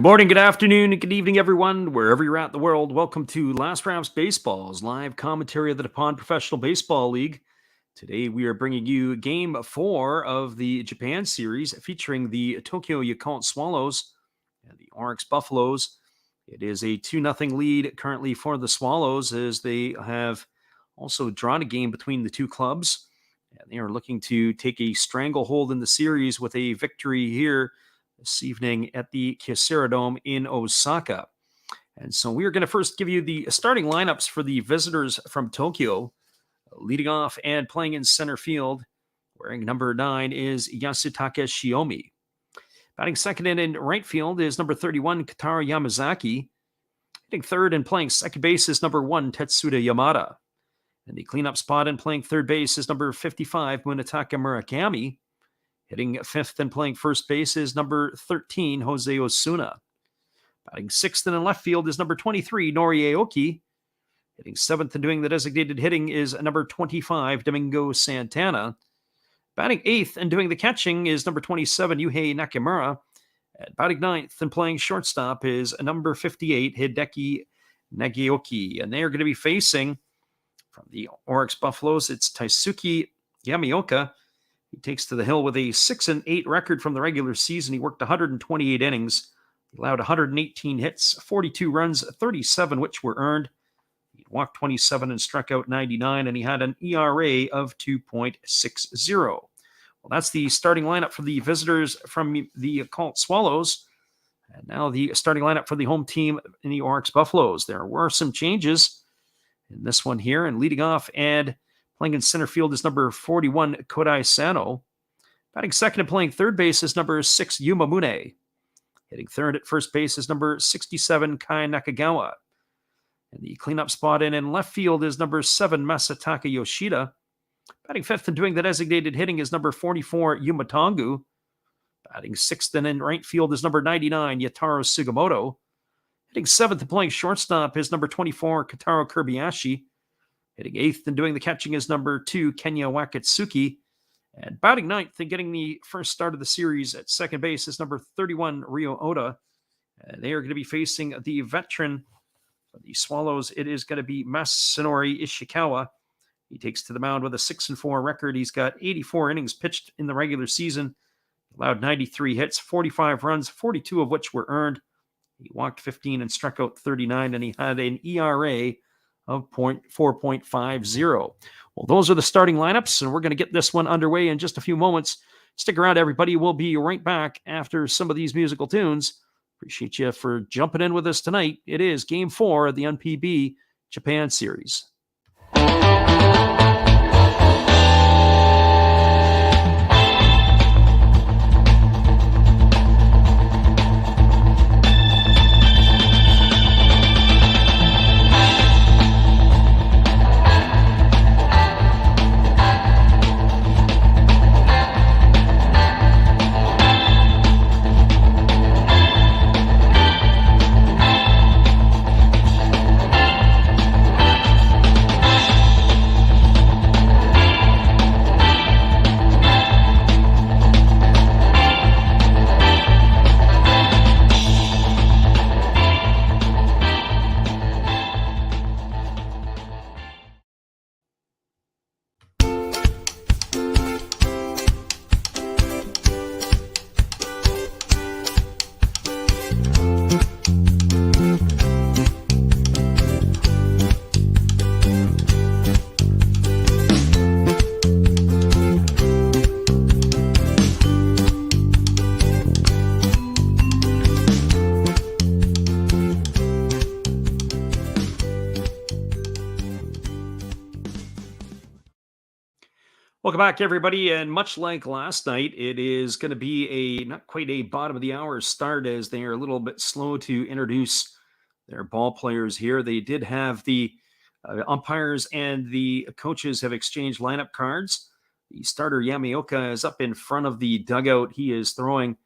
Good morning, good afternoon, and good evening, everyone, wherever you're at in the world. Welcome to Last Rounds Baseball's live commentary of the Nippon Professional Baseball League. Today, we are bringing you Game 4 of the Japan Series featuring the Tokyo Yakult Swallows and the Orix Buffaloes. It is a 2-0 lead currently for the Swallows as they have also drawn a game between the two clubs. And they are looking to take a stranglehold in the series with a victory here this evening at the Kyocera Dome in Osaka. And so we are going to first give you the starting lineups for the visitors from Tokyo. Leading off and playing in center field, wearing number 9, is Yasutaka Shiomi. Batting second and in right field is number 31, Kotaro Yamazaki. Hitting third and playing second base is number 1, Tetsuda Yamada. And the cleanup spot and playing third base is number 55, Munetaka Murakami. Hitting fifth and playing first base is number 13, Jose Osuna. Batting sixth and in left field is number 23, Nori Aoki. Hitting seventh and doing the designated hitting is number 25, Domingo Santana. Batting eighth and doing the catching is number 27, Yuhei Nakamura. And batting ninth and playing shortstop is number 58, Hideki Nagioki. And they are going to be facing, from the Orix Buffaloes, it's Taisuke Yamaoka. He takes to the hill with a 6-8 record from the regular season. He worked 128 innings, allowed 118 hits, 42 runs, 37 which were earned. He walked 27 and struck out 99, and he had an ERA of 2.60. Well, that's the starting lineup for the visitors from the Yakult Swallows. And now the starting lineup for the home team in the Orix Buffaloes. There were some changes in this one here, and leading off and playing in center field is number 41, Kodai Sano. Batting second and playing third base is number 6, Yuma Mune. Hitting third at first base is number 67, Kai Nakagawa. And the cleanup spot in left field is number 7, Masataka Yoshida. Batting fifth and doing the designated hitting is number 44, Yuma Tongu. Batting sixth and in right field is number 99, Yataro Sugimoto. Hitting seventh and playing shortstop is number 24, Kotaro Kobayashi. Hitting eighth and doing the catching is number 2, Kenya Wakatsuki. And batting ninth and getting the first start of the series at second base is number 31, Ryo Oda. And they are going to be facing the veteran for the Swallows. It is going to be Masanori Ishikawa. He takes to the mound with a 6-4 record. He's got 84 innings pitched in the regular season, allowed 93 hits, 45 runs, 42 of which were earned. He walked 15 and struck out 39, and he had an ERA of 4.50. Well, those are the starting lineups, and we're going to get this one underway in just a few moments. Stick around, everybody. We'll be right back after some of these musical tunes. Appreciate you for jumping in with us tonight. It is Game 4 of the NPB Japan Series. Welcome back, everybody, and much like last night, it is going to be not quite a bottom of the hour start as they are a little bit slow to introduce their ball players here. They did have the umpires and the coaches have exchanged lineup cards. The starter, Yamaoka, is up in front of the dugout. He is throwing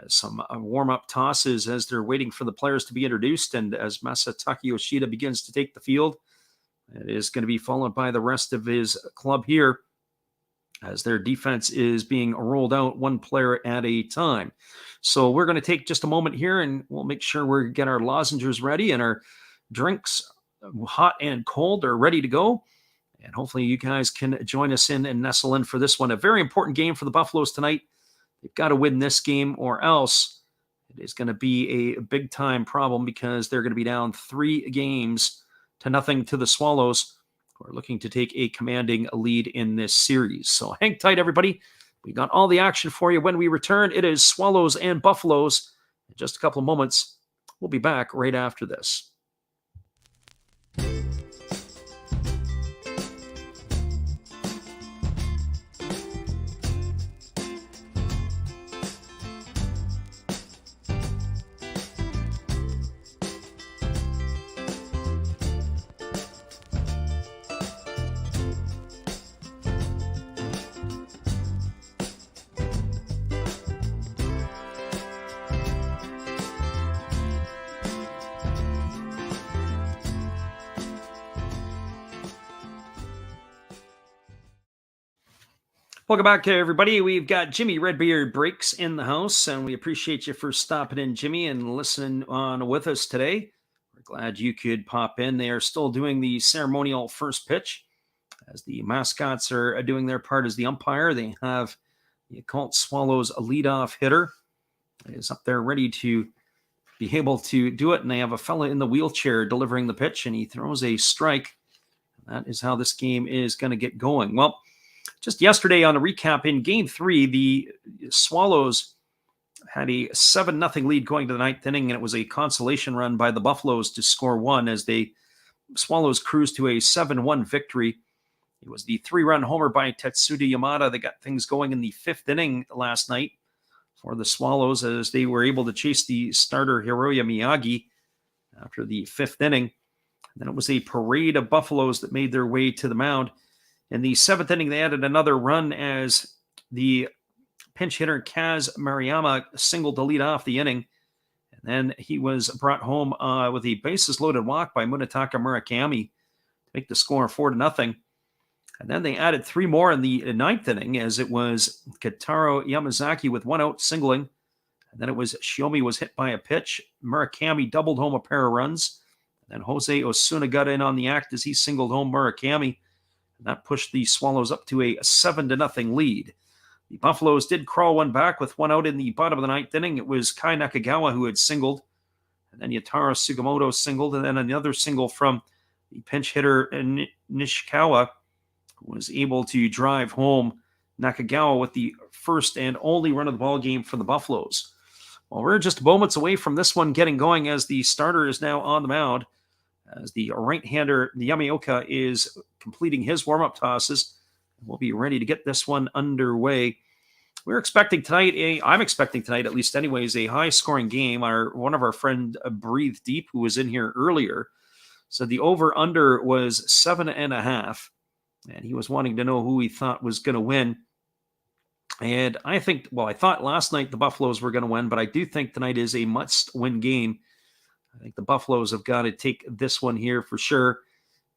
some warm-up tosses as they're waiting for the players to be introduced, and as Masataka Yoshida begins to take the field, it is going to be followed by the rest of his club here. as their defense is being rolled out one player at a time. So we're going to take just a moment here and we'll make sure we get our lozenges ready and our drinks, hot and cold, are ready to go. And hopefully you guys can join us in and nestle in for this one. A very important game for the Buffaloes tonight. They've got to win this game or else it is going to be a big time problem because they're going to be down 3-0 to the Swallows, who are looking to take a commanding lead in this series. So hang tight, everybody. We got all the action for you when we return. It is Swallows and Buffaloes. In just a couple of moments, we'll be back right after this. Welcome back, everybody. We've got Jimmy Redbeard Breaks in the house, and we appreciate you for stopping in, Jimmy, and listening on with us today. We're glad you could pop in. They are still doing the ceremonial first pitch as the mascots are doing their part as the umpire. They have the Yakult Swallows a leadoff hitter is up there ready to be able to do it, and they have a fella in the wheelchair delivering the pitch, and he throws a strike. That is how this game is going to get going. Well, just yesterday on a recap, in Game 3, the Swallows had a 7-0 lead going to the ninth inning, and it was a consolation run by the Buffaloes to score one as the Swallows cruised to a 7-1 victory. It was the 3-run homer by Tetsuya Yamada that got things going in the 5th inning last night for the Swallows as they were able to chase the starter Hiroya Miyagi after the 5th inning. And then it was a parade of Buffaloes that made their way to the mound. In the 7th inning, they added another run as the pinch hitter Kaz Mariyama singled to lead off the inning. And then he was brought home with a bases-loaded walk by Munetaka Murakami to make the score 4-0. And then they added 3 more in the 9th inning as it was Kitaro Yamazaki with 1 out singling. And then it was Shiomi was hit by a pitch. Murakami doubled home a pair of runs. And then Jose Osuna got in on the act as he singled home Murakami. And that pushed the Swallows up to a 7-0 lead. The Buffaloes did crawl one back with 1 out in the bottom of the 9th inning. It was Kai Nakagawa who had singled. And then Yataro Sugimoto singled. And then another single from the pinch hitter Nishikawa, who was able to drive home Nakagawa with the first and only run of the ball game for the Buffaloes. Well, we're just moments away from this one getting going as the starter is now on the mound. As the right-hander Yamaoka is completing his warm-up tosses. We'll be ready to get this one underway. I'm expecting tonight, at least anyways, a high-scoring game. One of our friend Breathe Deep, who was in here earlier, said the over-under was 7.5, and he was wanting to know who he thought was going to win. And I thought last night the Buffaloes were going to win, but I do think tonight is a must-win game. I think the Buffaloes have got to take this one here for sure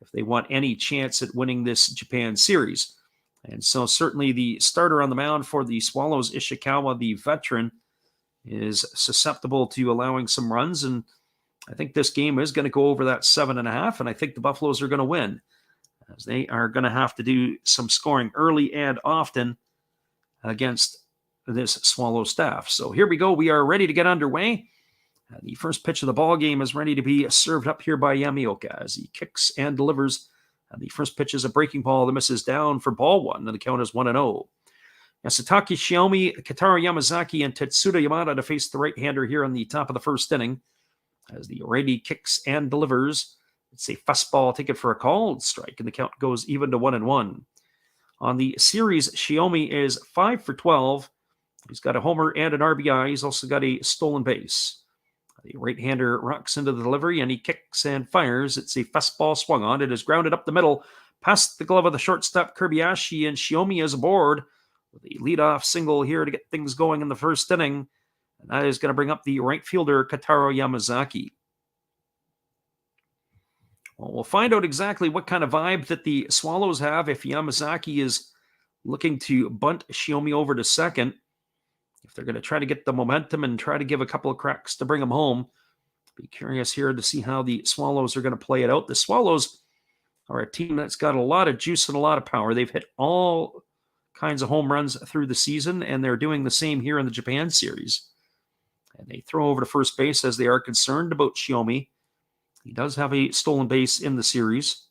if they want any chance at winning this Japan series. And so certainly the starter on the mound for the Swallows, Ishikawa, the veteran, is susceptible to allowing some runs. And I think this game is going to go over that 7.5. And I think the Buffaloes are going to win as they are going to have to do some scoring early and often against this Swallow staff. So here we go. We are ready to get underway. The first pitch of the ball game is ready to be served up here by Yamaoka as he kicks and delivers. And the first pitch is a breaking ball that misses down for ball 1, and the count is 1-0. Yasutaki Shiomi, Kitaro Yamazaki, and Tetsuya Yamada to face the right-hander here on the top of the first inning. As the righty kicks and delivers, it's a fastball taken for a called strike, and the count goes even to 1-1. On the series, Shiomi is 5 for 12. He's got a homer and an RBI. He's also got a stolen base. The right-hander rocks into the delivery, and he kicks and fires. It's a fastball swung on. It is grounded up the middle, past the glove of the shortstop, Kirby-Ashi, and Shiomi is aboard with a leadoff single here to get things going in the first inning. And that is going to bring up the right fielder, Kitaro Yamazaki. Well, we'll find out exactly what kind of vibe that the Swallows have if Yamazaki is looking to bunt Shiomi over to second. If they're going to try to get the momentum and try to give a couple of cracks to bring them home, be curious here to see how the Swallows are going to play it out. The Swallows are a team that's got a lot of juice and a lot of power. They've hit all kinds of home runs through the season, and they're doing the same here in the Japan series. And they throw over to first base as they are concerned about Shiomi. He does have a stolen base in the series.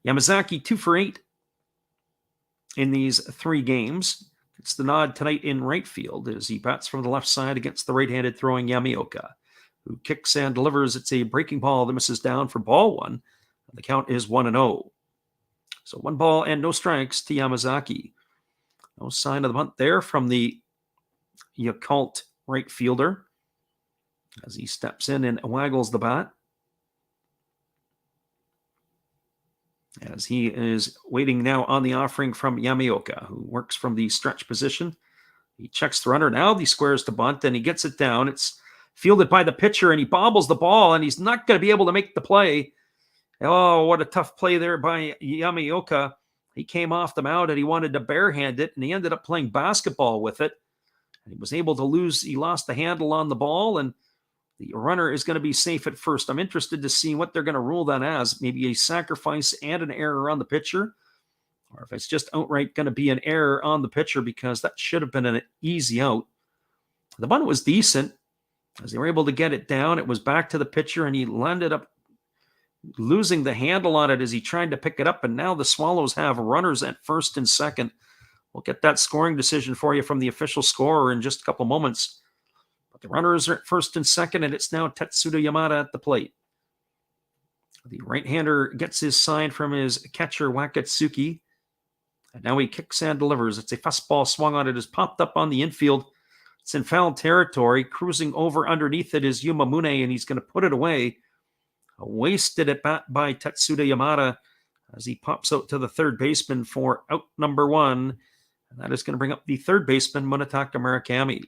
Yamazaki 2 for 8 in these 3 games. It's the nod tonight in right field as he bats from the left side against the right-handed throwing Yamaoka, who kicks and delivers. It's a breaking ball that misses down for ball 1. The count is 1-0. So 1 ball and no strikes to Yamazaki. No sign of the bunt there from the Yakult right fielder as he steps in and waggles the bat. As he is waiting now on the offering from Yamaoka, who works from the stretch position. He checks the runner. Now he squares to bunt, and he gets it down. It's fielded by the pitcher, and he bobbles the ball, and he's not going to be able to make the play. Oh, what a tough play there by Yamaoka. He came off the mound, and he wanted to barehand it, and he ended up playing basketball with it. And he was able to lose. He lost the handle on the ball, and the runner is going to be safe at first. I'm interested to see what they're going to rule that as. Maybe a sacrifice and an error on the pitcher, or if it's just outright going to be an error on the pitcher because that should have been an easy out. The bunt was decent as they were able to get it down. It was back to the pitcher, and he landed up losing the handle on it as he tried to pick it up. And now the Swallows have runners at first and second. We'll get that scoring decision for you from the official scorer in just a couple moments. But the runners are at first and second, and it's now Tetsuda Yamada at the plate. The right-hander gets his sign from his catcher, Wakatsuki. And now he kicks and delivers. It's a fastball swung on it. Has popped up on the infield. It's in foul territory. Cruising over underneath it is Yumamune, and he's going to put it away. A wasted at bat by Tetsuda Yamada as he pops out to the third baseman for out number 1. And that is going to bring up the third baseman, Munetaka Murakami.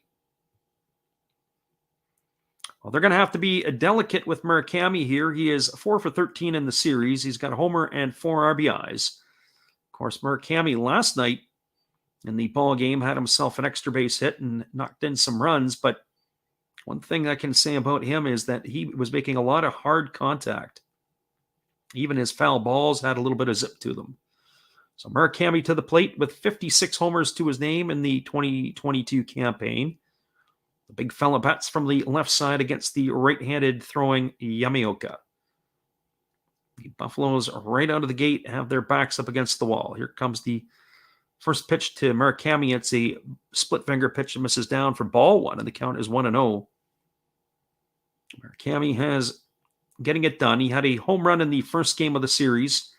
Well, they're going to have to be delicate with Murakami here. He is 4 for 13 in the series. He's got a homer and 4 RBIs. Of course, Murakami last night in the ball game had himself an extra base hit and knocked in some runs. But one thing I can say about him is that he was making a lot of hard contact. Even his foul balls had a little bit of zip to them. So Murakami to the plate with 56 homers to his name in the 2022 campaign. The big fella bats from the left side against the right-handed throwing Yamaoka. The Buffaloes right out of the gate have their backs up against the wall. Here comes the first pitch to Murakami. It's a split finger pitch that misses down for ball 1, and the count is 1-0. Murakami has getting it done. He had a home run in the first game of the series,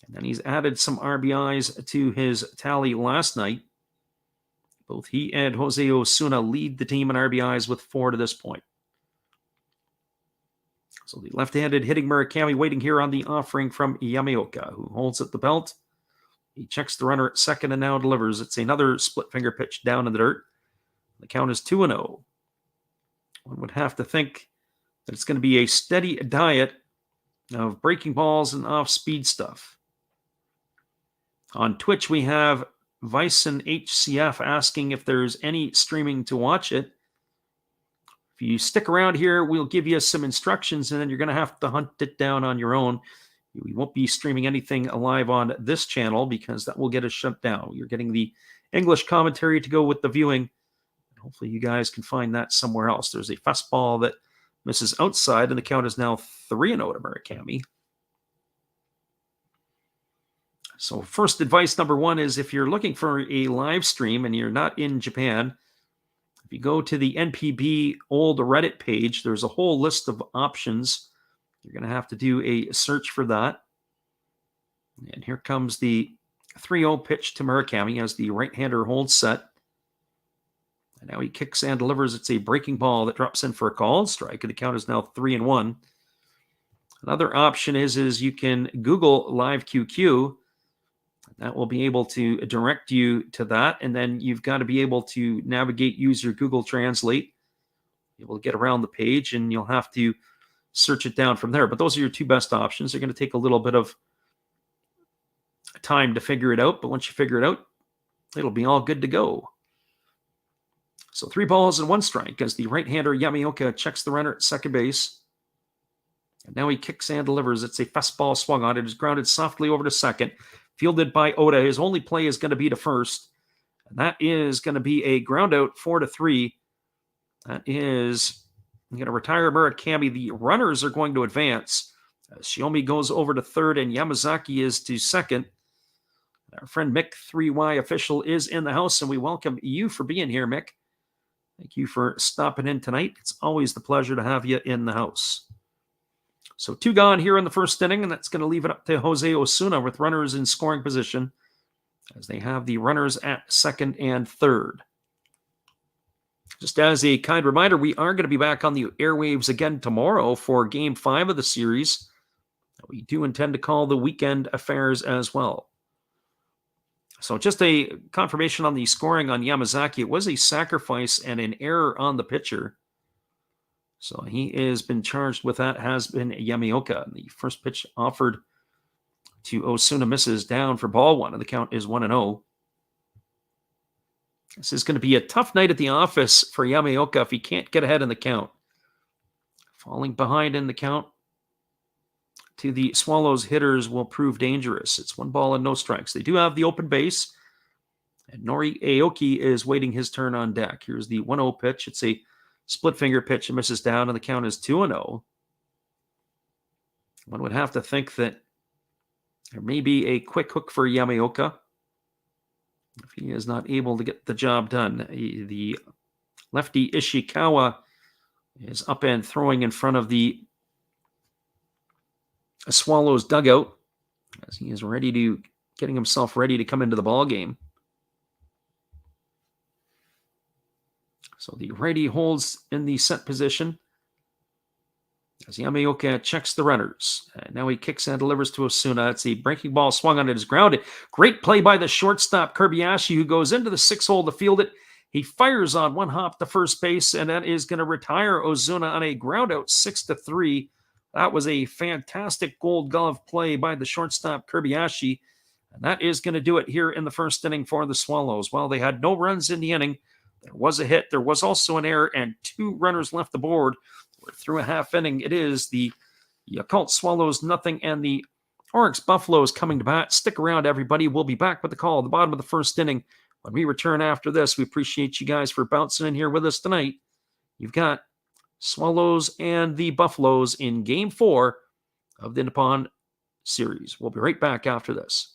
and then he's added some RBIs to his tally last night. Both he and Jose Osuna lead the team in RBIs with 4 to this point. So the left-handed hitting Murakami waiting here on the offering from Yamaoka, who holds at the belt. He checks the runner at second and now delivers. It's another split finger pitch down in the dirt. The count is 2-0. One would have to think that it's going to be a steady diet of breaking balls and off-speed stuff. On Twitch, we have Vicen HCF asking if there's any streaming to watch it. If you stick around here, we'll give you some instructions, and then you're going to have to hunt it down on your own. We won't be streaming anything live on this channel because that will get us shut down. You're getting the English commentary to go with the viewing. Hopefully you guys can find that somewhere else. There's a fastball that misses outside, and the count is now 3-0 to Murakami. So first advice number 1 is if you're looking for a live stream and you're not in Japan, if you go to the NPB old Reddit page, there's a whole list of options. You're going to have to do a search for that. And here comes the 3-0 pitch to Murakami as the right-hander holds set. And now he kicks and delivers. It's a breaking ball that drops in for a called strike, and the count is now 3-1. Another option is you can Google Live QQ. That will be able to direct you to that, and then you've got to be able to navigate, use your Google Translate. You will get around the page, and you'll have to search it down from there. But those are your 2 best options. They're going to take a little bit of time to figure it out, but once you figure it out, it'll be all good to go. So 3 balls and 1 strike as the right-hander Yamaoka checks the runner at second base. And now he kicks and delivers. It's a fastball swung on. It is grounded softly over to second. Fielded by Oda. His only play is going to be to first. And that is going to be a ground out 4-3. That is going to retire Murakami. The runners are going to advance. Shiomi goes over to third and Yamazaki is to second. Our friend Mick 3Y official is in the house, and we welcome you for being here, Mick. Thank you for stopping in tonight. It's always the pleasure to have you in the house. So 2 gone here in the first inning, and that's going to leave it up to Jose Osuna with runners in scoring position as they have the runners at second and third. Just as a kind reminder, we are going to be back on the airwaves again tomorrow for Game 5 of the series. We do intend to call the weekend affairs as well. So just a confirmation on the scoring on Yamazaki. It was a sacrifice and an error on the pitcher. So he has been charged with that, has been Yamaoka. The first pitch offered to Osuna misses down for ball 1, and the count is 1-0. This is going to be a tough night at the office for Yamaoka if he can't get ahead in the count. Falling behind in the count to the Swallows hitters will prove dangerous. It's 1 ball and no strikes. They do have the open base, and Nori Aoki is waiting his turn on deck. Here's the 1-0 pitch. It's a split finger pitch. It misses down, and the count is 2-0. One would have to think that there may be a quick hook for Yamaoka if he is not able to get the job done. The lefty Ishikawa is up and throwing in front of the Swallows dugout as he is getting himself ready to come into the ball game. So the righty holds in the set position as Yamaoka checks the runners. And now he kicks and delivers to Osuna. It's a breaking ball swung on. It is grounded. Great play by the shortstop Kirbayashi, who goes into the 6 hole to field it. He fires on 1 hop to first base, and that is going to retire Osuna on a ground out 6-3. That was a fantastic Gold Glove play by the shortstop Kirbayashi. And that is going to do it here in the first inning for the Swallows. Well, they had no runs in the inning. There was a hit. There was also an error, and 2 runners left the board. We're through a half inning. It is the Yakult Swallows nothing, and the Orix Buffaloes coming to bat. Stick around, everybody. We'll be back with the call at the bottom of the first inning. When we return after this, we appreciate you guys for bouncing in here with us tonight. You've got Swallows and the Buffaloes in Game 4 of the Nippon series. We'll be right back after this.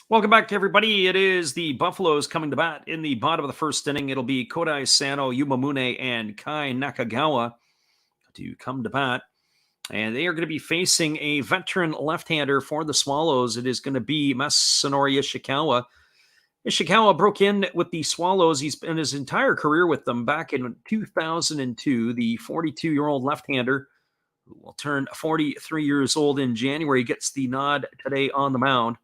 Welcome back, everybody. It is the Buffaloes coming to bat in the bottom of the first inning. It'll be Kodai Sano, Yumamune, and Kai Nakagawa to come to bat. And they are going to be facing a veteran left-hander for the Swallows. It is going to be Masanori Ishikawa. Ishikawa broke in with the Swallows. He's spent his entire career with them back in 2002. The 42-year-old left-hander who will turn 43 years old in January gets the nod today on the mound.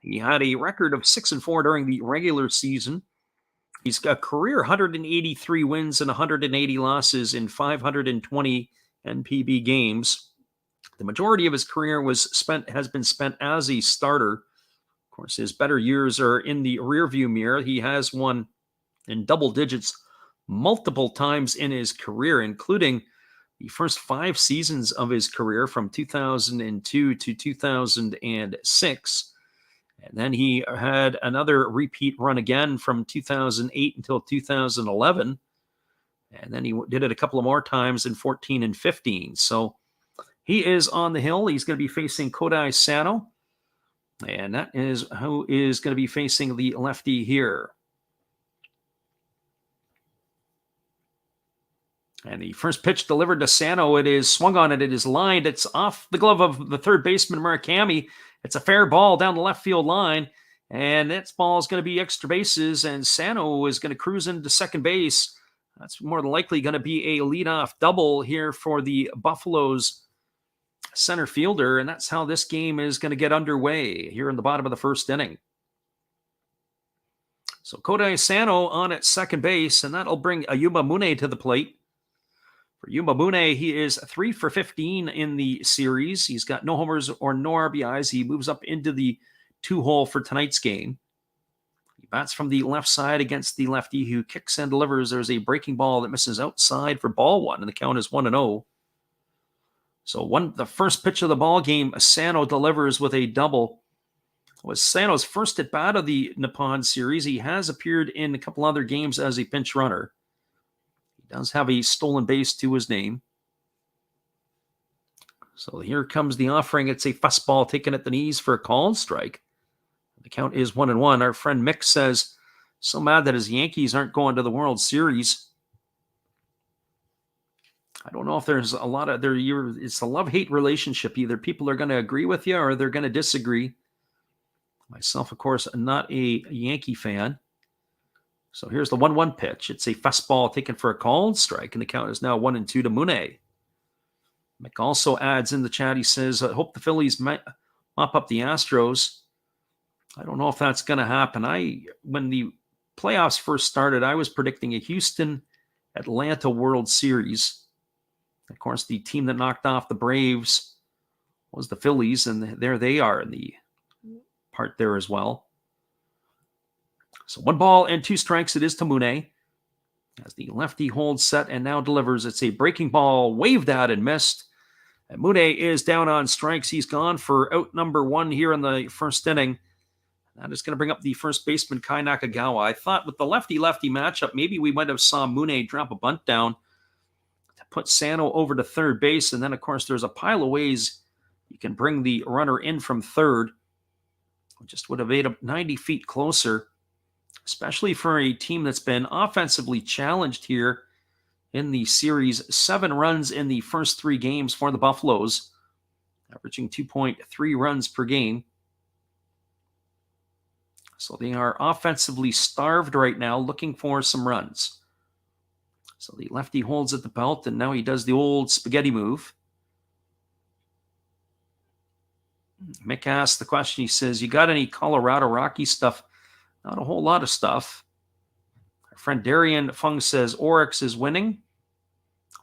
He had a record of 6-4 during the regular season. He's got a career 183 wins and 180 losses in 520 NPB games. the majority of his career has been spent as a starter. Of course, his better years are in the rearview mirror. He has won in double digits multiple times in his career, including the first 5 seasons of his career from 2002 to 2006. And then he had another repeat run again from 2008 until 2011. And then he did it a couple of more times in 14 and 15. So he is on the hill. He's going to be facing Kodai Sano. And that is who is going to be facing the lefty here. And the first pitch delivered to Sano. It is swung on it. It is lined. It's off the glove of the third baseman, Murakami. It's a fair ball down the left field line. And that ball is going to be extra bases. And Sano is going to cruise into second base. That's more than likely going to be a leadoff double here for the Buffaloes center fielder. And that's how this game is going to get underway here in the bottom of the first inning. So Kodai Sano on at second base. And that'll bring Ayuma Mune to the plate. For Yuma Mune, he is 3 for 15 in the series. He's got no homers or no RBIs. He moves up into the 2-hole for tonight's game. He bats from the left side against the lefty who kicks and delivers. There's a breaking ball that misses outside for ball 1, and the count is 1-0. So the first pitch of the ball game, Sano delivers with a double. It was Sano's first at bat of the Nippon series. He has appeared in a couple other games as a pinch runner. Does have a stolen base to his name. So here comes the offering. It's a fastball taken at the knees for a called strike. The count is 1-1. Our friend Mick says, so mad that his Yankees aren't going to the World Series. I don't know if there's a lot of it's a love-hate relationship. Either people are going to agree with you or they're going to disagree. Myself, of course, not a Yankee fan. So here's the 1-1 pitch. It's a fastball taken for a called strike, and the count is now 1-2 to Mune. Mick also adds in the chat, he says, I hope the Phillies mop up the Astros. I don't know if that's going to happen. When the playoffs first started, I was predicting a Houston-Atlanta World Series. Of course, the team that knocked off the Braves was the Phillies, and there they are in the part there as well. So 1 ball and 2 strikes it is to Mune. As the lefty holds set and now delivers. It's a breaking ball waved at and missed. And Mune is down on strikes. He's gone for out number 1 here in the first inning. That is going to bring up the first baseman, Kai Nakagawa. I thought with the lefty-lefty matchup, maybe we might have saw Mune drop a bunt down to put Sano over to third base. And then, of course, there's a pile of ways you can bring the runner in from third. Just would have made him 90 feet closer. Especially for a team that's been offensively challenged here in the series. 7 runs in the first 3 games for the Buffaloes, averaging 2.3 runs per game. So they are offensively starved right now, looking for some runs. So the lefty holds at the belt, and now he does the old spaghetti move. Mick asks the question, he says, you got any Colorado Rocky stuff? Not a whole lot of stuff. Our friend Darian Fung says Orix is winning.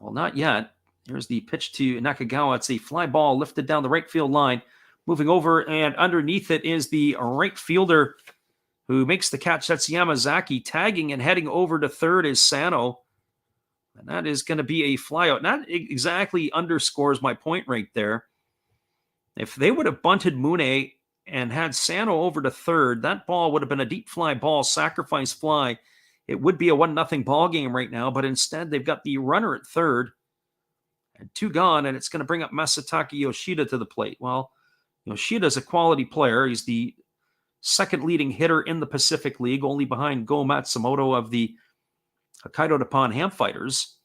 Well, not yet. Here's the pitch to Nakagawa. It's a fly ball lifted down the right field line. Moving over, and underneath it is the right fielder who makes the catch. That's Yamazaki. Tagging and heading over to third is Sano. And that is going to be a flyout. And that exactly underscores my point right there. If they would have bunted Mune and had Sano over to third, that ball would have been a deep fly ball, sacrifice fly. It would be a 1-0 ball game right now, but instead they've got the runner at third and 2 gone, and it's going to bring up Masataka Yoshida to the plate. Well, Yoshida's a quality player. He's the second leading hitter in the Pacific League, only behind Go Matsumoto of the Hokkaido Nippon Ham Fighters.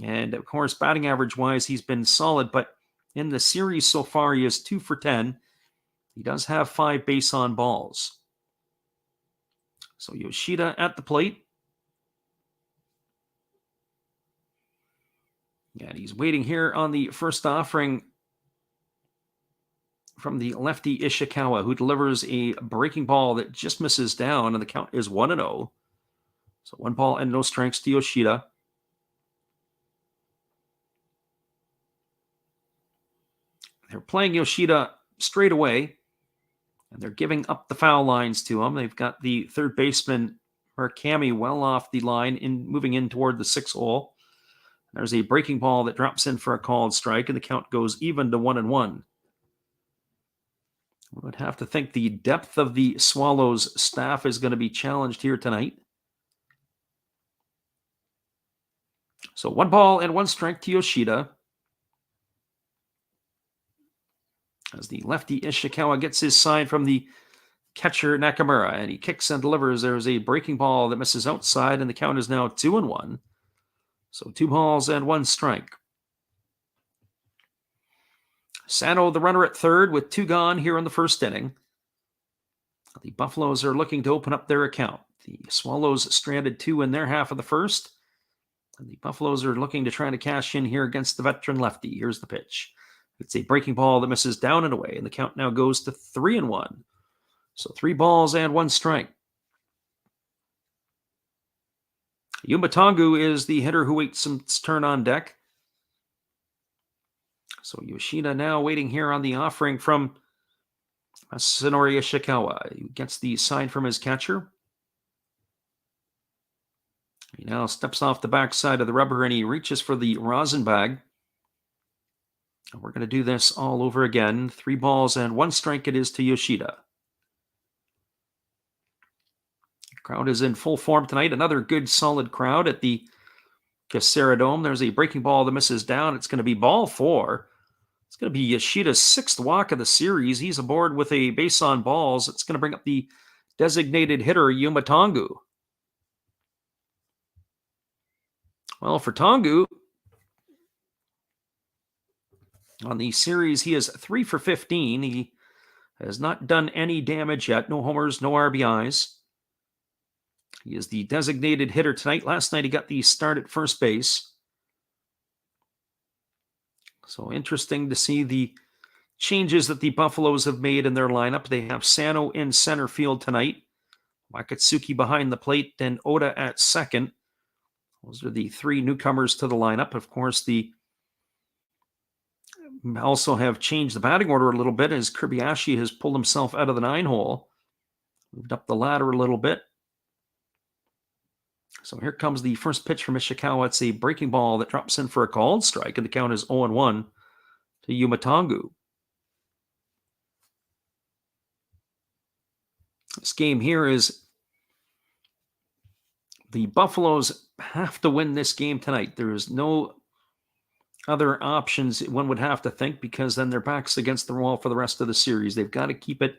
And of course, batting average-wise, he's been solid, but in the series so far, he is 2 for 10. He does have 5 base on balls. So Yoshida at the plate. And he's waiting here on the first offering from the lefty Ishikawa, who delivers a breaking ball that just misses down, and the count is 1-0. So 1 ball and no strikes to Yoshida. They're playing Yoshida straight away, and they're giving up the foul lines to him. They've got the third baseman, Murakami, well off the line, moving in toward the 6 hole. There's a breaking ball that drops in for a called strike, and the count goes even to 1-1. We would have to think the depth of the Swallows staff is going to be challenged here tonight. So 1 ball and 1 strike to Yoshida. As the lefty Ishikawa gets his sign from the catcher Nakamura, and he kicks and delivers. There's a breaking ball that misses outside, and the count is now 2-1. So 2 balls and 1 strike. Sano, the runner at third, with 2 gone here in the first inning. The Buffaloes are looking to open up their account. The Swallows stranded 2 in their half of the first. And the Buffaloes are looking to try to cash in here against the veteran lefty. Here's the pitch. It's a breaking ball that misses down and away, and the count now goes to 3-1. So 3 balls and 1 strike. Yuma Tongu is the hitter who waits his turn on deck. So Yoshida now waiting here on the offering from Masanori Ishikawa. He gets the sign from his catcher. He now steps off the backside of the rubber and he reaches for the rosin bag. And we're going to do this all over again. 3 balls and 1 strike it is to Yoshida. The crowd is in full form tonight. Another good solid crowd at the Kyocera Dome. There's a breaking ball that misses down. It's going to be ball 4. It's going to be Yoshida's 6th walk of the series. He's aboard with a base on balls. It's going to bring up the designated hitter, Yuma Tongu. Well, for Tongu, on the series, he is 3 for 15. He has not done any damage yet. No homers, no RBIs. He is the designated hitter tonight. Last night, he got the start at first base. So interesting to see the changes that the Buffaloes have made in their lineup. They have Sano in center field tonight, Wakatsuki behind the plate, and Oda at second. Those are the 3 newcomers to the lineup. Of course, the also have changed the batting order a little bit as Kirbiashi has pulled himself out of the 9 hole, moved up the ladder a little bit. So here comes the first pitch from Ishikawa. It's a breaking ball that drops in for a called strike, and the count is 0-1 to Yuma Tongu. This game here is the Buffaloes have to win this game tonight. There is no other options one would have to think, because then their back's against the wall for the rest of the series. They've got to keep it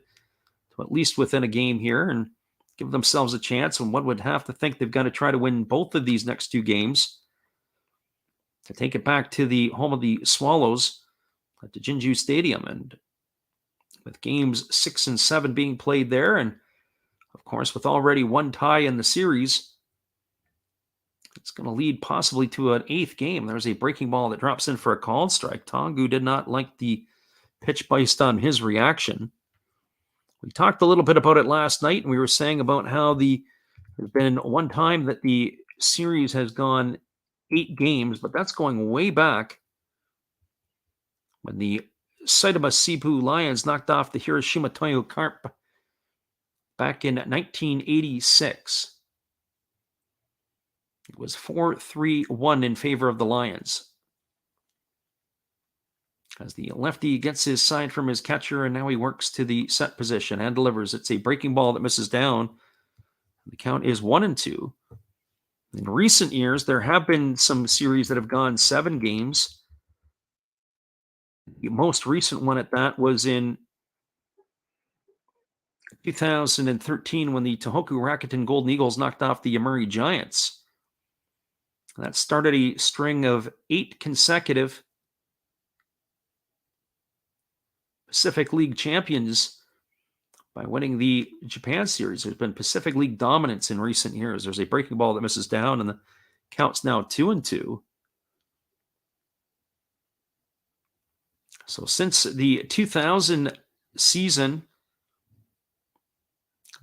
to at least within a game here and give themselves a chance. And one would have to think they've got to try to win both of these next 2 games to take it back to the home of the Swallows at the Jinju Stadium. And with games 6 and 7 being played there, and of course with already 1 tie in the series, it's going to lead possibly to an 8th game. There's a breaking ball that drops in for a called strike. Tongu did not like the pitch based on his reaction. We talked a little bit about it last night, and we were saying about how there's been 1 time that the series has gone 8 games, but that's going way back when the Saitama Seibu Lions knocked off the Hiroshima Toyo Carp back in 1986. It was 4-3-1 in favor of the Lions. As the lefty gets his sign from his catcher, and now he works to the set position and delivers. It's a breaking ball that misses down. The count is 1-2. In recent years, there have been some series that have gone 7 games. The most recent one at that was in 2013 when the Tohoku Rakuten Golden Eagles knocked off the Yomiuri Giants. That started a string of 8 consecutive Pacific League champions by winning the Japan series. There's been Pacific League dominance in recent years. There's a breaking ball that misses down, and the count's now 2-2. So since the 2000 season,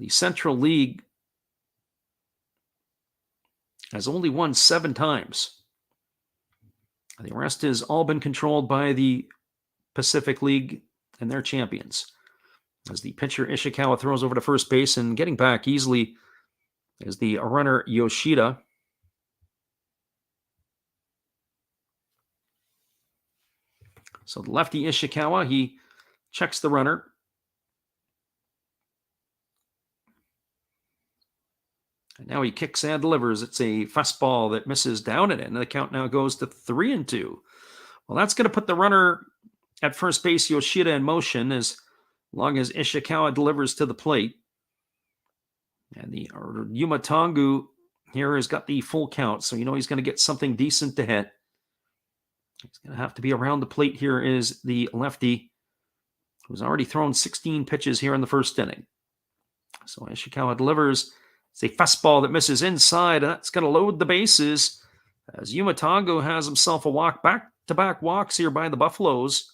the Central League has only won 7 times. The rest has all been controlled by the Pacific League, and they're champions. As the pitcher Ishikawa throws over to first base, and getting back easily is the runner Yoshida. So the lefty Ishikawa, he checks the runner. And now he kicks and delivers. It's a fastball that misses down and in. The count now goes to 3-2. Well, that's going to put the runner at first base, Yoshida, in motion as long as Ishikawa delivers to the plate. And the Yuma Tongu here has got the full count, so you know he's going to get something decent to hit. He's going to have to be around the plate. Here is the lefty, who's already thrown 16 pitches here in the first inning. So Ishikawa delivers. It's a fastball that misses inside, and that's going to load the bases as Yuma Tongu has himself a walk, back-to-back walks here by the Buffaloes.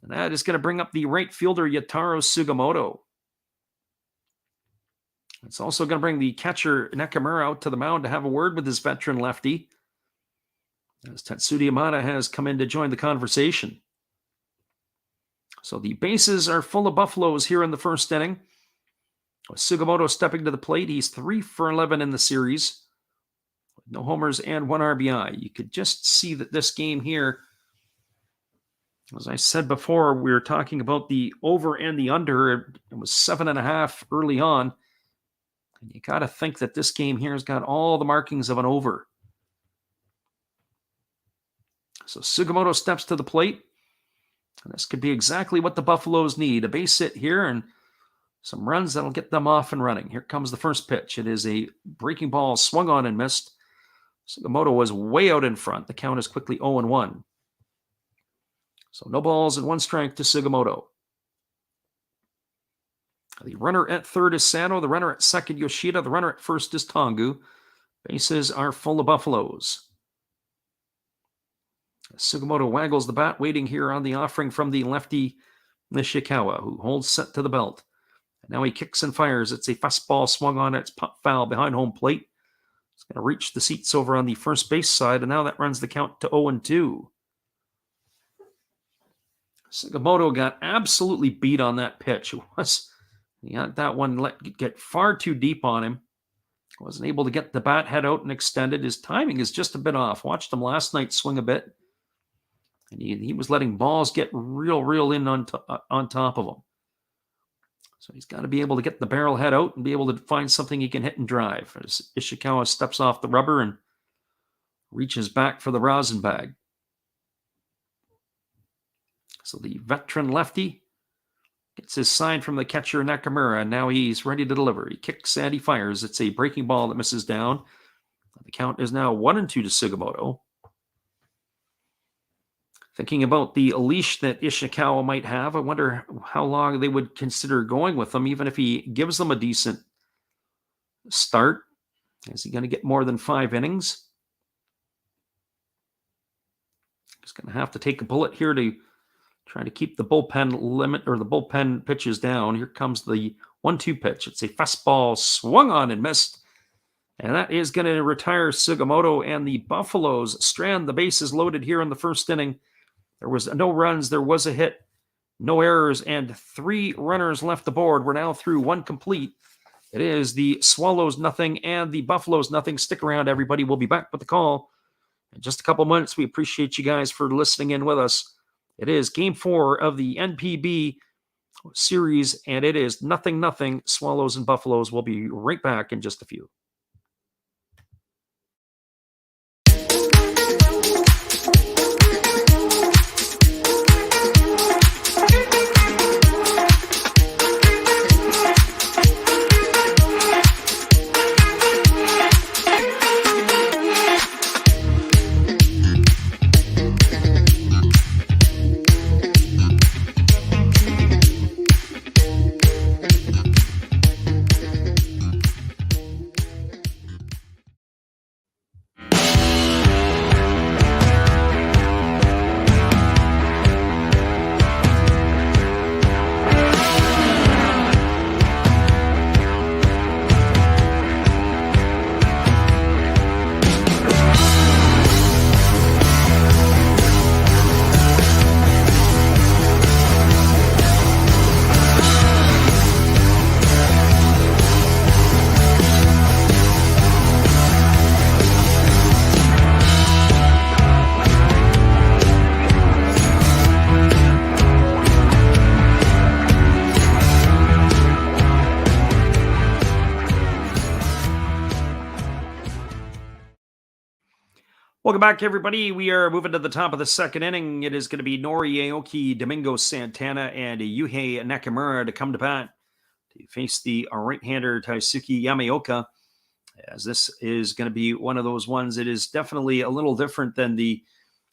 And that is going to bring up the right fielder, Yataro Sugimoto. It's also going to bring the catcher, Nakamura, out to the mound to have a word with his veteran lefty, as Tetsuya Yamada has come in to join the conversation. So the bases are full of Buffaloes here in the first inning. With Sugimoto stepping to the plate, he's 3 for 11 in the series. No homers and 1 RBI. You could just see that this game here, as I said before, we were talking about the over and the under. It was 7.5 early on. And you got to think that this game here has got all the markings of an over. So Sugimoto steps to the plate. And this could be exactly what the Buffaloes need. A base hit here and some runs that'll get them off and running. Here comes the first pitch. It is a breaking ball swung on and missed. Sugimoto was way out in front. The count is quickly 0-1. So no balls and 1 strike to Sugimoto. The runner at third is Sano. The runner at second, Yoshida. The runner at first is Tongu. Bases are full of Buffaloes. Sugimoto waggles the bat, waiting here on the offering from the lefty Nishikawa, who holds set to the belt. And now he kicks and fires. It's a fastball swung on. It's pop foul behind home plate. It's going to reach the seats over on the first base side, and now that runs the count to 0-2. Sugimoto got absolutely beat on that pitch. He had that one get far too deep on him. Wasn't able to get the bat head out and extended. His timing is just a bit off. Watched him last night swing a bit. And he was letting balls get real in on top of him. So he's got to be able to get the barrel head out and be able to find something he can hit and drive. As Ishikawa steps off the rubber and reaches back for the rosin bag. So the veteran lefty gets his sign from the catcher Nakamura, and now he's ready to deliver. He kicks and he fires. It's a breaking ball that misses down. The count is now 1-2 to Sugimoto. Thinking about the leash that Ishikawa might have, I wonder how long they would consider going with him, even if he gives them a decent start. Is he going to get more than 5 innings? He's going to have to take a bullet here to try to keep the bullpen limit or the bullpen pitches down. Here comes the 1-2 pitch. It's a fastball swung on and missed. And that is going to retire Sugimoto, and the Buffaloes strand the bases loaded here in the first inning. There was no runs, there was a hit, no errors, and 3 runners left the board. We're now through 1 complete. It is the Swallows nothing and the Buffaloes nothing. Stick around, everybody. We'll be back with the call in just a couple minutes. We appreciate you guys for listening in with us. It is Game 4 of the NPB series, and it is 0-0 Swallows and Buffaloes. We'll be right back in just a few. Welcome back, everybody. We are moving to the top of the second inning. It is going to be Nori Aoki, Domingo Santana, and Yuhei Nakamura to come to bat to face the right-hander Taisuke Yamaoka, as this is going to be one of those ones. It is definitely a little different than the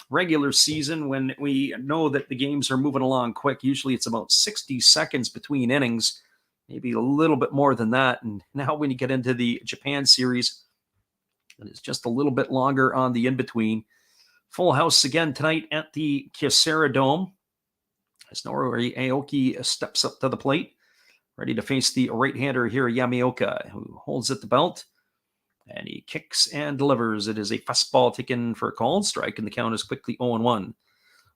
regular season when we know that the games are moving along quick. Usually it's about 60 seconds between innings, maybe a little bit more than that. And now when you get into the Japan series, it's just a little bit longer on the in-between. Full house again tonight at the Kyocera Dome as Nori Aoki steps up to the plate, ready to face the right-hander here, Yamaoka, who holds at the belt. And he kicks and delivers. It is a fastball taken for a called strike, and the count is quickly 0-1.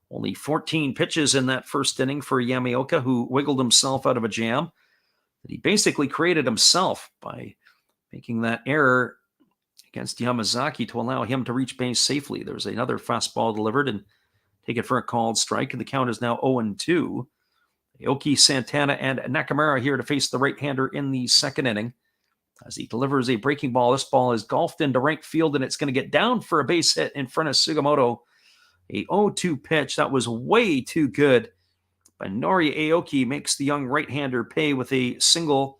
Only 14 pitches in that first inning for Yamaoka, who wiggled himself out of a jam that he basically created himself by making that error against Yamazaki to allow him to reach base safely. There's another fastball delivered and taken for a called strike, and the count is now 0-2. Aoki, Santana, and Nakamura here to face the right-hander in the second inning. As he delivers a breaking ball, this ball is golfed into right field, and it's going to get down for a base hit in front of Sugimoto. A 0-2 pitch. That was way too good. But Nori Aoki makes the young right-hander pay with a single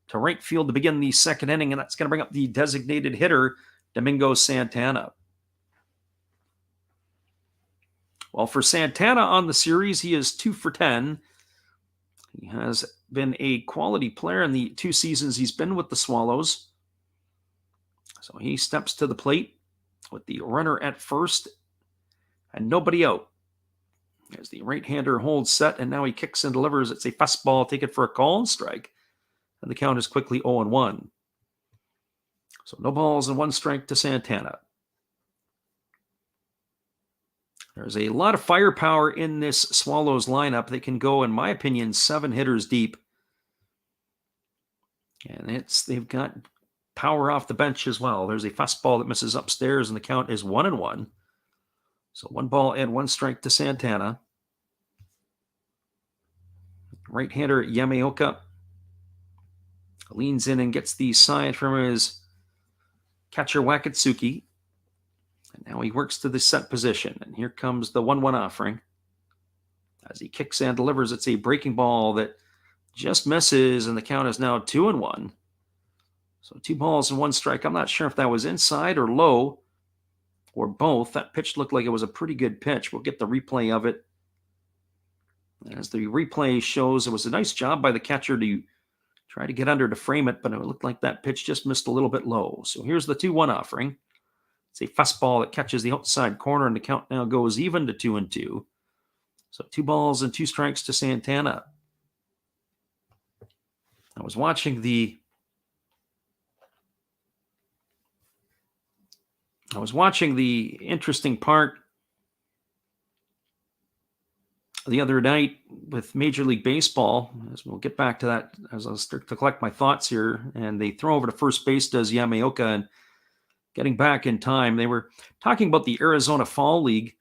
to right field to begin the second inning, and that's going to bring up the designated hitter, Domingo Santana. Well, for Santana on the series, he is 2 for 10. He has been a quality player in the 2 seasons he's been with the Swallows. So he steps to the plate with the runner at first and nobody out. As the right-hander holds set, and now he kicks and delivers. It's a fastball taken for a call and strike. And the count is quickly 0-1. So no balls and 1 strike to Santana. There's a lot of firepower in this Swallows lineup. They can go, in my opinion, 7 hitters deep. And they've got power off the bench as well. There's a fastball that misses upstairs, and the count is 1-1. So 1 ball and 1 strike to Santana. Right-hander Yamaoka leans in and gets the side from his catcher Wakatsuki. And now he works to the set position. And here comes the 1-1 offering. As he kicks and delivers, it's a breaking ball that just misses, and the count is now 2-1. So 2 balls and 1 strike. I'm not sure if that was inside or low or both. That pitch looked like it was a pretty good pitch. We'll get the replay of it. As the replay shows, it was a nice job by the catcher to try to get under to frame it, but it looked like that pitch just missed a little bit low. So here's the 2-1 offering. It's a fastball that catches the outside corner, and the count now goes even to 2-2. So 2 balls and 2 strikes to Santana. I was watching the interesting part the other night with Major League Baseball, as we'll get back to that as I'll start to collect my thoughts here. And they throw over to first base, does Yamaoka, and getting back in time, they were talking about the Arizona Fall League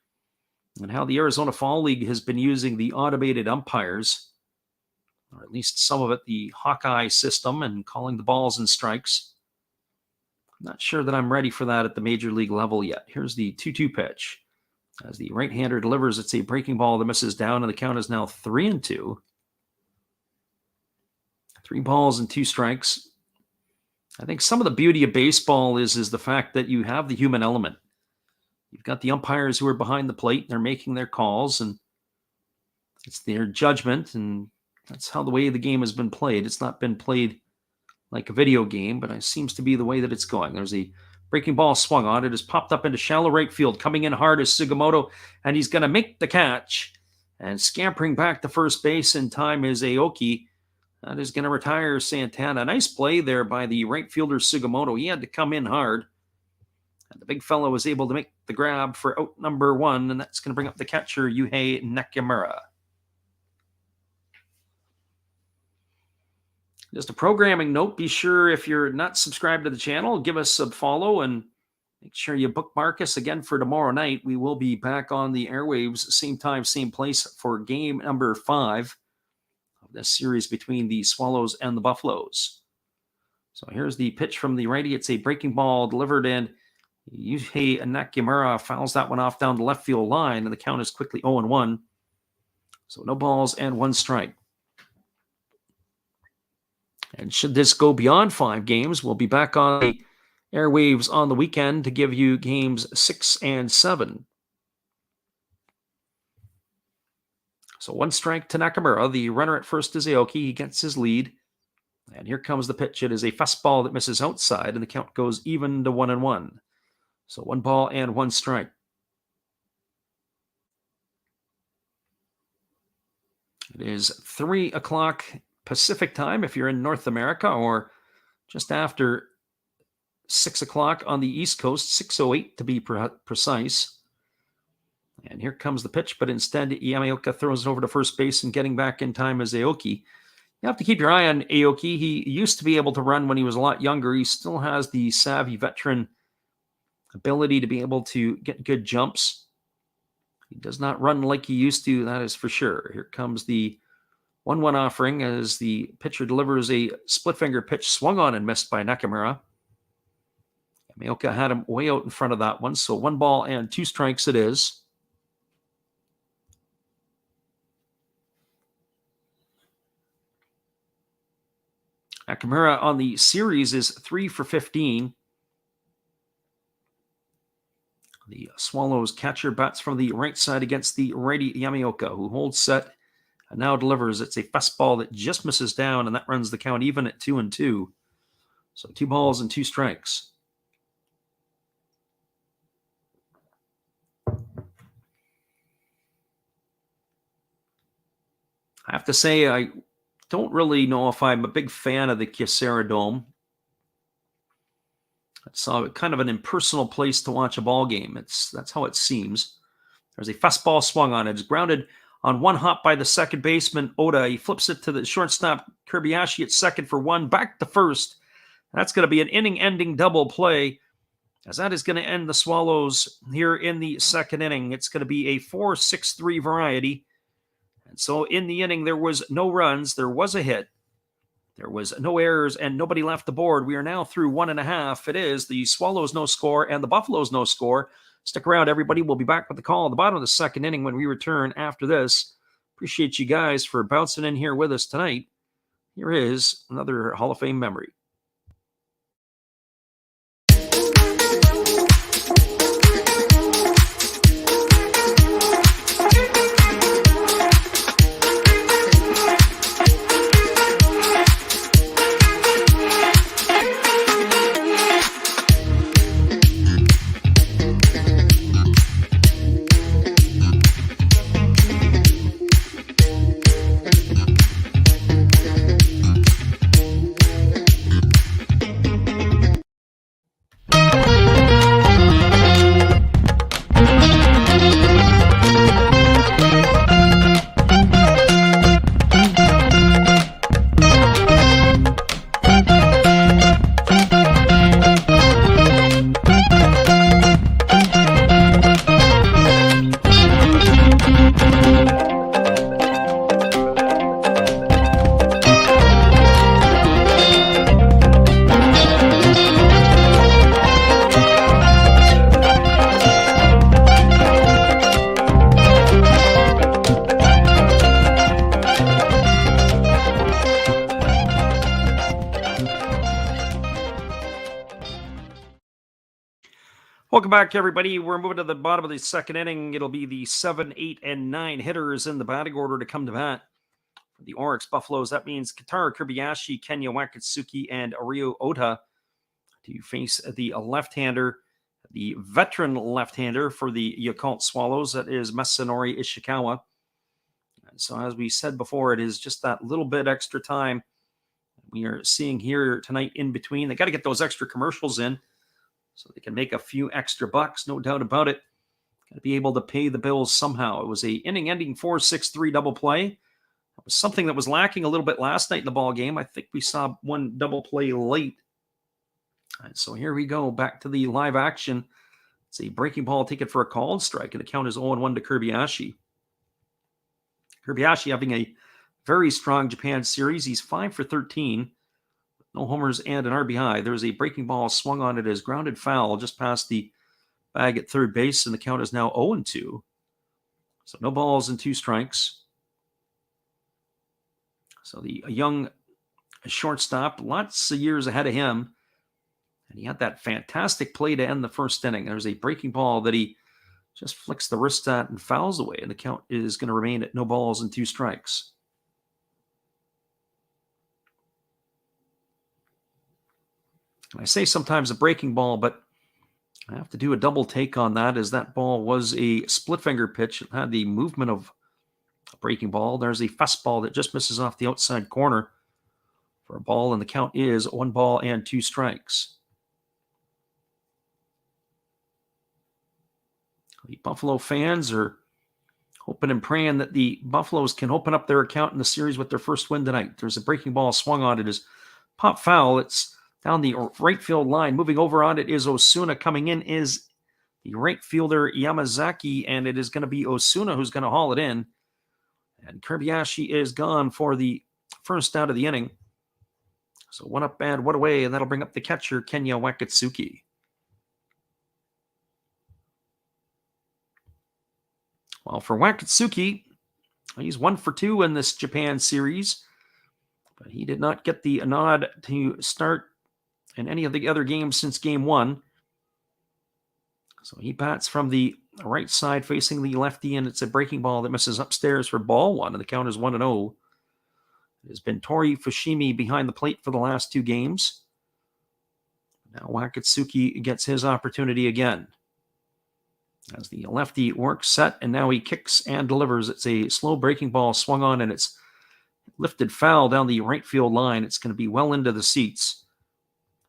and how the Arizona Fall League has been using the automated umpires, or at least some of it, the Hawkeye system, and calling the balls and strikes. I'm not sure that I'm ready for that at the major league level yet. Here's the 2-2 pitch. As the right-hander delivers, it's a breaking ball that misses down, and the count is now 3-2. 3 balls and 2 strikes. I think some of the beauty of baseball is the fact that you have the human element. You've got the umpires who are behind the plate. They're making their calls, and it's their judgment, and that's how the way the game has been played. It's not been played like a video game, but it seems to be the way that it's going. There's a breaking ball swung on. It has popped up into shallow right field. Coming in hard is Sugimoto, and he's going to make the catch. And scampering back to first base in time is Aoki. That is going to retire Santana. Nice play there by the right fielder Sugimoto. He had to come in hard. And the big fellow was able to make the grab for out number 1, and that's going to bring up the catcher, Yuhei Nakamura. Just a programming note, be sure if you're not subscribed to the channel, give us a follow and make sure you bookmark us again for tomorrow night. We will be back on the airwaves, same time, same place for game number 5 of this series between the Swallows and the Buffaloes. So here's the pitch from the righty. It's a breaking ball delivered, and Yuhei Nakamura fouls that one off down the left field line, and the count is quickly 0-1. So no balls and 1 strike. And should this go beyond 5 games, we'll be back on the airwaves on the weekend to give you games 6 and 7. So 1 strike to Nakamura. The runner at first is Aoki. He gets his lead. And here comes the pitch. It is a fastball that misses outside, and the count goes even to 1-1. So 1 ball and 1 strike. It is 3 o'clock Pacific time if you're in North America, or just after 6 o'clock on the East Coast, 6:08 to be precise. And here comes the pitch, but instead Yamaoka throws it over to first base, and getting back in time is Aoki. You have to keep your eye on Aoki. He used to be able to run when he was a lot younger. He still has the savvy veteran ability to be able to get good jumps. He does not run like he used to, that is for sure. Here comes the 1-1 offering as the pitcher delivers a split finger pitch swung on and missed by Nakamura. Yamaoka had him way out in front of that one, so 1 ball and 2 strikes it is. Nakamura on the series is 3 for 15. The Swallows catcher bats from the right side against the righty Yamaoka, who holds set and now delivers. It's a fastball that just misses down, and that runs the count even at 2-2. So 2 balls and 2 strikes. I have to say, I don't really know if I'm a big fan of the Kyocera Dome. It's kind of an impersonal place to watch a ball game. That's how it seems. There's a fastball swung on it. It's grounded on 1 hop by the second baseman, Oda. He flips it to the shortstop, Kobayashi at second for 1, back to first. That's going to be an inning-ending double play, as that is going to end the Swallows here in the second inning. It's going to be a 4-6-3 variety. And so in the inning, there was no runs. There was a hit. There was no errors and nobody left the board. We are now through 1.5. It is the Swallows no score and the Buffaloes no score. Stick around, everybody. We'll be back with the call at the bottom of the second inning when we return after this. Appreciate you guys for bouncing in here with us tonight. Here is another Hall of Fame memory. Welcome back, everybody. We're moving to the bottom of the second inning. It'll be the 7, 8, and 9 hitters in the batting order to come to bat. For the Orix Buffaloes, that means Kentaro Kobayashi, Kenya Wakatsuki, and Ryo Ota to face the left-hander, the veteran left-hander for the Yakult Swallows. That is Masanori Ishikawa. And so as we said before, it is just that little bit extra time we are seeing here tonight in between. They got to get those extra commercials in so they can make a few extra bucks, no doubt about it. Got to be able to pay the bills somehow. It was a inning-ending 4-6-3 double play. It was something that was lacking a little bit last night in the ball game. I think we saw one double play late. And so here we go, back to the live action. It's a breaking ball taken for a called strike, and the count is 0-1 to Kobayashi. Kobayashi having a very strong Japan series. He's 5 for 13. No homers and an RBI. There's a breaking ball swung on it as grounded foul just past the bag at third base, and the count is now 0-2. So no balls and 2 strikes. So the young shortstop, lots of years ahead of him. And he had that fantastic play to end the first inning. There's a breaking ball that he just flicks the wrist at and fouls away. And the count is going to remain at no balls and 2 strikes. And I say sometimes a breaking ball, but I have to do a double take on that, as that ball was a split finger pitch. It had the movement of a breaking ball. There's a fastball that just misses off the outside corner for a ball, and the count is 1 ball and 2 strikes. The Buffalo fans are hoping and praying that the Buffaloes can open up their account in the series with their first win tonight. There's a breaking ball swung on it. Is pop foul. It's down the right field line. Moving over on it is Osuna. Coming in is the right fielder Yamazaki, and it is going to be Osuna who's going to haul it in. And Kobayashi is gone for the first out of the inning. So 1 up and 1 away, and that'll bring up the catcher, Kenya Wakatsuki. Well, for Wakatsuki, he's 1 for 2 in this Japan series, but he did not get the nod to start in any of the other games since game 1. So he bats from the right side facing the lefty, and it's a breaking ball that misses upstairs for ball 1, and the count is 1-0. It has been Tori Fushimi behind the plate for the last 2 games. Now Wakatsuki gets his opportunity again, as the lefty works set, and now he kicks and delivers. It's a slow breaking ball swung on, and it's lifted foul down the right field line. It's going to be well into the seats.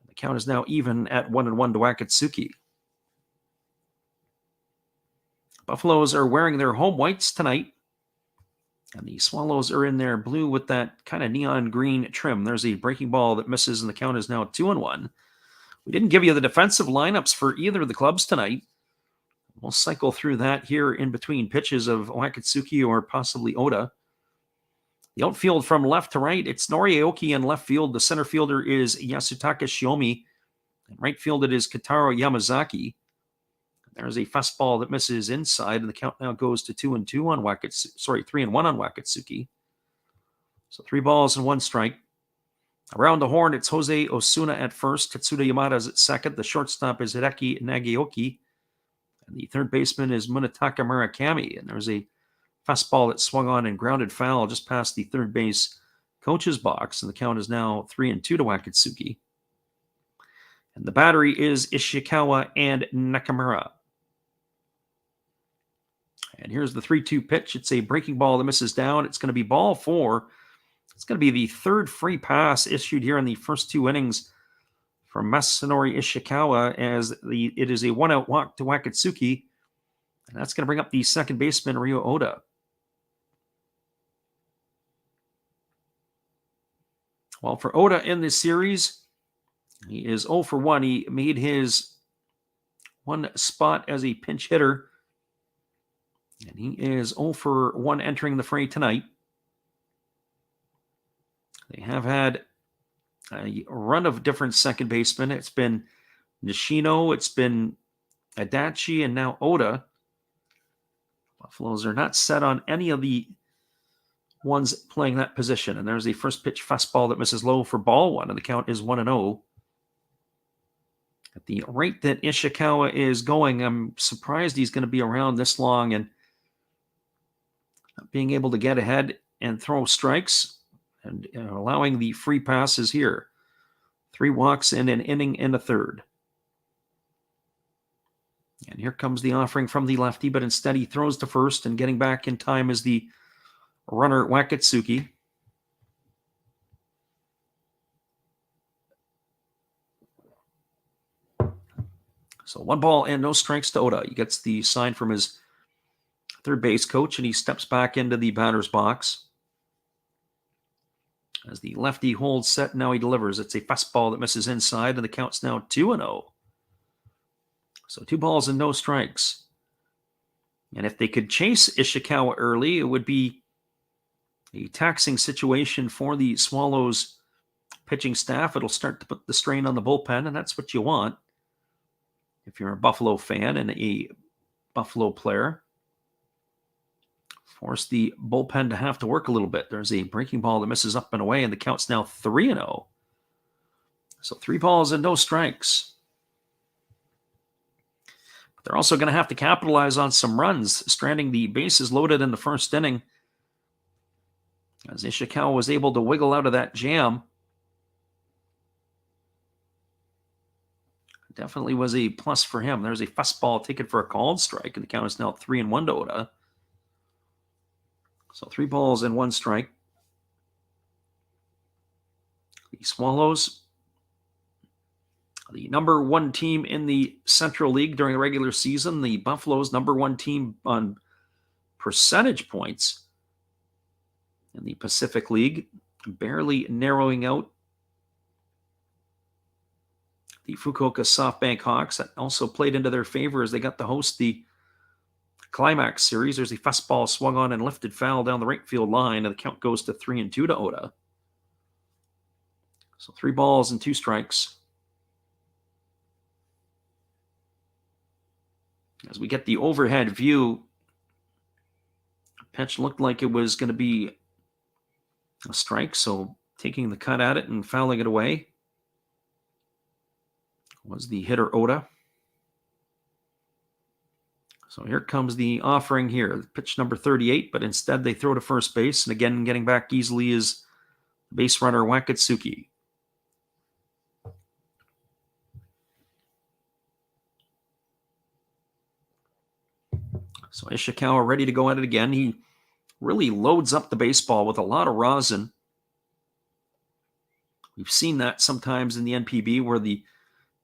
The count is now even at 1-1 to Wakatsuki. Buffaloes are wearing their home whites tonight, and the Swallows are in their blue with that kind of neon green trim. There's a breaking ball that misses, and the count is now 2-1. We didn't give you the defensive lineups for either of the clubs tonight. We'll cycle through that here in between pitches of Wakatsuki or possibly Oda. The outfield from left to right, it's Noriaoki in left field. The center fielder is Yasutaka Shiomi. And right field, it is Kitaro Yamazaki. There's a fastball that misses inside, and the count now goes to 2-2 on Wakatsuki. 3-1 on Wakatsuki. So 3 balls and 1 strike. Around the horn, it's Jose Osuna at first. Tetsuda Yamada is at second. The shortstop is Hideki Nagaoki. And the third baseman is Munetaka Murakami. And there's a fastball that swung on and grounded foul just past the third base coach's box. And the count is now 3-2 to Wakatsuki. And the battery is Ishikawa and Nakamura. And here's the 3-2 pitch. It's a breaking ball that misses down. It's going to be ball 4. It's going to be the third free pass issued here in the first 2 innings from Masanori Ishikawa, as it is a 1-out walk to Wakatsuki. And that's going to bring up the second baseman, Ryo Oda. Well, for Oda in this series, he is 0 for 1. He made his 1 spot as a pinch hitter. And he is 0 for 1 entering the fray tonight. They have had a run of different second basemen. It's been Nishino, it's been Adachi, and now Oda. Buffaloes are not set on any of the ones playing that position. And there's a first pitch fastball that misses low for ball 1, and the count is 1-0. At the rate that Ishikawa is going, I'm surprised he's going to be around this long and being able to get ahead and throw strikes and allowing the free passes here. 3 walks in an inning and a third. And here comes the offering from the lefty, but instead he throws to first, and getting back in time is the runner Wakatsuki. So 1 ball and no strikes to Oda. He gets the sign from his third base coach, and he steps back into the batter's box. As the lefty holds set, now he delivers. It's a fastball that misses inside, and the count's now 2-0. So 2 balls and no strikes. And if they could chase Ishikawa early, it would be a taxing situation for the Swallows pitching staff. It'll start to put the strain on the bullpen, and that's what you want. if you're a Buffalo fan and a Buffalo player. Force the bullpen to have to work a little bit. There's a breaking ball that misses up and away, and the count's now 3-0. So 3 balls and no strikes. But they're also going to have to capitalize on some runs, stranding the bases loaded in the first inning. As Ishikawa was able to wiggle out of that jam. Definitely was a plus for him. There's a fastball taken for a called strike, and the count is now 3-1 to Oda. So 3 balls and 1 strike. The Swallows, the number 1 team in the Central League during the regular season. The Buffaloes, number 1 team on percentage points in the Pacific League, barely narrowing out the Fukuoka SoftBank Hawks. That also played into their favor as they got to host the Climax Series. There's a fastball swung on and lifted foul down the right field line, and the count goes to 3-2 to Oda. So 3 balls and 2 strikes. As we get the overhead view, the pitch looked like it was going to be a strike, so taking the cut at it and fouling it away was the hitter Oda. So here comes the offering here. Pitch number 38, but instead they throw to first base. And again, getting back easily is base runner Wakatsuki. So Ishikawa ready to go at it again. He really loads up the baseball with a lot of rosin. We've seen that sometimes in the NPB where the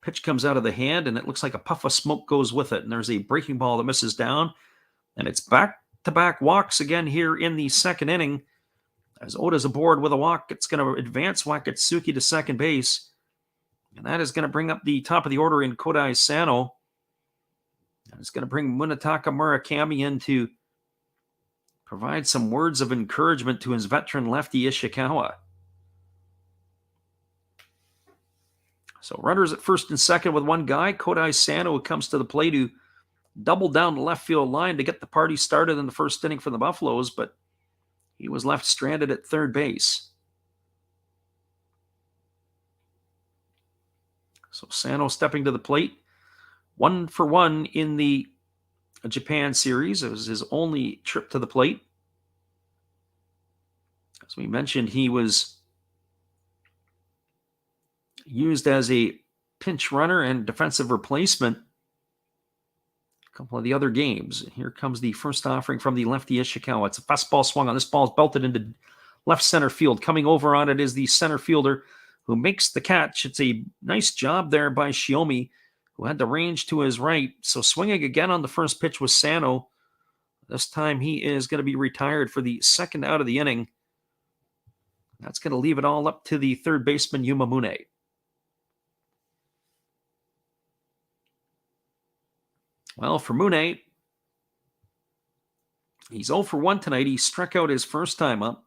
pitch comes out of the hand and it looks like a puff of smoke goes with it. And there's a breaking ball that misses down. And it's back-to-back walks again here in the second inning. As Oda's aboard with a walk, it's going to advance Wakatsuki to second base. And that is going to bring up the top of the order in Kodai Sano. And it's going to bring Munetaka Murakami in to provide some words of encouragement to his veteran lefty Ishikawa. So runners at first and second with 1 guy. Kodai Sano comes to the plate to double down the left field line to get the party started in the first inning for the Buffaloes, but he was left stranded at third base. So Sano stepping to the plate. 1 for 1 in the Japan series. It was his only trip to the plate. As we mentioned, he was used as a pinch runner and defensive replacement a couple of the other games. Here comes the first offering from the lefty Ishikawa. It's a fastball swung on. This ball is belted into left center field. Coming over on it is the center fielder who makes the catch. It's a nice job there by Shiomi, who had the range to his right. So swinging again on the first pitch was Sano. This time he is going to be retired for the second out of the inning. That's going to leave it all up to the third baseman Yuma Mune. Well, for Mune, he's 0 for 1 tonight. He struck out his first time up.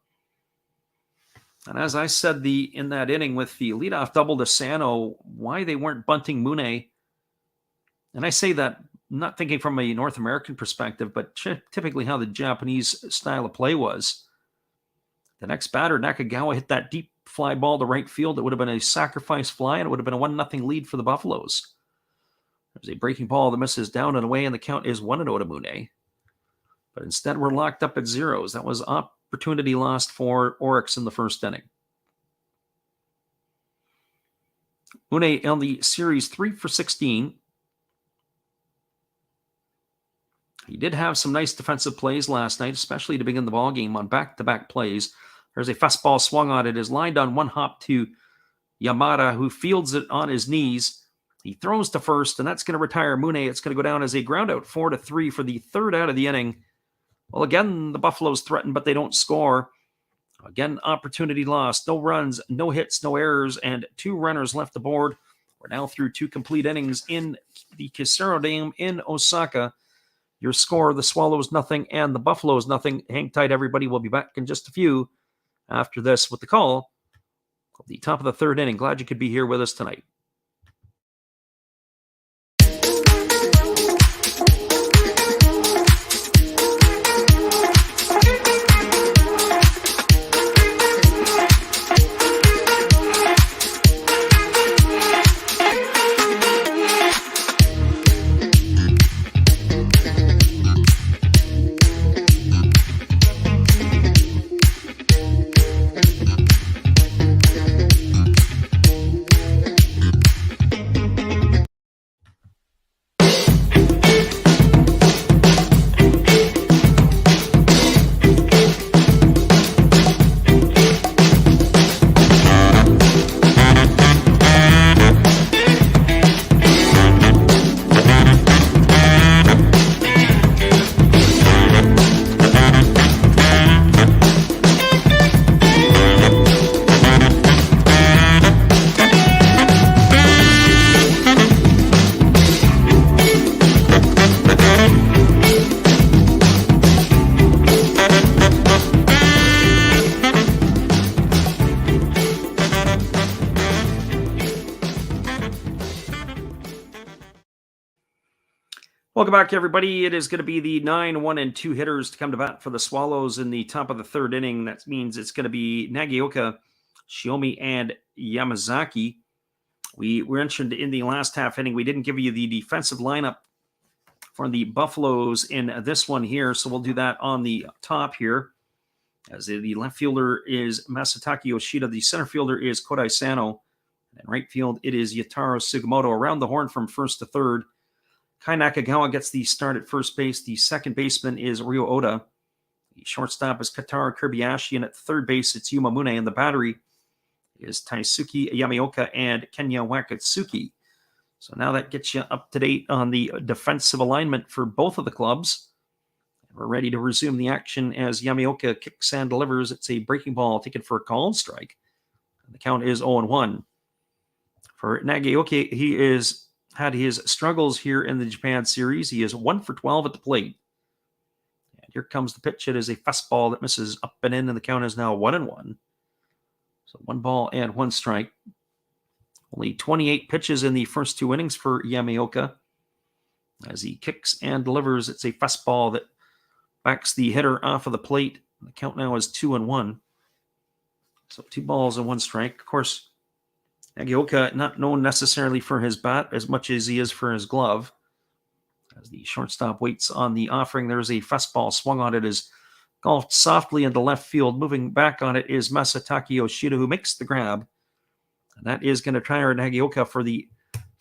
And as I said in that inning with the leadoff double to Sano, why they weren't bunting Mune, and I say that not thinking from a North American perspective, but typically how the Japanese style of play was. The next batter, Nakagawa, hit that deep fly ball to right field. It would have been a sacrifice fly, and it would have been a 1-0 lead for the Buffaloes. There's a breaking ball that misses down and away, and the count is 1-0 to Mune. But instead, we're locked up at zeros. That was opportunity lost for Orix in the first inning. Mune on the series 3 for 16. He did have some nice defensive plays last night, especially to begin the ballgame on back-to-back plays. There's a fastball swung on it. It is lined on one hop to Yamada, who fields it on his knees. He throws to first, and that's going to retire Mune. It's going to go down as a ground out 4-3 for the third out of the inning. Well, again, the Buffaloes threaten, but they don't score. Again, opportunity lost. No runs, no hits, no errors, and 2 runners left aboard. We're now through 2 complete innings in the Kisaro Dome in Osaka. Your score, the Swallows 0 and the Buffaloes 0. Hang tight, everybody. We'll be back in just a few after this with the call of the top of the third inning. Glad you could be here with us tonight. Welcome back, everybody. It is going to be the 9, 1, and 2 hitters to come to bat for the Swallows in the top of the third inning. That means it's going to be Nagaoka, Shiomi, and Yamazaki. We mentioned in the last half inning, we didn't give you the defensive lineup for the Buffaloes in this one here, so we'll do that on the top here. As the left fielder is Masataki Yoshida, the center fielder is Kodai Sano, and right field it is Yataro Sugimoto. Around the horn from first to third, Kai Nakagawa gets the start at first base. The second baseman is Ryo Oda. The shortstop is Katara Kobayashi, and at third base it's Yuma Mune, and the battery is Taisuke Yamaoka and Kenya Wakatsuki. So now that gets you up to date on the defensive alignment for both of the clubs. We're ready to resume the action as Yamaoka kicks and delivers. It's a breaking ball taken for a called strike. The count is 0-1. For Nagaoka, he is had his struggles here in the Japan series. He is 1 for 12 at the plate. And here comes the pitch. It is a fastball that misses up and in, and the count is now 1-1. So 1 ball and 1 strike. Only 28 pitches in the first 2 innings for Yamaoka. As he kicks and delivers, it's a fastball that backs the hitter off of the plate. The count now is 2-1. So 2 balls and 1 strike. Of course, Nagaoka not known necessarily for his bat as much as he is for his glove. As the shortstop waits on the offering, there's a fastball swung on it as golfed softly into left field. Moving back on it is Masataki Yoshida, who makes the grab. And that is going to tire Nagaoka for the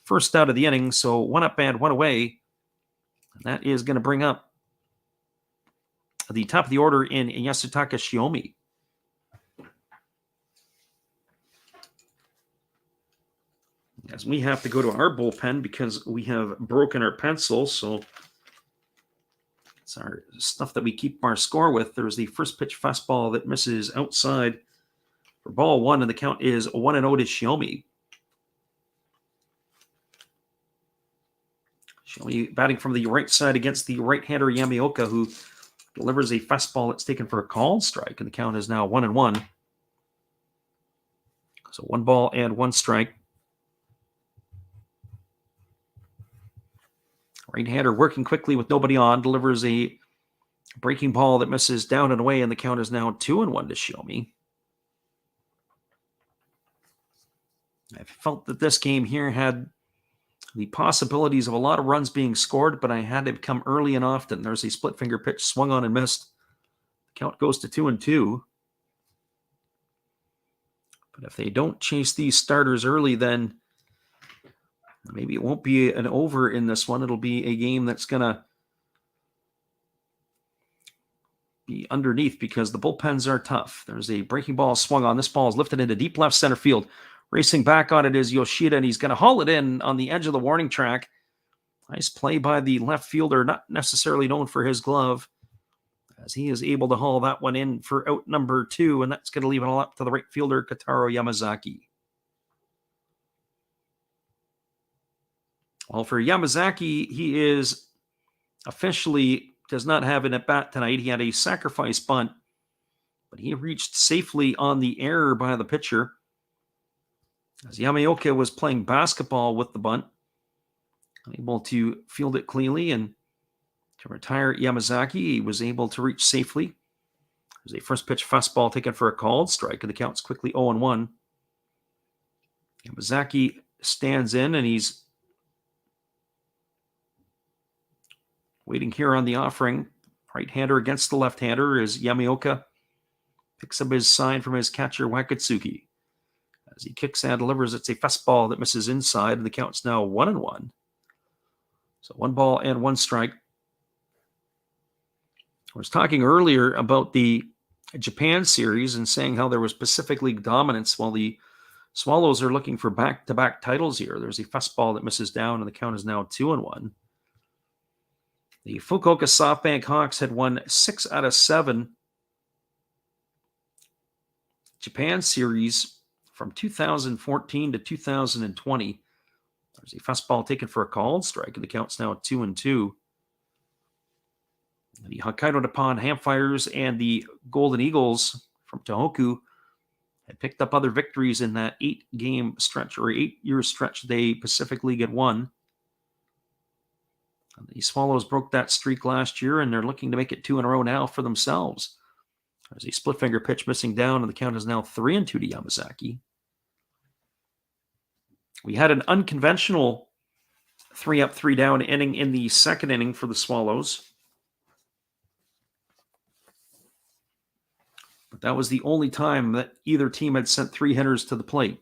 first out of the inning. So 1 up and 1 away. And that is going to bring up the top of the order in Yasutaka Shiomi. As we have to go to our bullpen because we have broken our pencil. So it's our stuff that we keep our score with. There's the first pitch fastball that misses outside for ball 1, and the count is 1-0 to Shiomi. Shiomi batting from the right side against the right-hander Yamaoka, who delivers a fastball that's taken for a called strike, and the count is now 1-1. So 1 ball and 1 strike. Right-hander working quickly with nobody on, delivers a breaking ball that misses down and away, and the count is now 2-1 to Shiomi. I felt that this game here had the possibilities of a lot of runs being scored, but I had to come early and often. There's a split finger pitch swung on and missed. The count goes to 2-2. But if they don't chase these starters early, then maybe it won't be an over in this one. It'll be a game that's going to be underneath because the bullpens are tough. There's a breaking ball swung on. This ball is lifted into deep left center field. Racing back on it is Yoshida, and he's going to haul it in on the edge of the warning track. Nice play by the left fielder, not necessarily known for his glove, as he is able to haul that one in for out number 2, and that's going to leave it all up to the right fielder, Kataro Yamazaki. Well, for Yamazaki, he is officially does not have an at-bat tonight. He had a sacrifice bunt, but he reached safely on the error by the pitcher. As Yamaoka was playing basketball with the bunt, able to field it cleanly and to retire Yamazaki, he was able to reach safely. There's a first pitch fastball taken for a called strike, and the count's quickly 0-1. Yamazaki stands in, and he's waiting here on the offering. Right-hander against the left-hander as Yamaoka picks up his sign from his catcher, Wakatsuki. As he kicks and delivers, it's a fastball that misses inside, and the count's now 1-1. So 1 ball and 1 strike. I was talking earlier about the Japan series and saying how there was Pacific League dominance while the Swallows are looking for back-to-back titles here. There's a fastball that misses down, and the count is now 2-1. The Fukuoka SoftBank Hawks had won 6 out of 7 Japan series from 2014 to 2020. There's a fastball taken for a called strike, and the count's now 2-2. The Hokkaido Nippon Hamfires and the Golden Eagles from Tohoku had picked up other victories in that 8-game stretch or 8-year stretch they Pacific League had won. The Swallows broke that streak last year, and they're looking to make it 2 in a row now for themselves. There's a split finger pitch missing down, and the count is now 3-2 to Yamazaki. We had an unconventional 3-up, 3-down inning in the second inning for the Swallows. But that was the only time that either team had sent 3 hitters to the plate.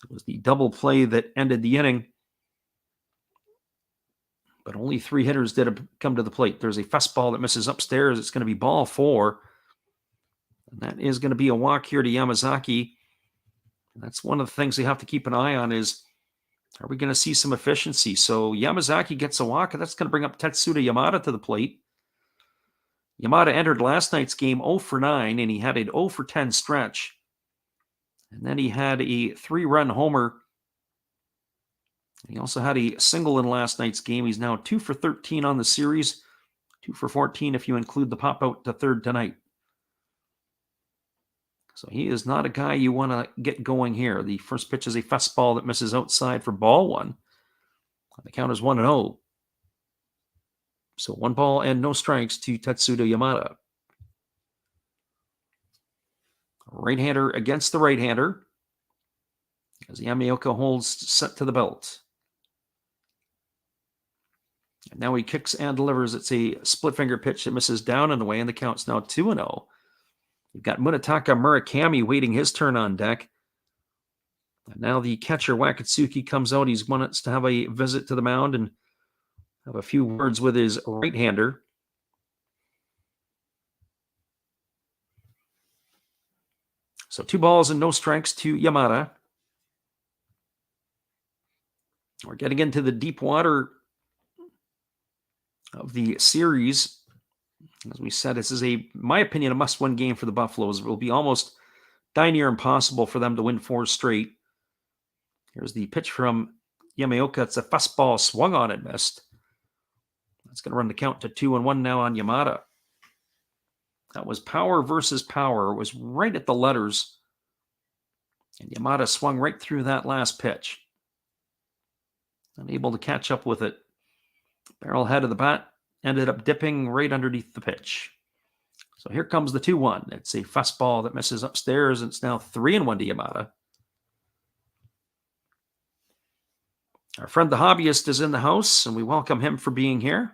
It was the double play that ended the inning. But only 3 hitters did come to the plate. There's a fastball that misses upstairs. It's going to be ball 4. And that is going to be a walk here to Yamazaki. And that's one of the things we have to keep an eye on is, are we going to see some efficiency? So Yamazaki gets a walk, and that's going to bring up Tetsuda Yamada to the plate. Yamada entered last night's game 0 for 9, and he had an 0 for 10 stretch. And then he had a 3-run homer. He also had a single in last night's game. He's now 2 for 13 on the series, 2 for 14 if you include the pop out to third tonight. So he is not a guy you want to get going here. The first pitch is a fastball that misses outside for ball 1. The count is 1-0. So 1 ball and no strikes to Tetsuda Yamada. Right-hander against the right-hander as Yamaoka holds set to the belt. And now he kicks and delivers. It's a split finger pitch that misses down and away, and the count's now 2-0. You've got Munetaka Murakami waiting his turn on deck. And now the catcher Wakatsuki comes out. He wants to have a visit to the mound and have a few words with his right-hander. So 2 balls and no strikes to Yamada. We're getting into the deep water of the series. As we said, this is, in my opinion, a must-win game for the Buffaloes. It will be almost near impossible for them to win 4 straight. Here's the pitch from Yamaoka. It's a fastball swung on and missed. That's going to run the count to 2-1 now on Yamada. That was power versus power. It was right at the letters. And Yamada swung right through that last pitch. Unable to catch up with it. Barrel head of the bat ended up dipping right underneath the pitch. So here comes the 2-1. It's a fastball that misses upstairs, and it's now 3-1 to Yamada. Our friend the hobbyist is in the house, and we welcome him for being here.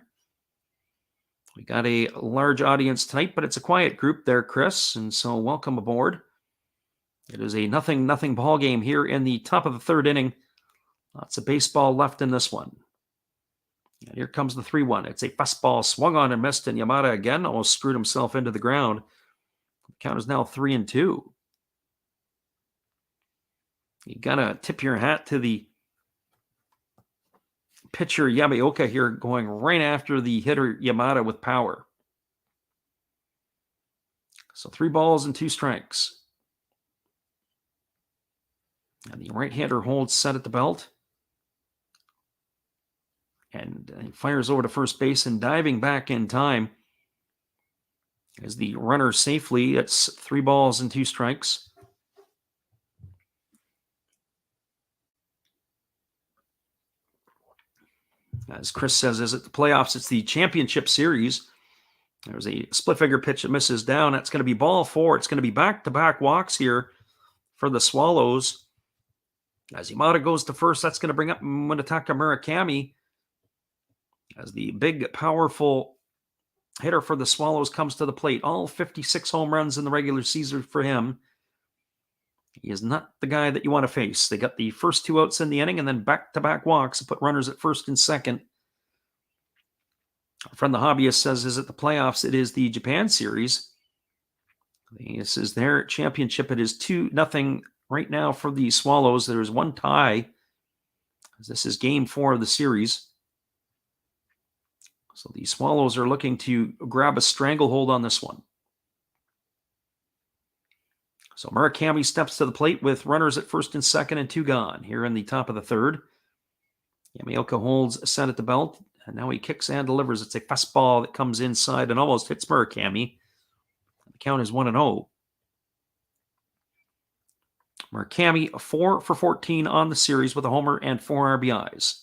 We got a large audience tonight, but it's a quiet group there, Chris, and so welcome aboard. It is a 0-0 ball game here in the top of the third inning. Lots of baseball left in this one. And here comes the 3-1. It's a fastball swung on and missed, and Yamada again almost screwed himself into the ground. The count is now 3-2. You got to tip your hat to the pitcher Yamaoka here, going right after the hitter Yamada with power. So 3 balls and 2 strikes. And the right-hander holds set at the belt. And he fires over to first base, and diving back in time is the runner safely. It's 3 balls and 2 strikes. As Chris says, is it the playoffs? It's the championship series. There's a split finger pitch that misses down. That's going to be ball 4. It's going to be back-to-back walks here for the Swallows. As Yamada goes to first, that's going to bring up Munetaka Murakami. As the big, powerful hitter for the Swallows comes to the plate. All 56 home runs in the regular season for him. He is not the guy that you want to face. They got the first 2 outs in the inning and then back-to-back walks to put runners at first and second. Our friend the hobbyist says, is it the playoffs? It is the Japan series. This is their championship. It is 2-0 right now for the Swallows. There's 1 tie. This is game 4 of the series. So the Swallows are looking to grab a stranglehold on this one. So Murakami steps to the plate with runners at first and second and 2 gone here in the top of the third. Yamaoka holds set at the belt, and now he kicks and delivers. It's a fastball that comes inside and almost hits Murakami. The count is 1-0. Murakami 4 for 14 on the series with a homer and 4 RBIs.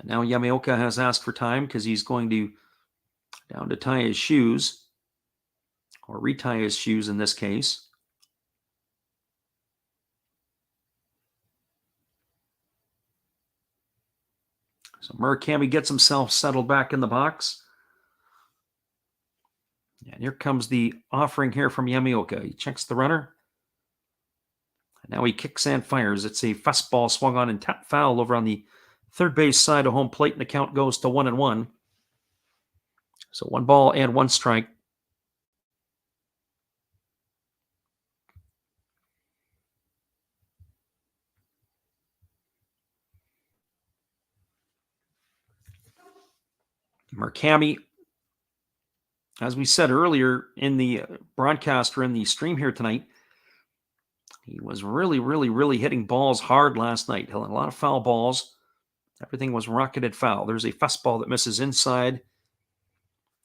Now Yamaoka has asked for time because he's going to down to tie his shoes, or retie his shoes in this case. So Murakami gets himself settled back in the box. And here comes the offering here from Yamaoka. He checks the runner. And now he kicks and fires. It's a fastball swung on and tap foul over on the third base side of home plate, and the count goes to 1-1. So 1 ball and 1 strike. Murakami, as we said earlier in the broadcast or in the stream here tonight, he was really hitting balls hard last night. A lot of foul balls. Everything was rocketed foul. There's a fastball that misses inside.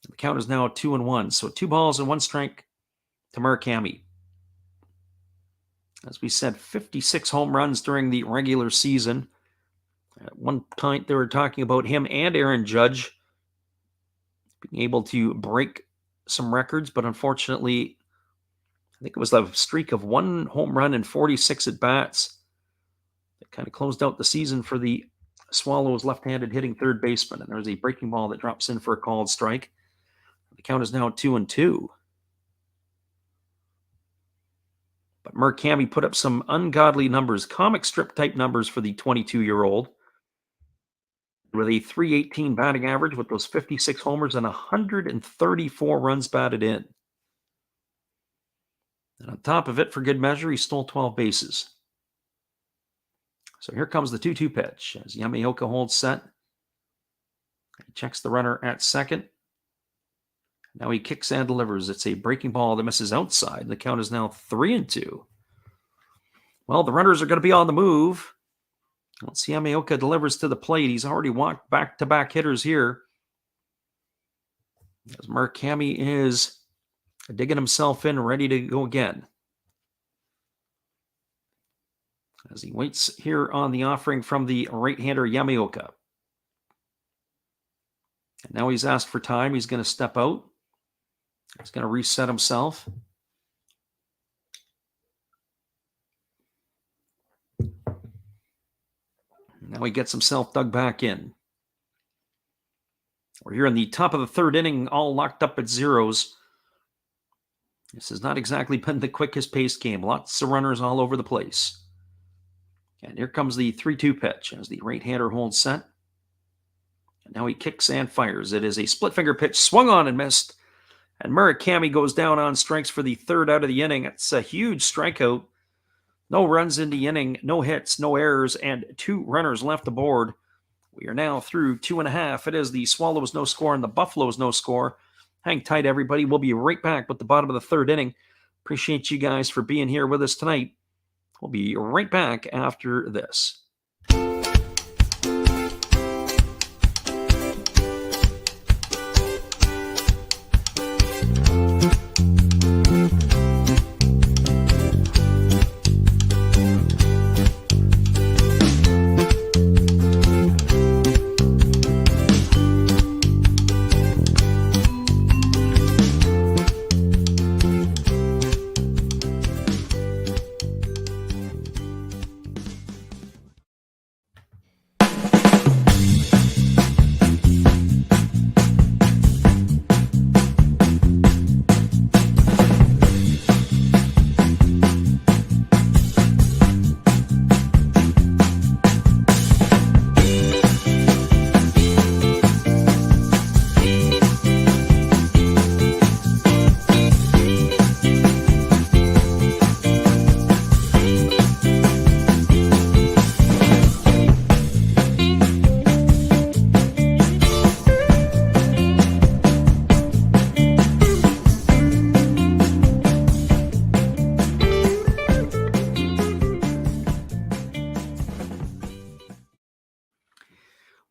The count is now 2-1. So 2 balls and 1 strike to Murakami. As we said, 56 home runs during the regular season. At one point, they were talking about him and Aaron Judge being able to break some records, but unfortunately, I think it was a streak of 1 home run and 46 at-bats that kind of closed out the season for the Swallows left-handed hitting third baseman. And there's a breaking ball that drops in for a called strike. The count is now 2-2. But Murakami put up some ungodly numbers, comic strip type numbers for the 22-year-old. With a .318 batting average with those 56 homers and 134 runs batted in. And on top of it, for good measure, he stole 12 bases. So here comes the 2-2 pitch as Yamaoka holds set. He checks the runner at second. Now he kicks and delivers. It's a breaking ball that misses outside. The count is now 3-2. Well, the runners are going to be on the move. Once Yamaoka delivers to the plate, he's already walked back-to-back hitters here. As Murakami is digging himself in, ready to go again. As he waits here on the offering from the right-hander Yamaoka. And now he's asked for time. He's going to step out. He's going to reset himself. Now he gets himself dug back in. We're here in the top of the third inning, all locked up at zeros. This has not exactly been the quickest paced game. Lots of runners all over the place. And here comes the 3-2 pitch as the right-hander holds set. And now he kicks and fires. It is a split finger pitch, swung on and missed. And Murakami goes down on strikes for the third out of the inning. It's a huge strikeout. No runs in the inning, no hits, no errors, and 2 runners left aboard. We are now through 2.5. It is the Swallows no score and the Buffaloes no score. Hang tight, everybody. We'll be right back with the bottom of the third inning. Appreciate you guys for being here with us tonight. We'll be right back after this.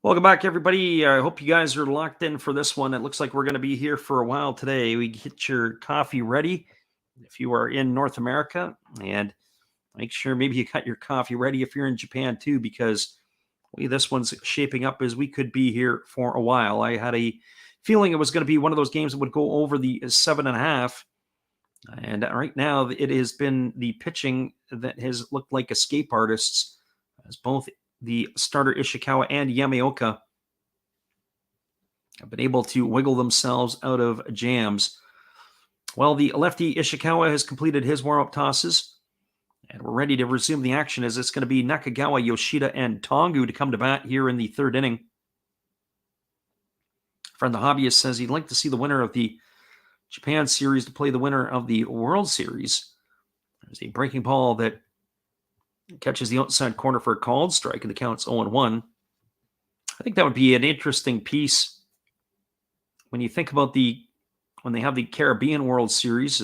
Welcome back, everybody. I hope you guys are locked in for this one. It looks like we're going to be here for a while today. We get your coffee ready if you are in North America, and make sure maybe you got your coffee ready if you're in Japan too, because This one's shaping up as we could be here for a while. I had a feeling it was going to be one of those games that would go over the 7.5. And right now, it has been the pitching that has looked like escape artists, as both the starter Ishikawa and Yamaoka have been able to wiggle themselves out of jams. Well, the lefty Ishikawa has completed his warm-up tosses, and we're ready to resume the action as it's going to be Nakagawa, Yoshida, and Tongu to come to bat here in the third inning. Friend the Hobbyist says he'd like to see the winner of the Japan Series to play the winner of the World Series. There's a breaking ball that catches the outside corner for a called strike, and the count's 0-1. I think that would be an interesting piece when you think about when they have the Caribbean World Series.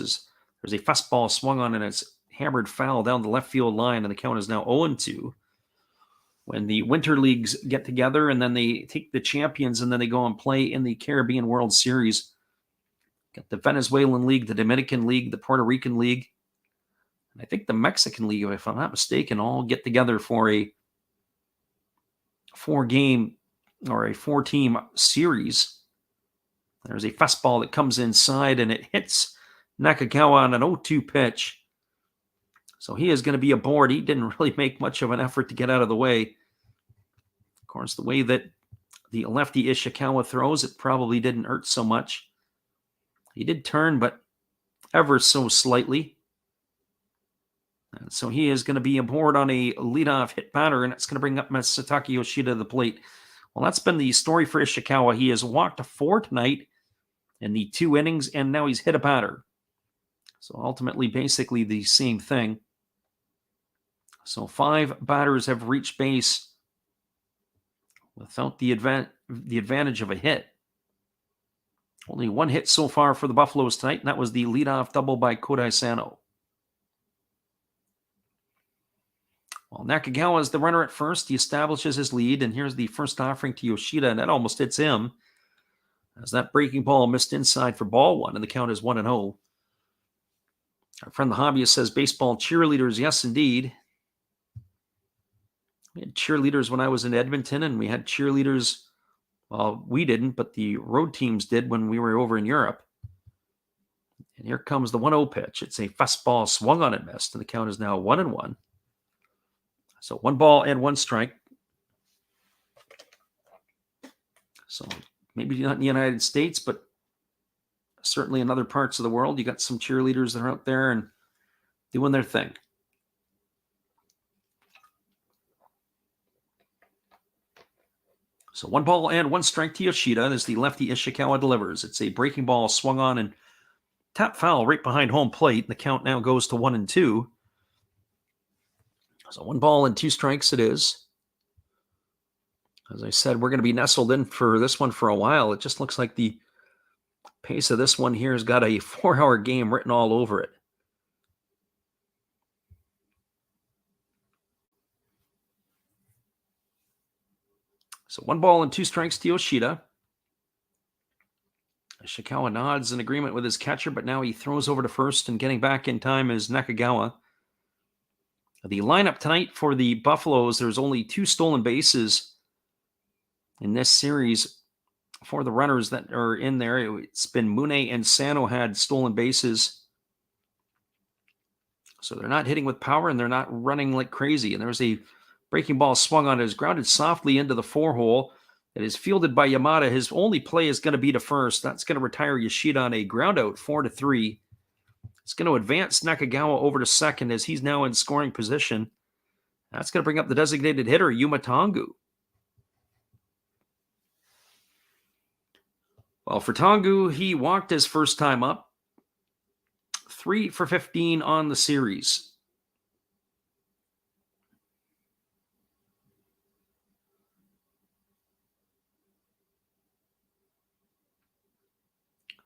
There's a fastball swung on and it's hammered foul down the left field line, and the count is now 0-2. When the winter leagues get together and then they take the champions and then they go and play in the Caribbean World Series. Got the Venezuelan League, the Dominican League, the Puerto Rican League, and I think the Mexican League, if I'm not mistaken, all get together for a 4-game or a 4-team series. There's a fastball that comes inside and it hits Nakagawa on an 0-2 pitch. So he is going to be aboard. He didn't really make much of an effort to get out of the way. Of course, the way that the lefty Ishikawa throws, it probably didn't hurt so much. He did turn, but ever so slightly. And so he is going to be aboard on a leadoff hit batter, and it's going to bring up Masataka Yoshida to the plate. Well, that's been the story for Ishikawa. He has walked 4 tonight in the 2 innings, and now he's hit a batter. So ultimately, basically the same thing. So 5 batters have reached base without the advantage of a hit. Only 1 hit so far for the Buffaloes tonight, and that was the leadoff double by Kodai Sano. Well, Nakagawa is the runner at first. He establishes his lead, and here's the first offering to Yoshida, and that almost hits him, as that breaking ball missed inside for ball 1, and the count is 1-0. Our friend the Hobbyist says, baseball cheerleaders, yes, indeed. We had cheerleaders when I was in Edmonton, and we had cheerleaders. Well, we didn't, but the road teams did when we were over in Europe. And here comes the 1-0 pitch. It's a fastball swung on and missed, and the count is now 1-1. So 1 ball and 1 strike. So maybe not in the United States, but certainly in other parts of the world, you got some cheerleaders that are out there and doing their thing. So 1 ball and 1 strike to Yoshida as the lefty Ishikawa delivers. It's a breaking ball swung on and tap foul right behind home plate. The count now goes to 1-2. So 1 ball and 2 strikes it is. As I said, we're going to be nestled in for this one for a while. It just looks like the pace of this one here has got a 4-hour game written all over it. So 1 ball and 2 strikes to Yoshida. Ishikawa nods in agreement with his catcher, but now he throws over to first, and getting back in time is Nakagawa. The lineup tonight for the Buffaloes, there's only 2 stolen bases in this series for the runners that are in there. It's been Mune and Sano had stolen bases. So they're not hitting with power, and they're not running like crazy. And there's a breaking ball swung on. It is grounded softly into the 4-hole. It is fielded by Yamada. His only play is going to be to first. That's going to retire Yoshida on a ground out, 4-3. It's going to advance Nakagawa over to second as he's now in scoring position. That's going to bring up the designated hitter, Yuma Tongu. Well, for Tongu, he walked his first time up. 3 for 15 on the series.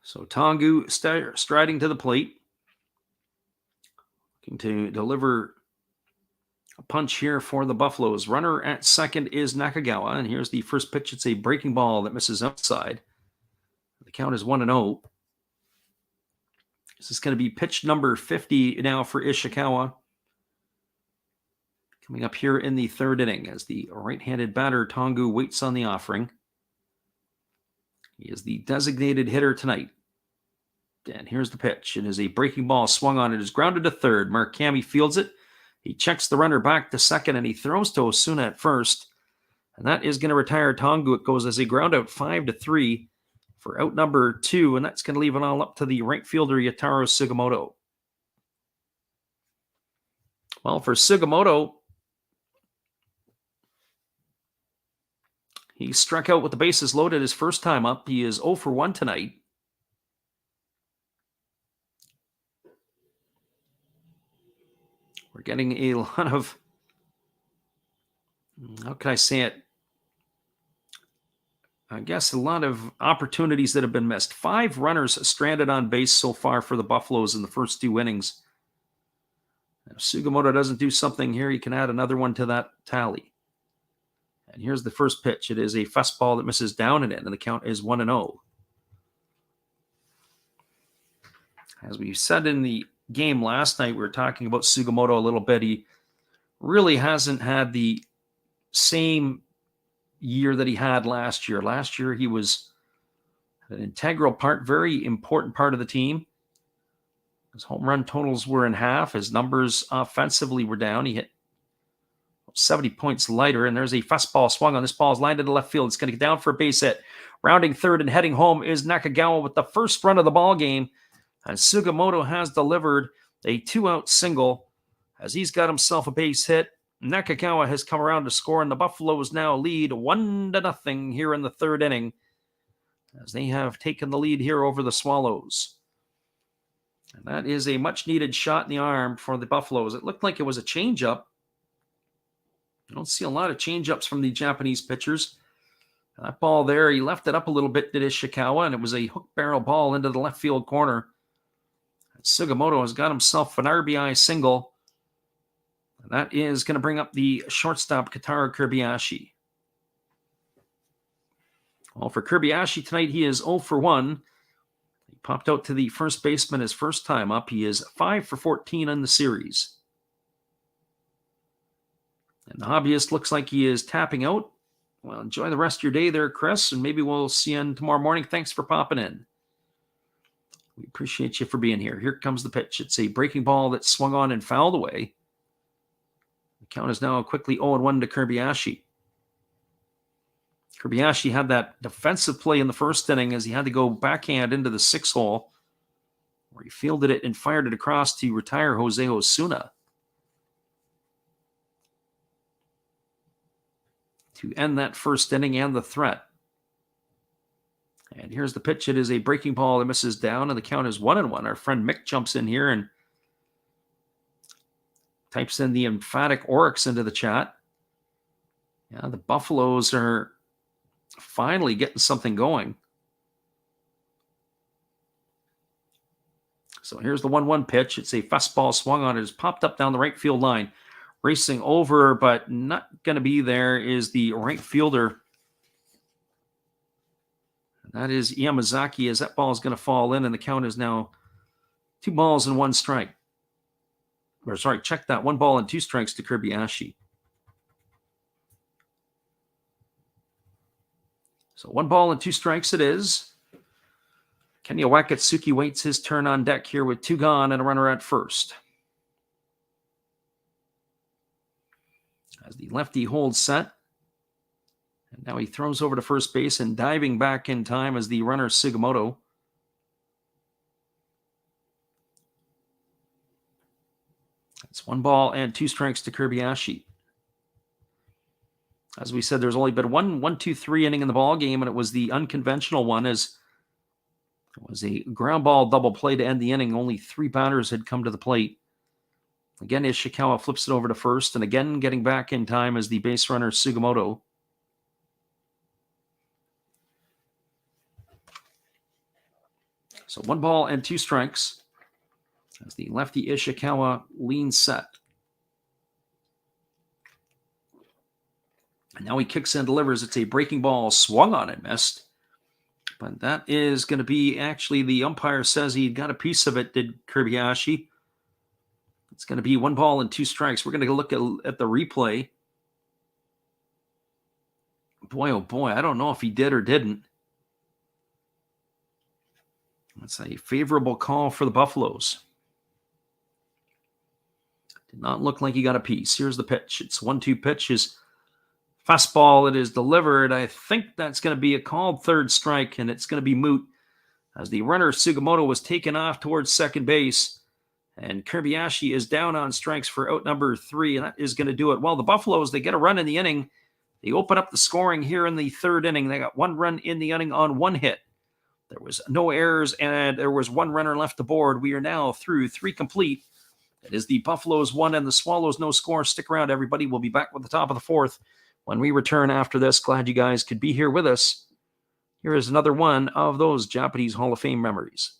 So Tongu striding to the plate. Looking to deliver a punch here for the Buffaloes. Runner at second is Nakagawa. And here's the first pitch. It's a breaking ball that misses outside. The count is 1-0. This is going to be pitch number 50 now for Ishikawa. Coming up here in the third inning as the right-handed batter Tongu waits on the offering. He is the designated hitter tonight. And here's the pitch. It is a breaking ball swung on. It is grounded to third. Mark Cammy fields it. He checks the runner back to second, and he throws to Osuna at first. And that is going to retire Tongu. It goes as a ground out 5-3 for out number 2, and that's going to leave it all up to the right fielder Yataro Sugimoto. Well, for Sugimoto, he struck out with the bases loaded his first time up. He is 0 for 1 tonight. We're getting a lot of, how can I say it? I guess a lot of opportunities that have been missed. 5 runners stranded on base so far for the Buffaloes in the first 2 innings. If Sugimoto doesn't do something here, he can add another one to that tally. And here's the first pitch. It is a fastball that misses down and in, and the count is 1-0. As we said in the game last night, we were talking about Sugimoto a little bit. He really hasn't had the same year that he had last year. Last year, he was an integral part, very important part of the team. His home run totals were in half. His numbers offensively were down. He hit 70 points lighter, and there's a fastball swung on. This ball is lined into left field. It's going to get down for a base hit. Rounding third and heading home is Nakagawa with the first run of the ball game. And Sugimoto has delivered a 2-out single as he's got himself a base hit. Nakagawa has come around to score, and the Buffaloes now lead 1-0 here in the third inning as they have taken the lead here over the Swallows. And that is a much-needed shot in the arm for the Buffaloes. It looked like it was a changeup. You don't see a lot of changeups from the Japanese pitchers. That ball there, he left it up a little bit, did Ishikawa, and it was a hook barrel ball into the left field corner. And Sugimoto has got himself an RBI single. And that is going to bring up the shortstop, Kotaro Kobayashi. Well, for Kobayashi tonight, he is 0 for 1. He popped out to the first baseman his first time up. He is 5 for 14 in the series. And the hobbyist looks like he is tapping out. Well, enjoy the rest of your day there, Chris, and maybe we'll see you tomorrow morning. Thanks for popping in. We appreciate you for being here. Here comes the pitch. It's a breaking ball that swung on and fouled away. The count is now quickly 0-1 to Kobayashi. Kobayashi had that defensive play in the first inning as he had to go backhand into the 6-hole, where he fielded it and fired it across to retire Jose Osuna to end that first inning and the threat. And here's the pitch. It is a breaking ball that misses down, and the count is 1-1. Our friend Mick jumps in here and types in the emphatic Orix into the chat. Yeah, the Buffaloes are finally getting something going. So here's the 1-1 pitch. It's a fastball swung on. It has popped up down the right field line. Racing over, but not going to be there, is the right fielder. And that is Yamazaki, as that ball is going to fall in, and the count is now 2 balls and 1 strike. Or sorry, check that. 1 ball and 2 strikes to Kobayashi. So 1 ball and 2 strikes it is. Kenya Wakatsuki waits his turn on deck here with 2 gone and a runner at first. As the lefty holds set. And now he throws over to first base, and diving back in time as the runner Sugimoto. It's 1 ball and 2 strikes to Kobayashi. As we said, there's only been 1-2-3 inning in the ball game, and it was the unconventional one, as it was a ground ball double play to end the inning. Only 3 batters had come to the plate. Again, Ishikawa flips it over to first, and again getting back in time as the base runner Sugimoto. So 1 ball and 2 strikes as the lefty Ishikawa leans set. And now he kicks and delivers. It's a breaking ball swung on and missed. But that is going to be, actually, the umpire says he got a piece of it, did Kobayashi. It's going to be 1 ball and 2 strikes. We're going to look at the replay. Boy, oh boy, I don't know if he did or didn't. That's a favorable call for the Buffaloes. Did not look like he got a piece. Here's the pitch. It's 1-2 pitch. His fastball, it is delivered. I think that's going to be a called third strike, and it's going to be moot as the runner Sugimoto was taken off towards second base. And Kobayashi is down on strikes for out number 3, and that is going to do it. Well, the Buffaloes, they get a run in the inning. They open up the scoring here in the third inning. They got 1 run in the inning on 1 hit. There was no errors, and there was 1 runner left aboard. We are now through 3 complete. It is the Buffaloes 1 and the Swallows no score. Stick around, everybody. We'll be back with the top of the 4th when we return after this. Glad you guys could be here with us. Here is another one of those Japanese Hall of Fame memories.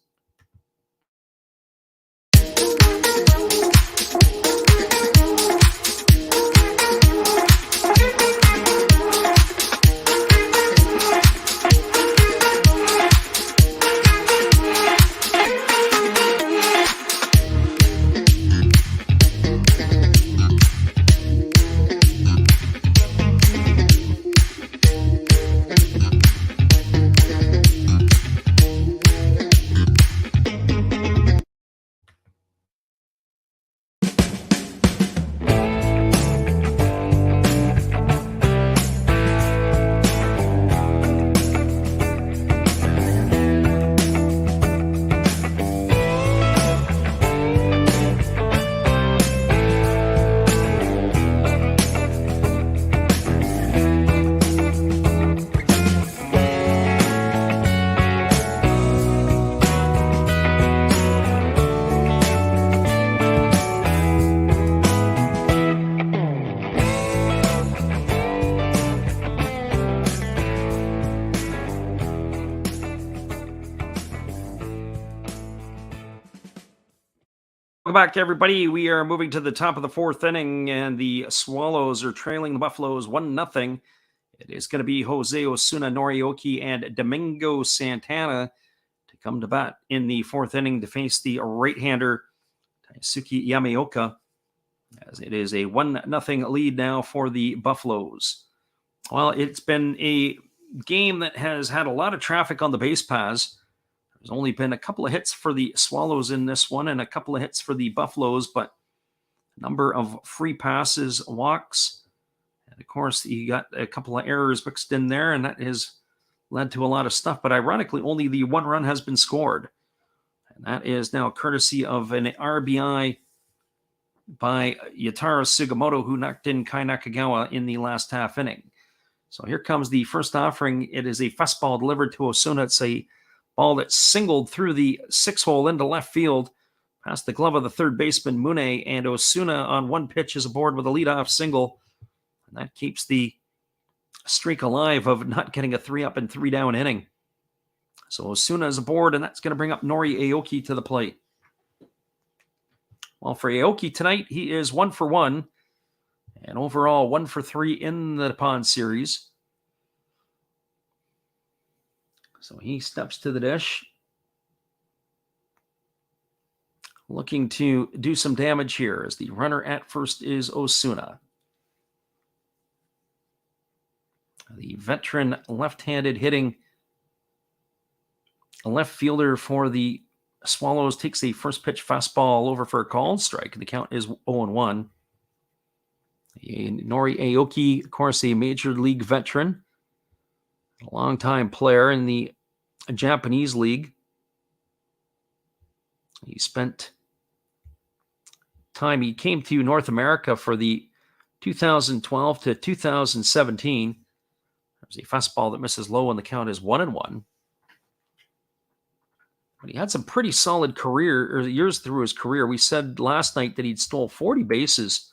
Welcome back, everybody. We are moving to the top of the 4th inning, and the Swallows are trailing the Buffaloes 1-0. It is going to be Jose Osuna, Norioki, and Domingo Santana to come to bat in the 4th inning to face the right-hander Taisuke Yamaoka, as it is a 1-0 lead now for the Buffaloes. Well, it's been a game that has had a lot of traffic on the base paths. There's only been a couple of hits for the Swallows in this one and a couple of hits for the Buffaloes, but a number of free passes, walks, and of course, you got a couple of errors mixed in there, and that has led to a lot of stuff. But ironically, only the 1 run has been scored, and that is now courtesy of an RBI by Yataro Sugimoto, who knocked in Kai Nakagawa in the last half inning. So here comes the first offering. It is a fastball delivered to Osuna. It's a ball that singled through the 6-hole into left field, past the glove of the third baseman Mune, and Osuna on 1 pitch is aboard with a leadoff single. And that keeps the streak alive of not getting a 3-up and 3-down inning. So Osuna is aboard, and that's going to bring up Nori Aoki to the plate. Well, for Aoki tonight, he is 1 for 1, and overall 1 for 3 in the Nippon series. So he steps to the dish, looking to do some damage here as the runner at first is Osuna. The veteran left-handed hitting left fielder for the Swallows takes the first pitch fastball over for a called strike. The count is 0-1. Nori Aoki, of course, a major league veteran, a longtime player in the Japanese league. He spent time, he came to North America for the 2012 to 2017. There's a fastball that misses low, and the count is 1-1. But he had some pretty solid years through his career. We said last night that he'd stole 40 bases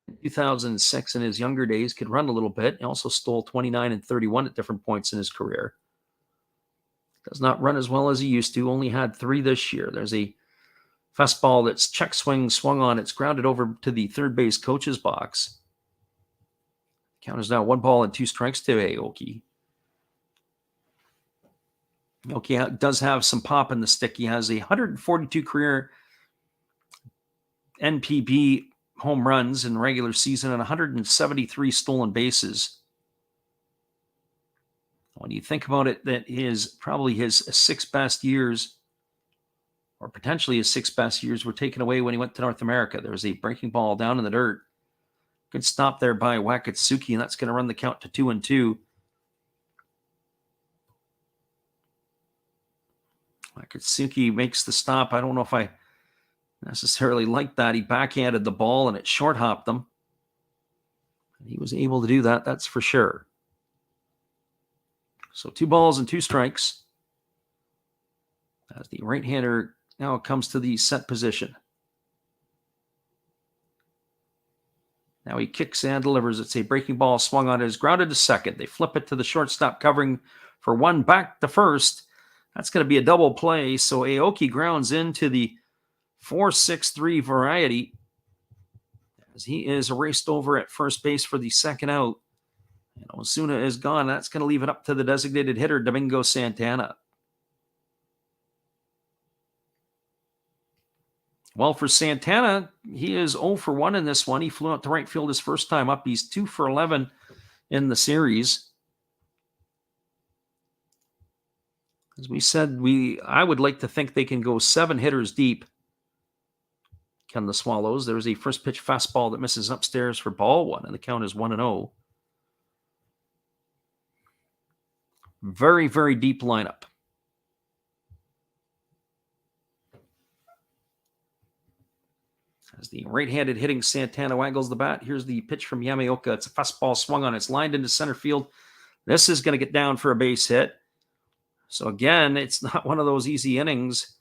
in 2006 in his younger days, could run a little bit. He also stole 29 and 31 at different points in his career. Does not run as well as he used to, only had 3 this year. There's a fastball that's check swing, swung on. It's grounded over to the third base coach's box. Count is now 1 ball and 2 strikes to Aoki. Aoki does have some pop in the stick. He has a 142 career NPB home runs in the regular season and 173 stolen bases. When you think about it, that is probably his 6 best years, or potentially his 6 best years, were taken away when he went to North America. There was a breaking ball down in the dirt. Good stop there by Yakult, and that's going to run the count to 2-2. Yakult makes the stop. I don't know if I necessarily like that. He backhanded the ball and it short hopped him. He was able to do that, that's for sure. So 2 balls and 2 strikes. As the right-hander now comes to the set position. Now he kicks and delivers. It's a breaking ball swung on. It is grounded to second. They flip it to the shortstop, covering for one, back to first. That's going to be a double play. So Aoki grounds into the 4-6-3 variety as he is erased over at first base for the second out. And Osuna is gone. That's going to leave it up to the designated hitter, Domingo Santana. Well, for Santana, he is 0 for 1 in this one. He flew out to right field his first time up. He's 2 for 11 in the series. As we said, I would like to think they can go 7 hitters deep. Can the Swallows? There's a first pitch fastball that misses upstairs for ball 1, and the count is 1-0. Very, very deep lineup. As the right-handed hitting Santana waggles the bat, here's the pitch from Yamaoka. It's a fastball swung on. It's lined into center field. This is going to get down for a base hit. So again, it's not one of those easy innings,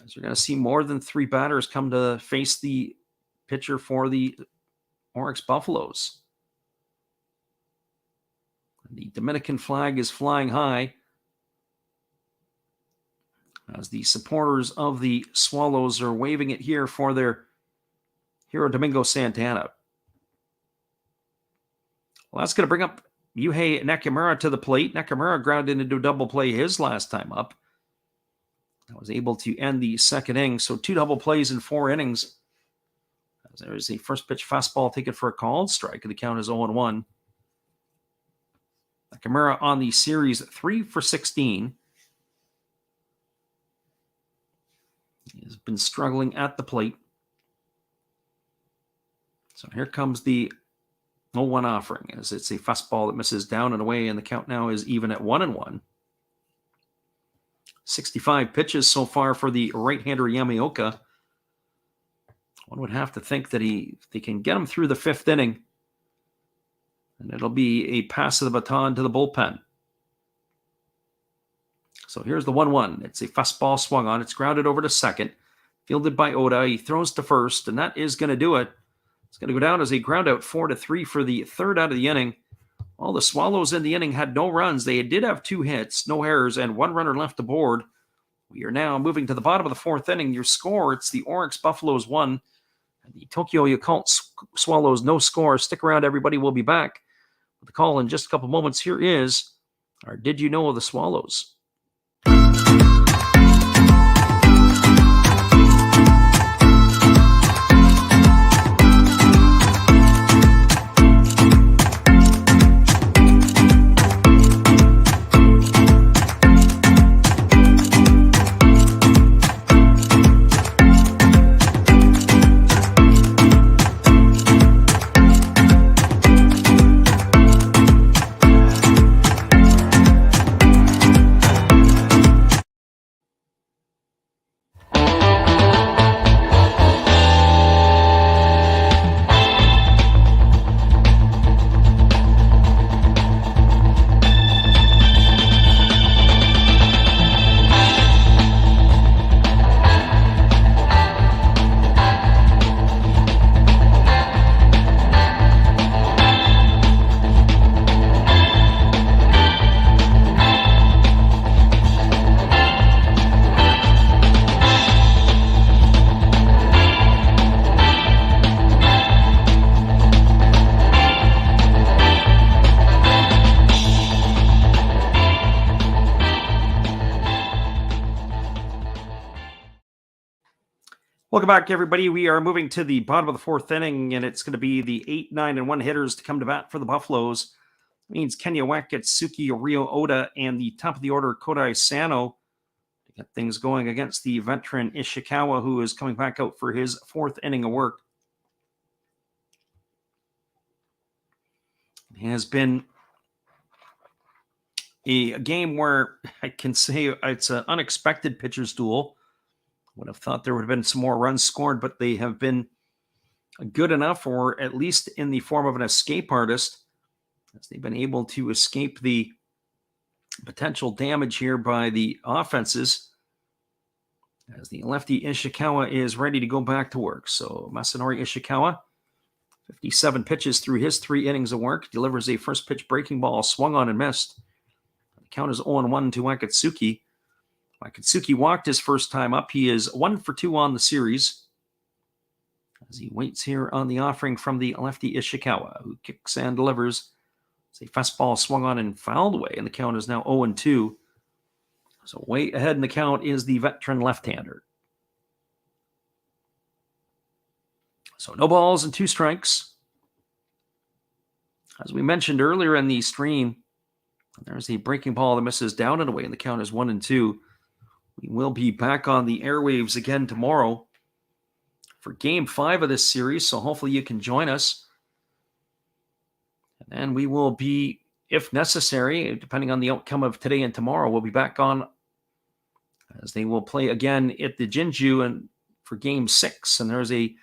as you're going to see more than 3 batters come to face the pitcher for the Orix Buffaloes. The Dominican flag is flying high as the supporters of the Swallows are waving it here for their hero, Domingo Santana. Well, that's going to bring up Yuhei Nakamura to the plate. Nakamura grounded into a double play his last time up. I was able to end the second inning. So 2 double plays in 4 innings. As there is a first pitch fastball taken for a called strike, and the count is 0-1. Nakamura on the series 3 for 16. He has been struggling at the plate. So here comes the 0-1 offering, as it's a fastball that misses down and away, and the count now is even at 1-1. 65 pitches so far for the right-hander Yamaoka. One would have to think that they can get him through the 5th inning, and it'll be a pass of the baton to the bullpen. So here's the 1-1. It's a fastball swung on. It's grounded over to second. Fielded by Oda. He throws to first, and that is going to do it. It's going to go down as a ground out 4-3 for the 3rd out of the inning. Well, the Swallows in the inning had no runs. They did have 2 hits, no errors, and 1 runner left aboard. We are now moving to the bottom of the 4th inning. Your score, it's the Orix Buffaloes 1, and the Tokyo Yakult Swallows no score. Stick around, everybody. We'll be back with the call in just a couple moments. Here is our Did You Know of the Swallows? Welcome back, everybody. We are moving to the bottom of the fourth inning, and it's going to be the 8, 9, and 1 hitters to come to bat for the Buffaloes. It means Kenya Wakatsuki, Ryo Oda, and the top of the order, Kodai Sano, to get things going against the veteran Ishikawa, who is coming back out for his fourth inning of work. It has been a game where I can say it's an unexpected pitcher's duel. Would have thought there would have been some more runs scored, but they have been good enough, or at least in the form of an escape artist, as they've been able to escape the potential damage here by the offenses, as the lefty Ishikawa is ready to go back to work. So Masanori Ishikawa, 57 pitches through his 3 innings of work, delivers a first pitch breaking ball, swung on and missed. The count is 0-1 to Wakatsuki. Wakatsuki walked his first time up. He is 1 for 2 on the series, as he waits here on the offering from the lefty Ishikawa, who kicks and delivers. It's a fastball swung on and fouled away, and the count is now 0-2. So way ahead in the count is the veteran left-hander. So no balls and 2 strikes. As we mentioned earlier in the stream, there's a breaking ball that misses down and away, and the count is 1-2. We will be back on the airwaves again tomorrow for Game 5 of this series, so hopefully you can join us. And then we will be, if necessary, depending on the outcome of today and tomorrow, we'll be back on as they will play again at the Jinju and for Game 6. And there's a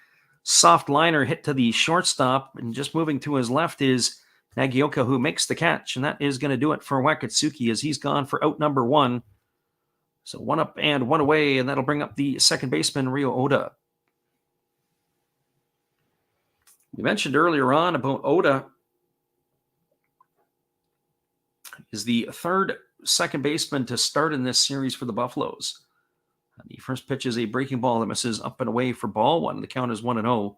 soft liner hit to the shortstop, and just moving to his left is Nagioka, who makes the catch, and that is going to do it for Wakatsuki, as he's gone for out number 1. So 1 up and 1 away, and that'll bring up the second baseman, Ryo Oda. We mentioned earlier on about Oda is the 3rd second baseman to start in this series for the Buffaloes. The first pitch is a breaking ball that misses up and away for ball 1. The count is 1-0.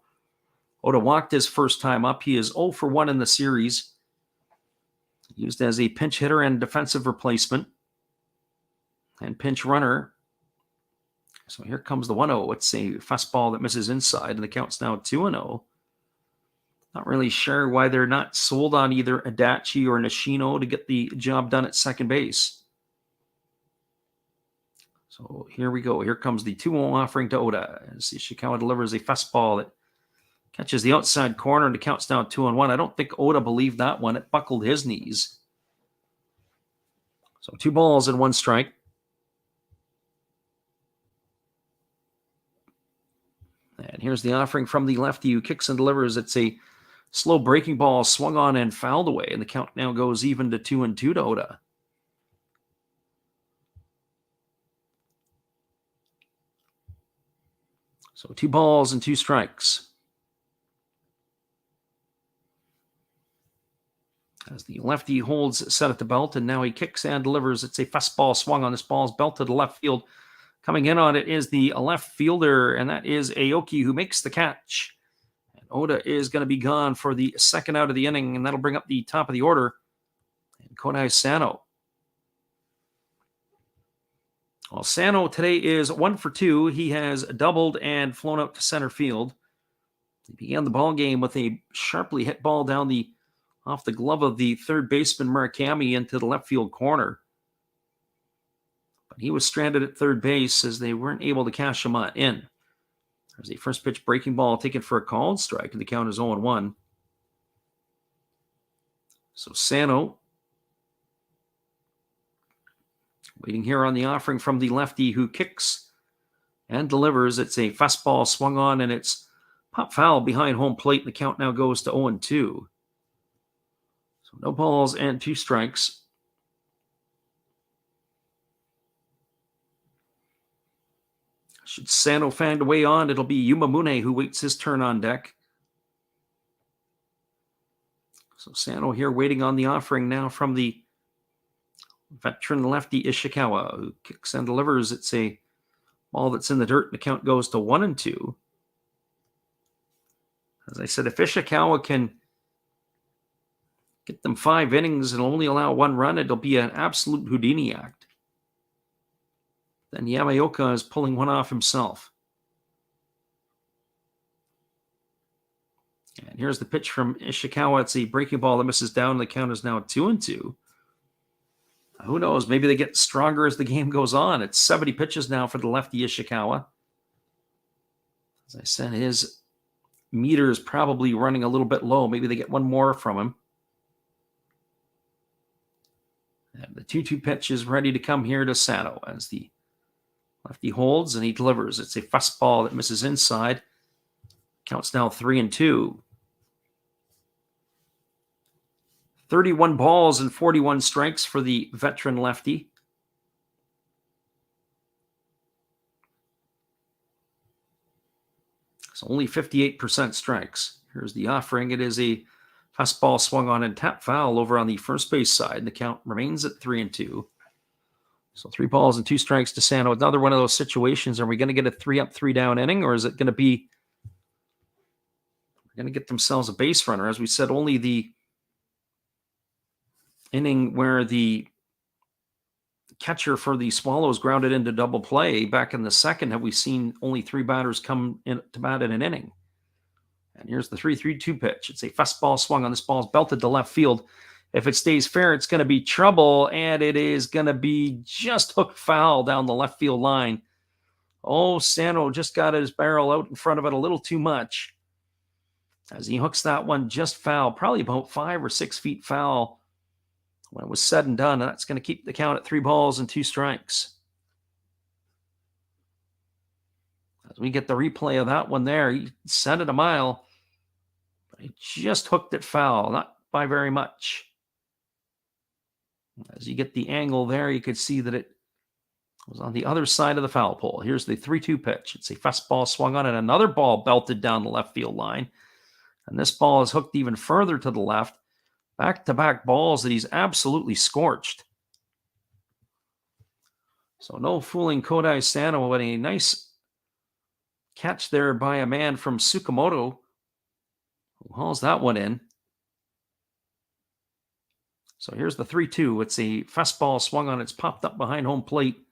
Oda walked his first time up. He is 0 for 1 in the series. Used as a pinch hitter and defensive replacement. And pinch runner. So here comes the 1-0. It's a fastball that misses inside, and the count's now 2-0. Not really sure why they're not sold on either Adachi or Nishino to get the job done at second base. So here we go. Here comes the 2-0 offering to Oda, as Ishikawa delivers a fastball that catches the outside corner, and the count's now 2-1. I don't think Oda believed that one. It buckled his knees. So 2 balls and 1 strike. And here's the offering from the lefty, who kicks and delivers. It's a slow breaking ball swung on and fouled away, and the count now goes even to 2-2 to Oda. So 2 balls and 2 strikes. As the lefty holds set at the belt, and now he kicks and delivers. It's a fastball swung on. This ball is belted to left field. Coming in on it is the left fielder, and that is Aoki, who makes the catch. And Oda is going to be gone for the second out of the inning, and that'll bring up the top of the order. And Kodai Sano. Well, Sano today is 1 for 2. He has doubled and flown out to center field. He began the ball game with a sharply hit ball off the glove of the third baseman Murakami into the left field corner. But he was stranded at third base as they weren't able to cash him in. There's a first pitch breaking ball taken for a called strike, and the count is 0-1. So Sano waiting here on the offering from the lefty, who kicks and delivers. It's a fastball swung on, and it's pop foul behind home plate, and the count now goes to 0-2. So no balls and 2 strikes. Should Sano find a way on, it'll be Yumamune who waits his turn on deck. So Sano here waiting on the offering now from the veteran lefty Ishikawa, who kicks and delivers. It's a ball that's in the dirt, and the count goes to 1-2. As I said, if Ishikawa can get them 5 innings and only allow 1 run, it'll be an absolute Houdini act. Then Yamaoka is pulling one off himself. And here's the pitch from Ishikawa. It's a breaking ball that misses down. The count is now 2-2. Who knows? Maybe they get stronger as the game goes on. It's 70 pitches now for the lefty Ishikawa. As I said, his meter is probably running a little bit low. Maybe they get one more from him. And the 2-2 pitch is ready to come here to Sano as the lefty holds and he delivers. It's a fastball that misses inside. Counts now 3-2. 31 balls and 41 strikes for the veteran lefty. So only 58% strikes. Here's the offering. It is a fastball swung on and tap foul over on the first base side. The count remains at 3-2. So 3 balls and 2 strikes to Sano. Another one of those situations. Are we going to get a 3-up, 3-down inning, or is it going to be going to get themselves a base runner? As we said, only the inning where the catcher for the Swallows grounded into double play back in the second have we seen only 3 batters come in to bat in an inning. And here's the 3-3-2 pitch. It's a fastball swung on. This ball's belted to left field. If it stays fair, it's going to be trouble, and it is going to be just hooked foul down the left field line. Oh, Sano just got his barrel out in front of it a little too much as he hooks that one just foul, probably about 5 or 6 feet foul when it was said and done. That's going to keep the count at 3 balls and 2 strikes. As we get the replay of that one there, he sent it a mile, but he just hooked it foul, not by very much. As you get the angle there, you could see that it was on the other side of the foul pole. Here's the 3-2 pitch. It's a fastball swung on and another ball belted down the left field line. And this ball is hooked even further to the left. Back-to-back balls that he's absolutely scorched. So no fooling Kodai Sano, but a nice catch there by a man from Tsukamoto, who hauls that one in. So here's the 3-2. It's a fastball swung on. It's popped up behind home plate.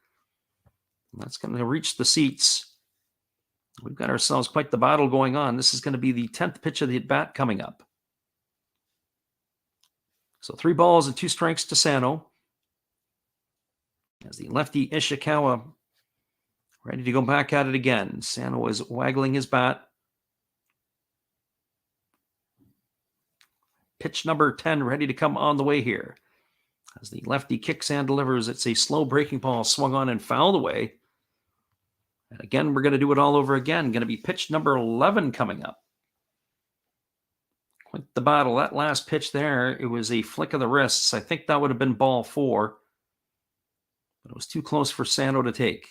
That's going to reach the seats. We've got ourselves quite the battle going on. This is going to be the 10th pitch of the at-bat coming up. So 3 balls and 2 strikes to Sano. As the lefty Ishikawa ready to go back at it again. Sano is waggling his bat. Pitch number 10 ready to come on the way here. As the lefty kicks and delivers, it's a slow breaking ball swung on and fouled away. And again, we're going to do it all over again. Going to be pitch number 11 coming up. Quite the battle. That last pitch there, it was a flick of the wrists. I think that would have been ball 4. But it was too close for Sano to take.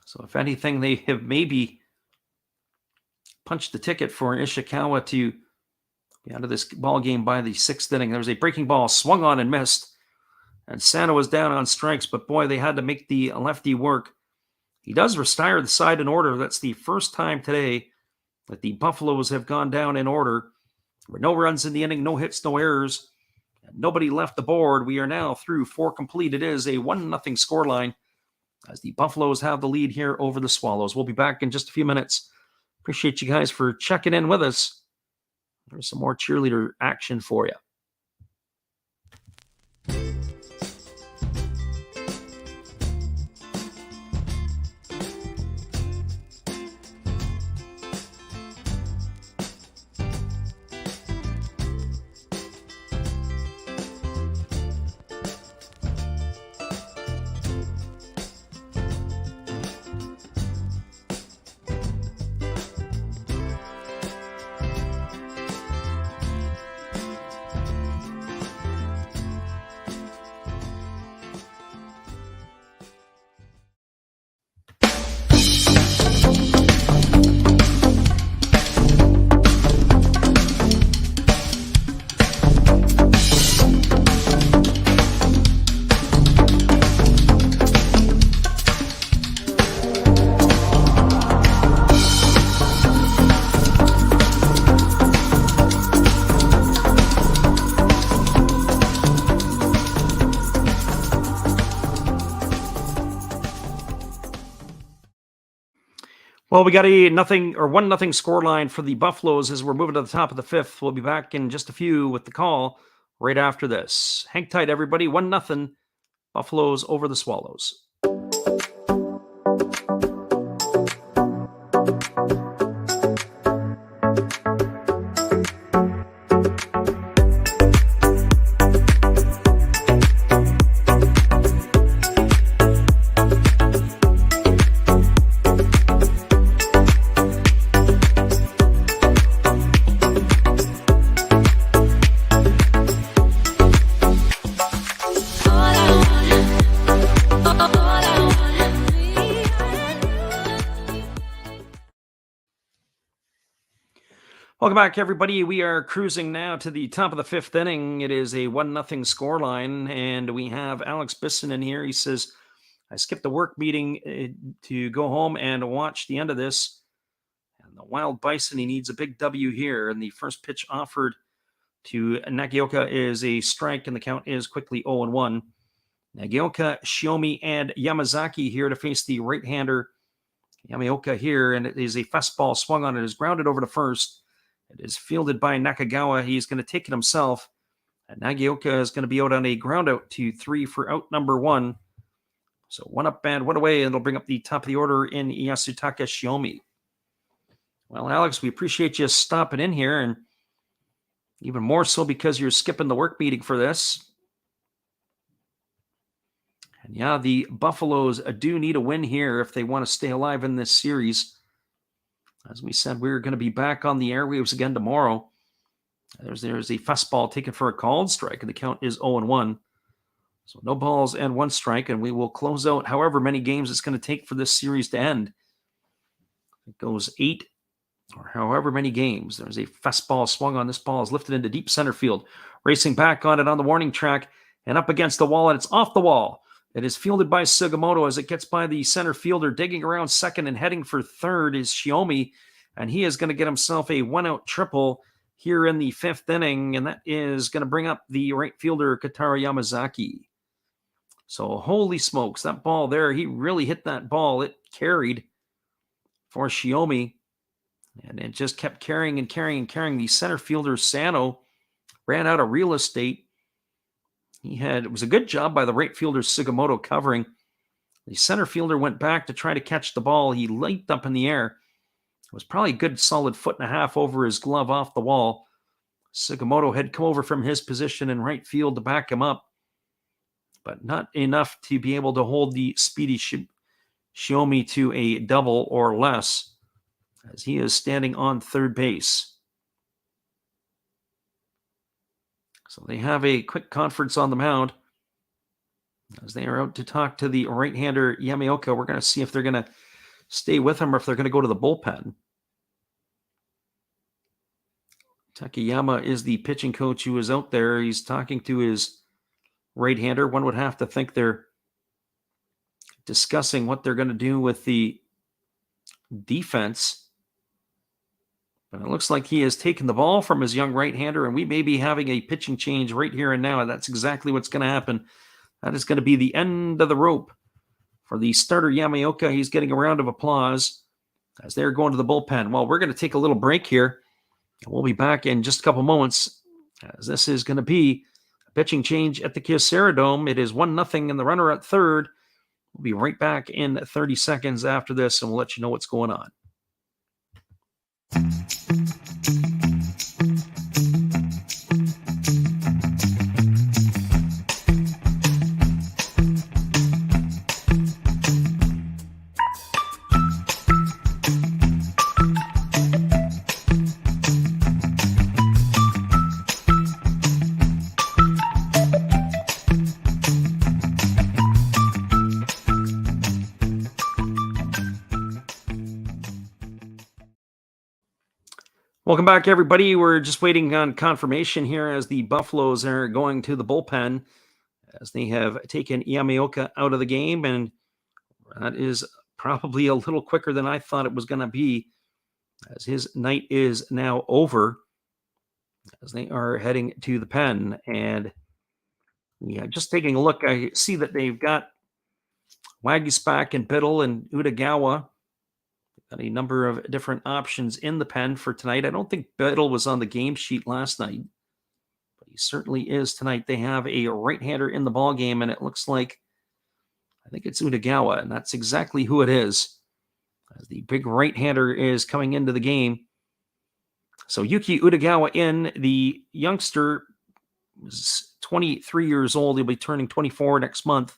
So if anything, they have maybe punched the ticket for Ishikawa to be out of this ball game by the 6th inning. There was a breaking ball swung on and missed. And Sano was down on strikes, but boy, they had to make the lefty work. He does retire the side in order. That's the first time today that the Buffaloes have gone down in order. There were no runs in the inning, no hits, no errors. And nobody left the board. We are now through 4 complete. It is a 1-0 scoreline as the Buffaloes have the lead here over the Swallows. We'll be back in just a few minutes. Appreciate you guys for checking in with us. There's some more cheerleader action for you. Well, we got a nothing or 1-0 scoreline for the Buffaloes as we're moving to the top of the fifth. We'll be back in just a few with the call right after this. Hang tight, everybody. 1-0 Buffaloes over the Swallows. Welcome back, everybody. We are cruising now to the top of the fifth inning. It is a 1-0 scoreline, and we have Alex Bisson in here. He says, I skipped the work meeting to go home and watch the end of this. And the Wild Bison, he needs a big W here. And the first pitch offered to Nagioka is a strike, and the count is quickly 0-1. Nagioka, Shiomi, and Yamazaki here to face the right-hander Yamaoka here, and it is a fastball swung on. It is grounded over to first. It is fielded by Nakagawa. He's going to take it himself. And Nagioka is going to be out on a ground out to 3 for out number 1. So 1 up and 1 away, and it'll bring up the top of the order in Yasutaka Shiomi. Well, Alex, we appreciate you stopping in here, and even more so because you're skipping the work meeting for this. And yeah, the Buffaloes do need a win here if they want to stay alive in this series. As we said, we're going to be back on the airwaves again tomorrow. There's a fastball taken for a called strike, and the count is 0-1. So no balls and 1 strike, and we will close out however many games it's going to take for this series to end. It goes 8 or however many games. There's a fastball swung on. This ball is lifted into deep center field. Racing back on it on the warning track and up against the wall, and it's off the wall. It is fielded by Sugimoto as it gets by the center fielder. Digging around second and heading for third is Shiomi, and he is going to get himself a 1-out triple here in the 5th inning, and that is going to bring up the right fielder Kotaro Yamazaki. So holy smokes, that ball there, he really hit that ball. It carried for Shiomi, and it just kept carrying and carrying and carrying. The center fielder Sano ran out of real estate. It was a good job by the right fielder Sugimoto covering. The center fielder went back to try to catch the ball. He leaped up in the air. It was probably a good solid 1.5 feet over his glove off the wall. Sugimoto had come over from his position in right field to back him up, but not enough to be able to hold the speedy Shiomi to a double or less, as he is standing on third base. So they have a quick conference on the mound as they are out to talk to the right-hander Yamaoka. We're going to see if they're going to stay with him or if they're going to go to the bullpen. Takayama is the pitching coach who is out there. He's talking to his right-hander. One would have to think they're discussing what they're going to do with the defense. But it looks like he has taken the ball from his young right-hander, and we may be having a pitching change right here and now, and that's exactly what's going to happen. That is going to be the end of the rope for the starter Yamaoka. He's getting a round of applause as they're going to the bullpen. Well, we're going to take a little break here. We'll be back in just a couple moments, as this is going to be a pitching change at the Kyocera Dome. It is 1-0, and the runner at third. We'll be right back in 30 seconds after this, and we'll let you know what's going on. Welcome back, everybody. We're just waiting on confirmation here as the Buffaloes are going to the bullpen as they have taken Yamaoka out of the game, and that is probably a little quicker than I thought it was going to be, as his night is now over as they are heading to the pen. And yeah, just taking a look, I see that they've got Wagispak and Biddle and Utagawa Got a number of different options in the pen for tonight. I don't think Biddle was on the game sheet last night, but he certainly is tonight. They have a right-hander in the ball game, and it looks like, I think it's Utagawa, and that's exactly who it is. As the big right-hander is coming into the game. So Yuki Utagawa in, the youngster is 23 years old. He'll be turning 24 next month.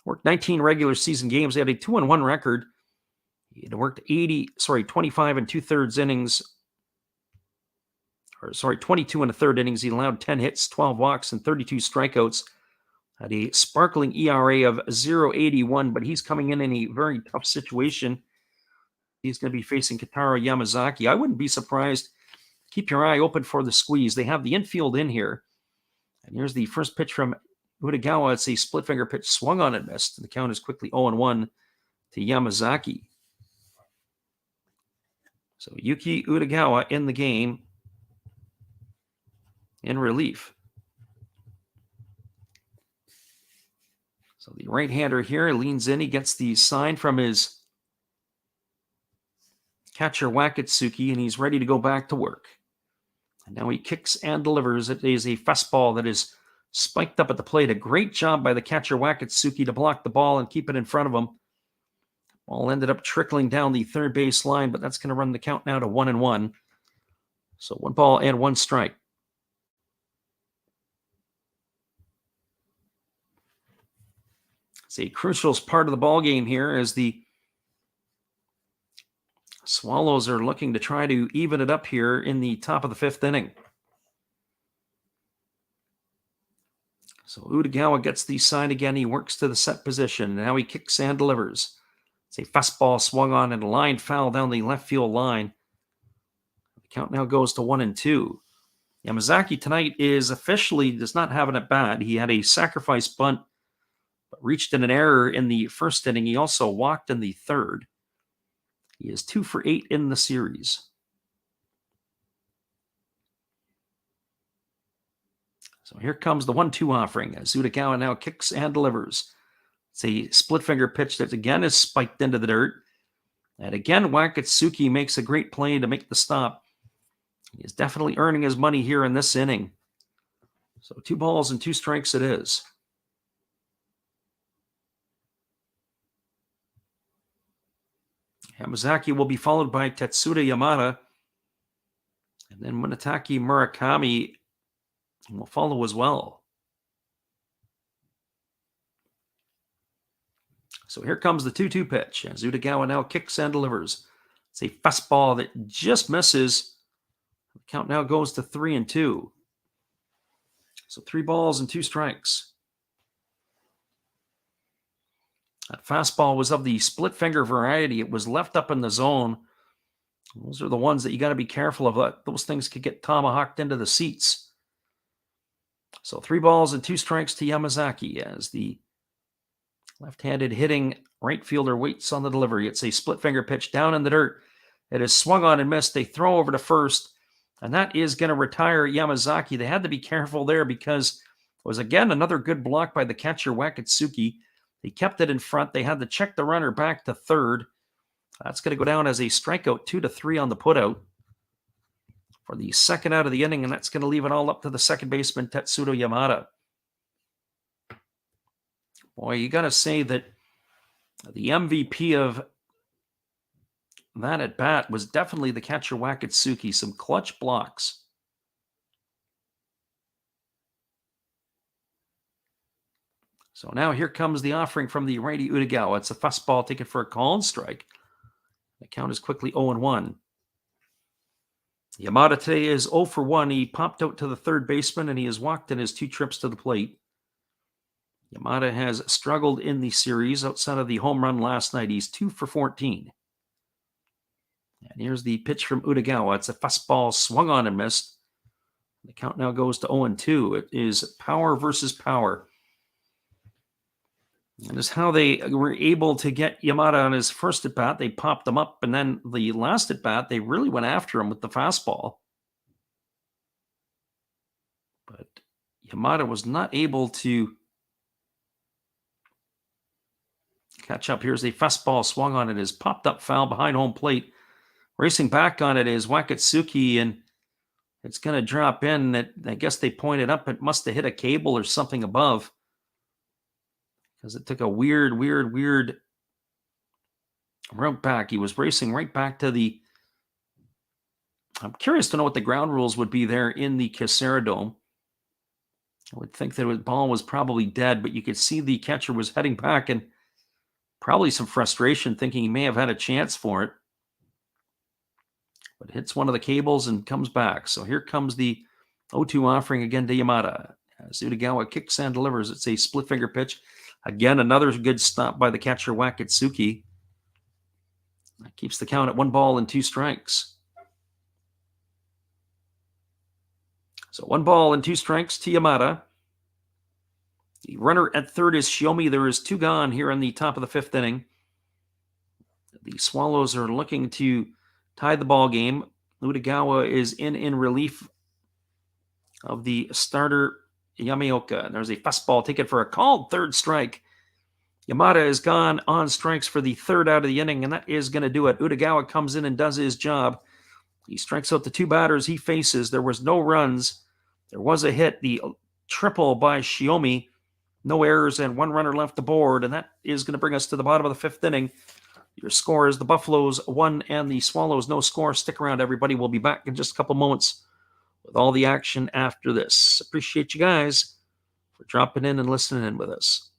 Worked 19 regular season games. He had a 2-1 record. He had worked 25 and 2/3 innings. 22 and a third innings. He allowed 10 hits, 12 walks, and 32 strikeouts. Had a sparkling ERA of 0.81, but he's coming in a very tough situation. He's going to be facing Kentaro Yamazaki. I wouldn't be surprised. Keep your eye open for the squeeze. They have the infield in here. And here's the first pitch from Utagawa. It's a split finger pitch, swung on and missed. And the count is quickly 0-1 to Yamazaki. So Yuki Utagawa in the game in relief. So the right-hander here leans in. He gets the sign from his catcher Wakatsuki, and he's ready to go back to work. And now he kicks and delivers. It is a fastball that is spiked up at the plate. A great job by the catcher Wakatsuki to block the ball and keep it in front of him. Ball ended up trickling down the third base line, but that's going to run the count now to 1-1. So 1 ball and 1 strike. It's a crucial part of the ball game here as the Swallows are looking to try to even it up here in the top of the 5th inning. So Utagawa gets the sign again. He works to the set position. Now he kicks and delivers. It's a fastball swung on and a line foul down the left field line. The count now goes to 1-2. Yamazaki tonight does not have an at-bat. He had a sacrifice bunt, but reached in an error in the first inning. He also walked in the third. He is 2 for 8 in the series. So here comes the 1-2 offering as Utagawa now kicks and delivers. It's a split finger pitch that again is spiked into the dirt. And again, Wakatsuki makes a great play to make the stop. He is definitely earning his money here in this inning. So 2 balls and 2 strikes it is. Yamazaki will be followed by Tetsuda Yamada. And then Munetake Murakami will follow as well. So here comes the 2-2 pitch as Utagawa now kicks and delivers. It's a fastball that just misses. The count now goes to 3-2. So 3 balls and 2 strikes. That fastball was of the split finger variety. It was left up in the zone. Those are the ones that you got to be careful of. Those things could get tomahawked into the seats. So 3 balls and 2 strikes to Yamazaki as the left-handed hitting right fielder waits on the delivery. It's a split finger pitch down in the dirt. It is swung on and missed. They throw over to first, and that is going to retire Yamazaki. They had to be careful there because it was, again, another good block by the catcher Wakatsuki. They kept it in front. They had to check the runner back to third. That's going to go down as a strikeout, 2-3 on the putout for the second out of the inning, and that's going to leave it all up to the second baseman, Tetsudo Yamada. Boy, you got to say that the MVP of that at bat was definitely the catcher Wakatsuki. Some clutch blocks. So now here comes the offering from the righty Utagawa. It's a fastball taken for a call and strike. The count is quickly 0-1. Yamada today is 0 for 1. He popped out to the third baseman and he has walked in his 2 trips to the plate. Yamada has struggled in the series outside of the home run last night. He's 2 for 14. And here's the pitch from Utagawa. It's a fastball swung on and missed. The count now goes to 0-2. It is power versus power. And it's how they were able to get Yamada on his first at-bat. They popped him up, and then the last at-bat, they really went after him with the fastball. But Yamada was not able to catch up. Here's a fastball swung on it, is popped up foul behind home plate. Racing back on it is Wakatsuki, and it's going to drop in. I guess they pointed up. It must have hit a cable or something above, because it took a weird route back. He was racing right back to the... I'm curious to know what the ground rules would be there in the Casera Dome. I would think that the ball was probably dead, but you could see the catcher was heading back, and probably some frustration, thinking he may have had a chance for it. But hits one of the cables and comes back. So here comes the 0-2 offering again to Yamada. As Utagawa kicks and delivers. It's a split finger pitch. Again, another good stop by the catcher, Wakatsuki. That keeps the count at 1-2 So 1-2 to Yamada. The runner at third is Shiomi. There is 2 gone here in the top of the 5th inning. The Swallows are looking to tie the ball game. Utagawa is in relief of the starter, Yamaoka. There's a fastball taken for a called third strike. Yamada is gone on strikes for the 3rd out of the inning, and that is going to do it. Utagawa comes in and does his job. He strikes out the 2 batters he faces. There was no runs. There was a hit, the triple by Shiomi. No errors and 1 runner left aboard, and that is going to bring us to the bottom of the 5th inning. Your score is the Buffaloes 1 and the Swallows no score. Stick around, everybody. We'll be back in just a couple moments with all the action after this. Appreciate you guys for dropping in and listening in with us.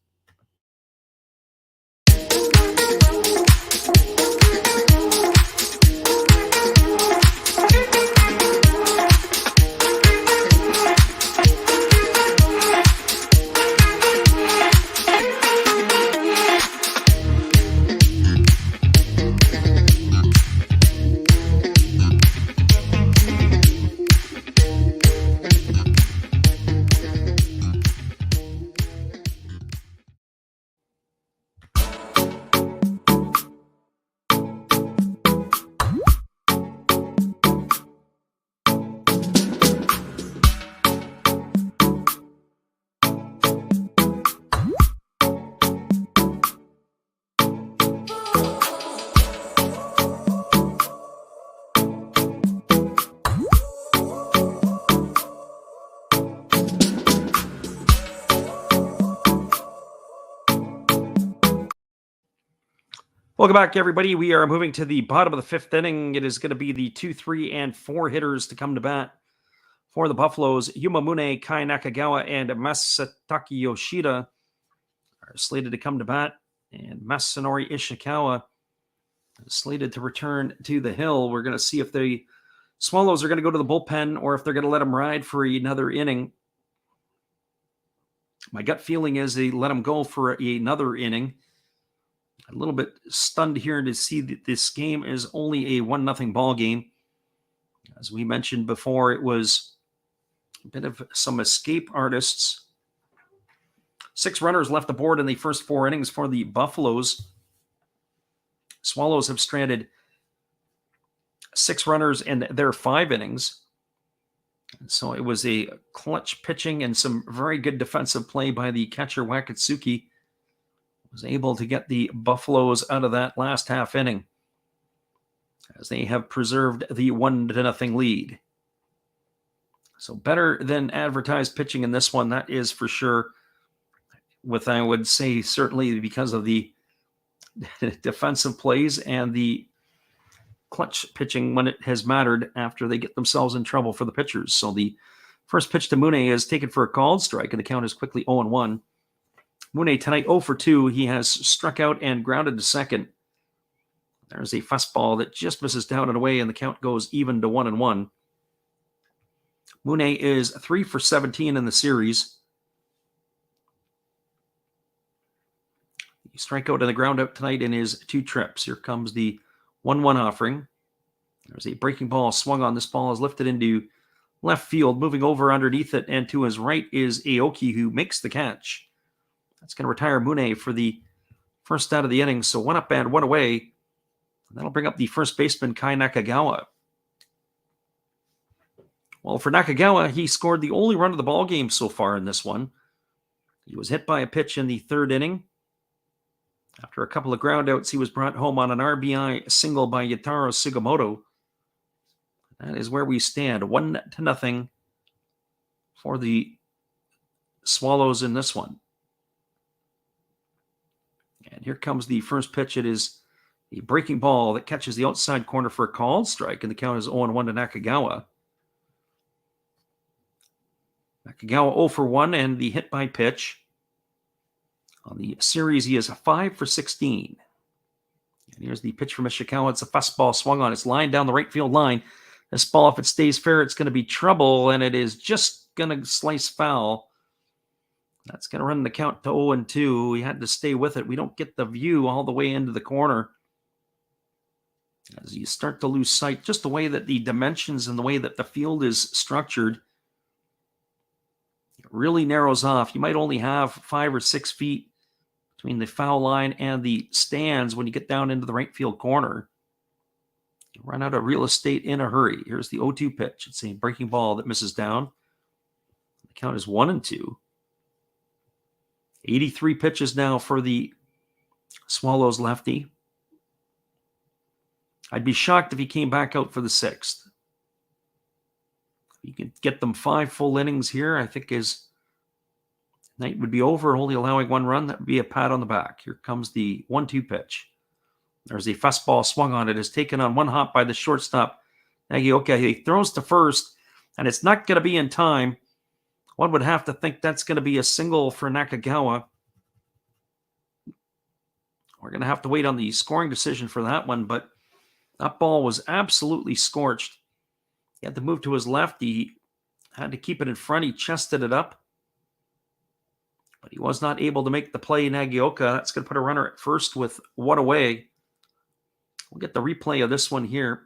Welcome back, everybody. We are moving to the bottom of the 5th inning. It is going to be the 2, 3, and 4 hitters to come to bat for the Buffaloes. Yumamune, Kai Nakagawa, and Masataki Yoshida are slated to come to bat. And Masanori Ishikawa is slated to return to the hill. We're going to see if the Swallows are going to go to the bullpen or if they're going to let them ride for another inning. My gut feeling is they let them go for another inning. A little bit stunned here to see that this game is only a 1-0 ball game. As we mentioned before, it was a bit of some escape artists. 6 runners left aboard in the first 4 innings for the Buffaloes. Swallows have stranded 6 runners in their 5 innings. So it was a clutch pitching and some very good defensive play by the catcher Wakatsuki. Was able to get the Buffaloes out of that last half inning as they have preserved the 1-0 lead. So better than advertised pitching in this one, that is for sure. With, I would say, certainly because of the defensive plays and the clutch pitching when it has mattered after they get themselves in trouble for the pitchers. So the first pitch to Mune is taken for a called strike, and the count is quickly 0-1. Mune tonight 0 for 2. He has struck out and grounded to second. There's a fastball that just misses down and away, and the count goes even to 1-1. Mune is 3 for 17 in the series. He strike out and the ground out tonight in his 2 trips. Here comes the 1-1 offering. There's a breaking ball swung on. This ball is lifted into left field, moving over underneath it, and to his right is Aoki, who makes the catch. That's going to retire Mune for the first out of the inning. So 1 up and 1 away. And that'll bring up the first baseman, Kai Nakagawa. Well, for Nakagawa, he scored the only run of the ball game so far in this one. He was hit by a pitch in the 3rd inning. After a couple of groundouts, he was brought home on an RBI single by Yataro Sugimoto. That is where we stand, 1-0 for the Swallows in this one. And here comes the first pitch. It is the breaking ball that catches the outside corner for a called strike, and the count is 0-1 to Nakagawa. Nakagawa 0 for 1, and the hit by pitch. On the series, he is 5 for 16. And here's the pitch from Ishikawa. It's a fastball swung on. It's line down the right field line. This ball, if it stays fair, it's going to be trouble, and it is just going to slice foul. That's going to run the count to 0-2. We had to stay with it. We don't get the view all the way into the corner. As you start to lose sight, just the way that the dimensions and the way that the field is structured, it really narrows off. You might only have 5 or 6 feet between the foul line and the stands when you get down into the right field corner. You run out of real estate in a hurry. Here's the 0-2 pitch. It's a breaking ball that misses down. The count is 1-2. 83 pitches now for the Swallows lefty. I'd be shocked if he came back out for the 6th. You could get them 5 full innings here, I think his night would be over, only allowing 1 run. That would be a pat on the back. Here comes the 1-2 pitch. There's a fastball swung on. It is taken on 1 hop by the shortstop, Nagioka. He throws to first, and it's not going to be in time. One would have to think that's going to be a single for Nakagawa. We're going to have to wait on the scoring decision for that one, but that ball was absolutely scorched. He had to move to his left. He had to keep it in front. He chested it up, but he was not able to make the play. Nagioka, that's going to put a runner at first with 1 away. We'll get the replay of this one here.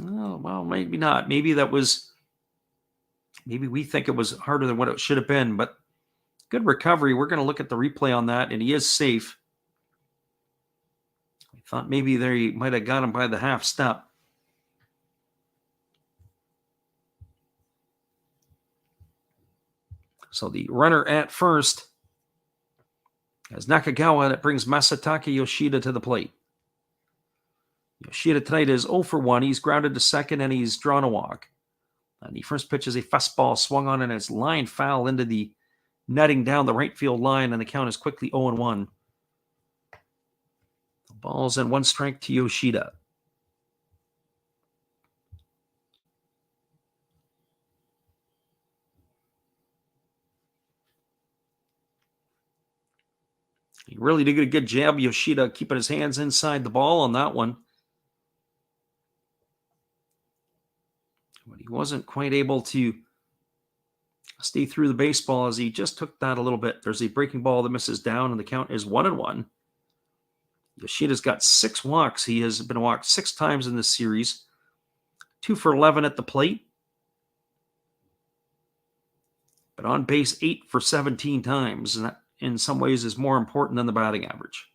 Oh, well, maybe not. Maybe we think it was harder than what it should have been, but good recovery. We're going to look at the replay on that, and he is safe. We thought maybe they might have got him by the half step. So the runner at first as Nakagawa, that brings Masataka Yoshida to the plate. Yoshida tonight is 0 for 1. He's grounded to second, and he's drawn a walk. And the first pitch is a fastball swung on, and it's line foul into the netting down the right field line, and the count is quickly 0-1. Balls and 1 strike to Yoshida. He really did a good job, Yoshida, keeping his hands inside the ball on that one. But he wasn't quite able to stay through the baseball as he just took that a little bit. There's a breaking ball that misses down, and the count is 1-1. Yoshida's got 6 walks. He has been walked 6 times in this series. 2 for 11 at the plate. But on base 8 for 17 times. And that, in some ways, is more important than the batting average.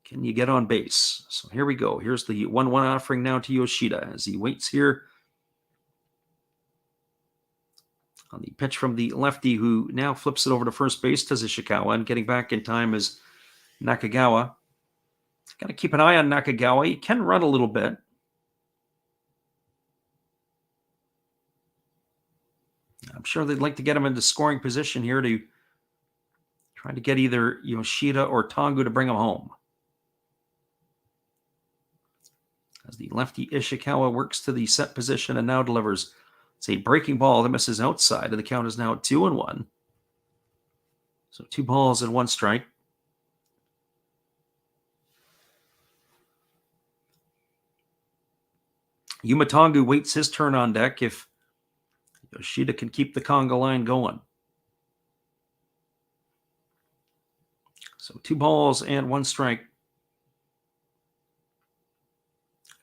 Can you get on base? So here we go. Here's the 1-1 offering now to Yoshida as he waits here on the pitch from the lefty, who now flips it over to first base to Ishikawa, and getting back in time is Nakagawa. Got to keep an eye on Nakagawa. He can run a little bit. I'm sure they'd like to get him into scoring position here to try to get either Yoshida or Tongu to bring him home. As the lefty Ishikawa works to the set position and now delivers. It's a breaking ball that misses outside, and the count is now 2-1. So 2 balls and 1 strike. Yuma Tongu waits his turn on deck if Yoshida can keep the conga line going. So 2 balls and 1 strike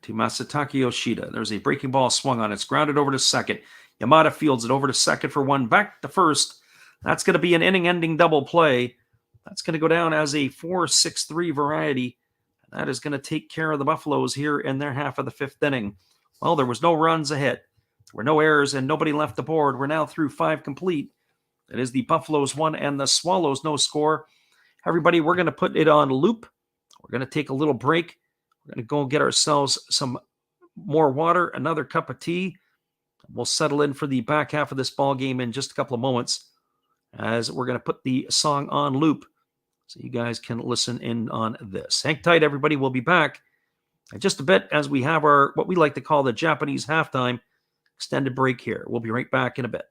to Masataka Yoshida. There's a breaking ball swung on. It's grounded over to second. Yamada fields it over to second for 1. Back to first. That's going to be an inning-ending double play. That's going to go down as a 4-6-3 variety. That is going to take care of the Buffaloes here in their half of the 5th inning. Well, there was no runs ahead. There were no errors and nobody left the board. We're now through 5 complete. It is the Buffaloes 1 and the Swallows no score. Everybody, we're going to put it on loop. We're going to take a little break. We're going to go get ourselves some more water, another cup of tea. We'll settle in for the back half of this ball game in just a couple of moments, as we're going to put the song on loop so you guys can listen in on this. Hang tight, everybody. We'll be back in just a bit as we have our, what we like to call the Japanese halftime extended break here. We'll be right back in a bit.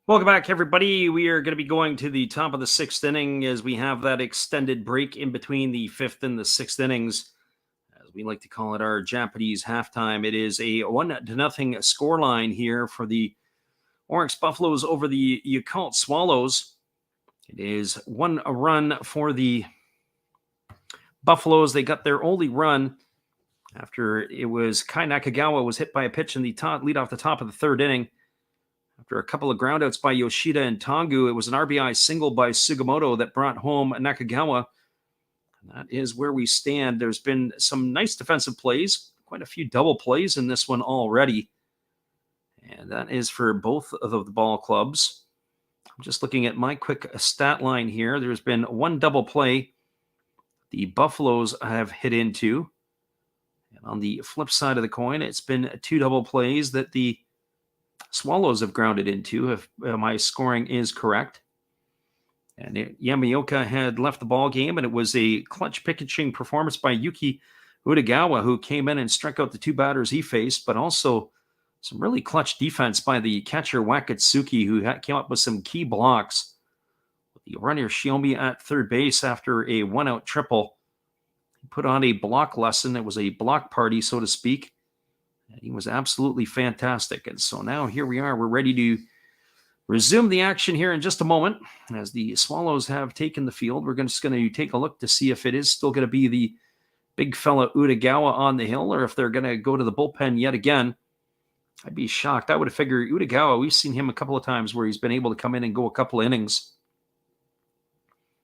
Welcome back, everybody. We are going to be going to the top of the sixth inning as we have that extended break in between the fifth and the sixth innings. As we like to call it, our Japanese halftime. It is a 1-0 scoreline here for the Orix Buffaloes over the Yakult Swallows. It is 1 run for the Buffaloes. They got their only run after it was Kai Nakagawa was hit by a pitch in the lead off the top of the third inning. After a couple of groundouts by Yoshida and Tongu, it was an RBI single by Sugimoto that brought home Nakagawa. And that is where we stand. There's been some nice defensive plays, quite a few double plays in this one already. And that is for both of the ball clubs. I'm just looking at my quick stat line here. There's been one double play the Buffaloes have hit into. And on the flip side of the coin, it's been two double plays that the Swallows have grounded into, if my scoring is correct. And Yamaoka had left the ball game, and it was a clutch pitching performance by Yuki Utagawa, who came in and struck out the two batters he faced, but also some really clutch defense by the catcher Wakatsuki, who came up with some key blocks. The runner Shiomi at third base after a one-out triple. He put on a block lesson. It was a block party, so to speak. And he was absolutely fantastic. And so now here we are. We're ready to resume the action here in just a moment. As the Swallows have taken the field, we're just going to take a look to see if it is still going to be the big fella Utagawa on the hill, or if they're going to go to the bullpen yet again. I'd be shocked. I would have figured Utagawa, we've seen him a couple of times where he's been able to come in and go a couple of innings.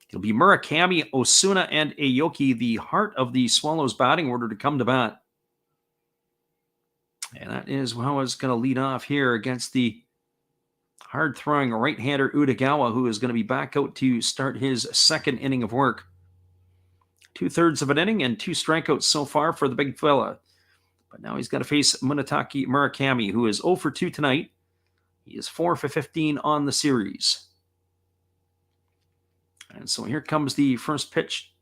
It'll be Murakami, Osuna, and Aoki, the heart of the Swallows batting order, to come to bat. And that is how it's going to lead off here against the hard-throwing right-hander Utagawa, who is going to be back out to start his second inning of work. 2/3 of an inning and 2 strikeouts so far for the big fella. But now he's got to face Munetake Murakami, who is 0 for 2 tonight. He is 4 for 15 on the series. And so here comes the first pitch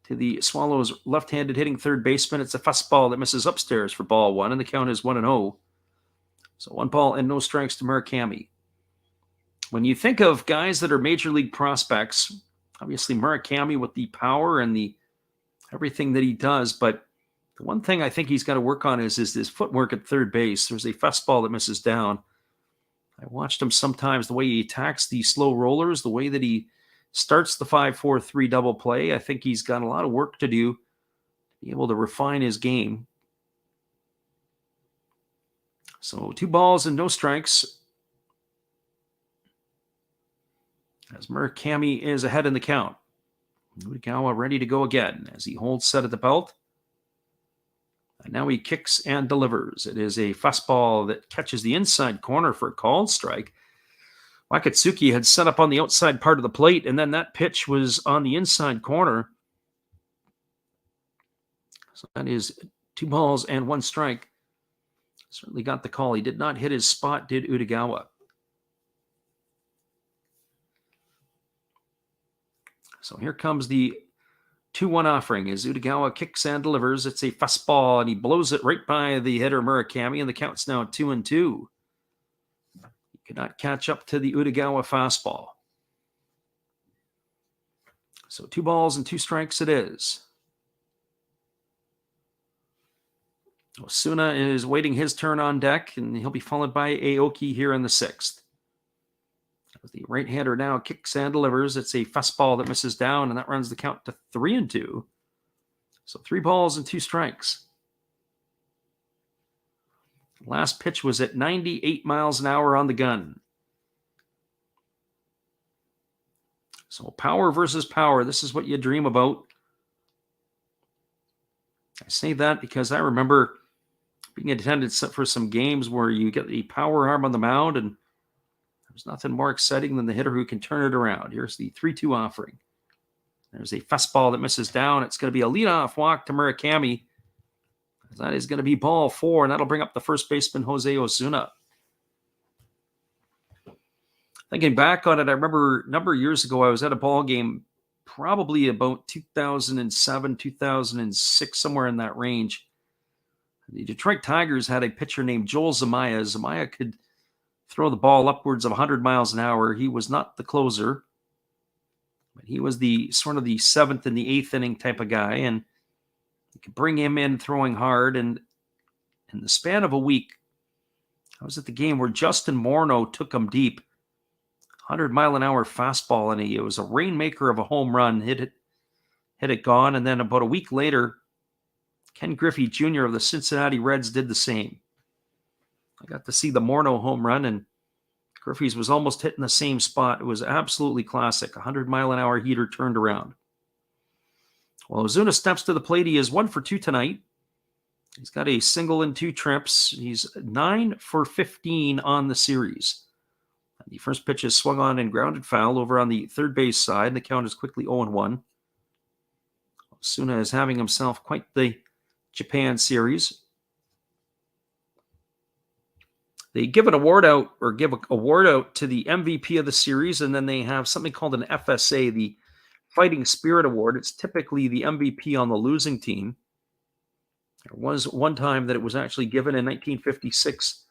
to the Swallows' left-handed hitting third baseman. It's a fastball that misses upstairs for ball 1, and the count is 1-0. So 1 ball and no strikes to Murakami. When you think of guys that are major league prospects, obviously Murakami with the power and the everything that he does, but the one thing I think he's got to work on is his footwork at third base. There's a fastball that misses down. I watched him sometimes, the way he attacks the slow rollers, the way that he starts the 5-4-3 double play. I think he's got a lot of work to do to be able to refine his game. So 2 balls and no strikes, as Murakami is ahead in the count. Utagawa ready to go again as he holds set at the belt. And now he kicks and delivers. It is a fastball that catches the inside corner for a called strike. Wakatsuki had set up on the outside part of the plate, and then that pitch was on the inside corner. So that is 2 balls and 1 strike. Certainly got the call. He did not hit his spot, did Utagawa. So here comes the 2-1 offering as Utagawa kicks and delivers. It's a fastball, and he blows it right by the hitter Murakami, and the count's now 2-2. He could not catch up to the Utagawa fastball. So 2 balls and 2 strikes it is. Osuna is waiting his turn on deck, and he'll be followed by Aoki here in the 6th. The right-hander now kicks and delivers. It's a fastball that misses down, and that runs the count to 3-2. So 3 balls and 2 strikes. Last pitch was at 98 miles an hour on the gun. So power versus power. This is what you dream about. I say that because I remember being in attendance for some games where you get the power arm on the mound, and there's nothing more exciting than the hitter who can turn it around. Here's the 3-2 offering. There's a fastball that misses down. It's going to be a leadoff walk to Murakami. That is going to be ball 4, and that'll bring up the first baseman, Jose Osuna. Thinking back on it, I remember a number of years ago, I was at a ball game, probably about 2007, 2006, somewhere in that range. The Detroit Tigers had a pitcher named Joel Zumaya. Zumaya could throw the ball upwards of 100 miles an hour. He was not the closer, but he was the sort of the 7th and the 8th inning type of guy, and you could bring him in throwing hard. And in the span of a week, I was at the game where Justin Morneau took him deep. 100-mile-an-hour fastball, and it was a rainmaker of a home run. Hit it gone. And then about a week later, Ken Griffey Jr. of the Cincinnati Reds did the same. I got to see the Morneau home run, and Griffey's was almost hitting the same spot. It was absolutely classic. 100-mile-an-hour heater turned around. Well, Osuna steps to the plate. He is 1 for 2 tonight. He's got a single and 2 trips. He's 9 for 15 on the series. The first pitch is swung on and grounded foul over on the third base side. The count is quickly 0-1. Osuna is having himself quite the Japan series. They give an award out, or give an award out to the MVP of the series, and then they have something called an FSA, the Fighting Spirit Award. It's typically the MVP on the losing team. There was one time that it was actually given in 1956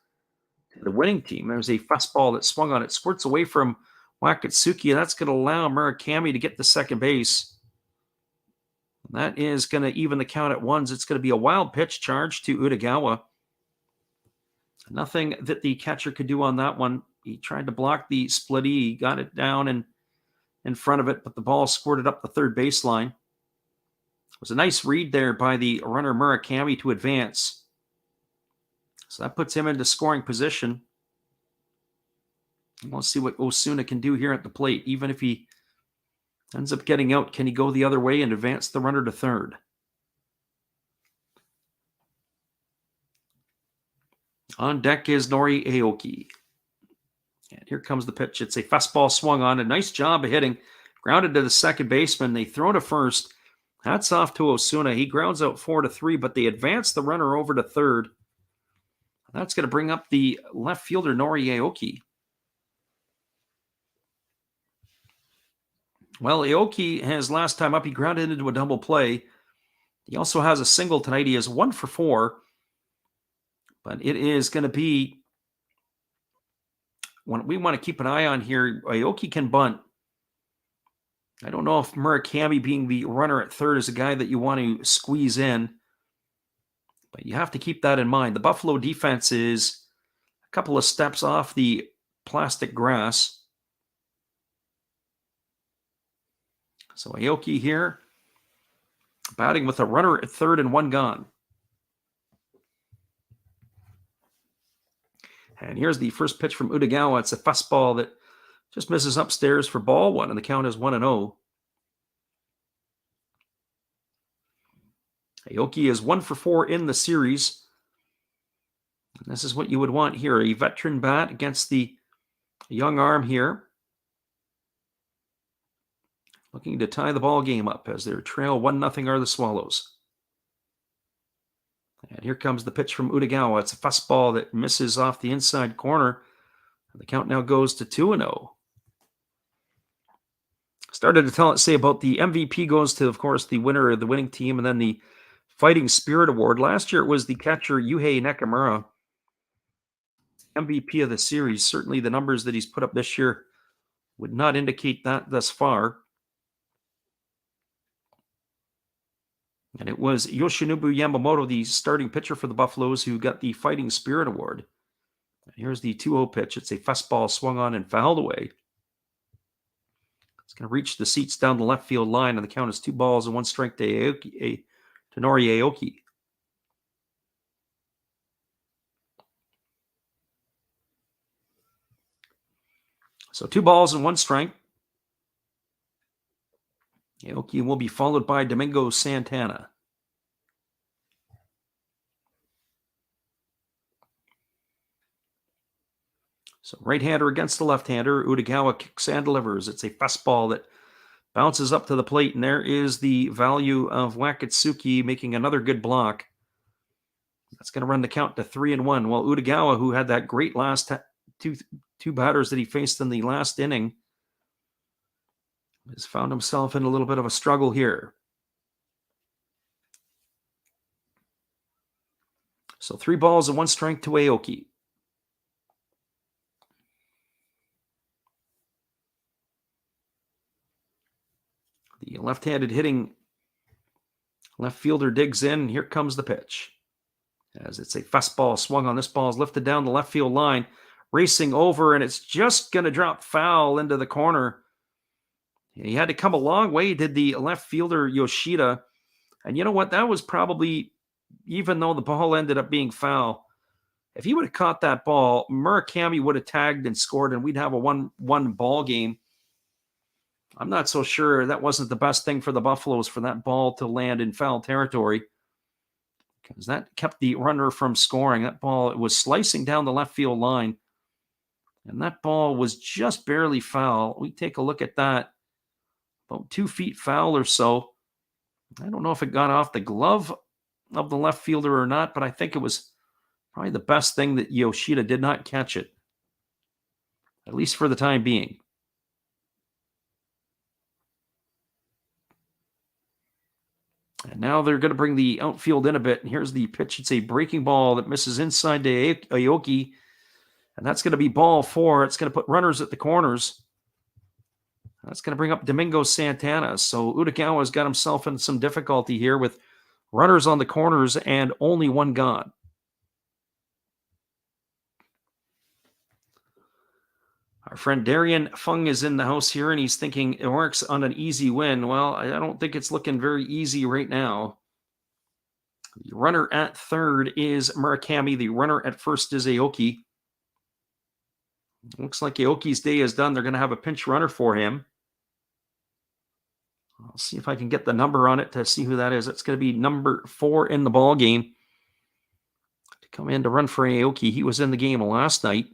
to the winning team. There was a fastball that swung on it, squirts away from Wakatsuki, and that's going to allow Murakami to get to second base. That is going to even the count at ones. It's going to be a wild pitch charge to Utagawa. Nothing that the catcher could do on that one. He tried to block the splitty. He got it down and in front of it, but the ball squirted up the third baseline. It was a nice read there by the runner Murakami to advance. So that puts him into scoring position. We'll see what Osuna can do here at the plate. Even if he ends up getting out, can he go the other way and advance the runner to third? On deck is Nori Aoki. And here comes the pitch. It's a fastball swung on. A nice job of hitting. Grounded to the second baseman. They throw to first. Hats off to Osuna. He grounds out 4-3, but they advance the runner over to third. That's going to bring up the left fielder, Nori Aoki. Well, Aoki has last time up, he grounded into a double play. He also has a single tonight. He is 1 for 4. But it is going to be, when we want to keep an eye on here, Aoki can bunt. I don't know if Murakami being the runner at third is a guy that you want to squeeze in. But you have to keep that in mind. The Buffalo defense is a couple of steps off the plastic grass. So Aoki here, batting with a runner at third and 1 gone. And here's the first pitch from Utagawa. It's a fastball that just misses upstairs for ball 1, and the count is 1-0. Aoki is 1 for 4 in the series. And this is what you would want here. A veteran bat against the young arm here. Looking to tie the ball game up as their trail 1-0 are the Swallows. And here comes the pitch from Utagawa. It's a fastball that misses off the inside corner. The count now goes to 2-0. Started to say about the MVP goes to, of course, the winner of the winning team, and then the Fighting Spirit Award. Last year it was the catcher Yuhei Nakamura, MVP of the series. Certainly the numbers that he's put up this year would not indicate that thus far. And it was Yoshinobu Yamamoto, the starting pitcher for the Buffaloes, who got the Fighting Spirit Award. And here's the 2-0 pitch. It's a fastball swung on and fouled away. It's going to reach the seats down the left field line, and the count is 2 balls and 1 strike to Nori Aoki. So 2 balls and 1 strike. Aoki will be followed by Domingo Santana. So right-hander against the left-hander. Utagawa kicks and delivers. It's a fastball that bounces up to the plate, and there is the value of Wakatsuki making another good block. That's going to run the count to 3-1. Well, Utagawa, who had that great last two batters that he faced in the last inning, has found himself in a little bit of a struggle here. So 3 balls and 1 strike to Aoki. The left-handed hitting left fielder digs in. Here comes the pitch. As it's a fastball swung on. This ball is lifted down the left field line, racing over, and it's just going to drop foul into the corner. He had to come a long way, did the left fielder Yoshida. And you know what? That was probably, even though the ball ended up being foul, if he would have caught that ball, Murakami would have tagged and scored, and we'd have a 1-1 ball game. I'm not so sure that wasn't the best thing for the Buffaloes for that ball to land in foul territory, because that kept the runner from scoring. That ball was slicing down the left field line, and that ball was just barely foul. We take a look at that. About 2 feet foul or so. I don't know if it got off the glove of the left fielder or not, but I think it was probably the best thing that Yoshida did not catch it, at least for the time being. And now they're going to bring the outfield in a bit. And here's the pitch. It's a breaking ball that misses inside to Aoki. And that's going to be ball 4. It's going to put runners at the corners. That's going to bring up Domingo Santana. So Utagawa's got himself in some difficulty here with runners on the corners and only one gone. Our friend Darian Fung is in the house here, and he's thinking Orix on an easy win. Well, I don't think it's looking very easy right now. The runner at third is Murakami. The runner at first is Aoki. Looks like Aoki's day is done. They're going to have a pinch runner for him. I'll see if I can get the number on it to see who that is. It's going to be number 4 in the ball game to come in to run for Aoki. He was in the game last night.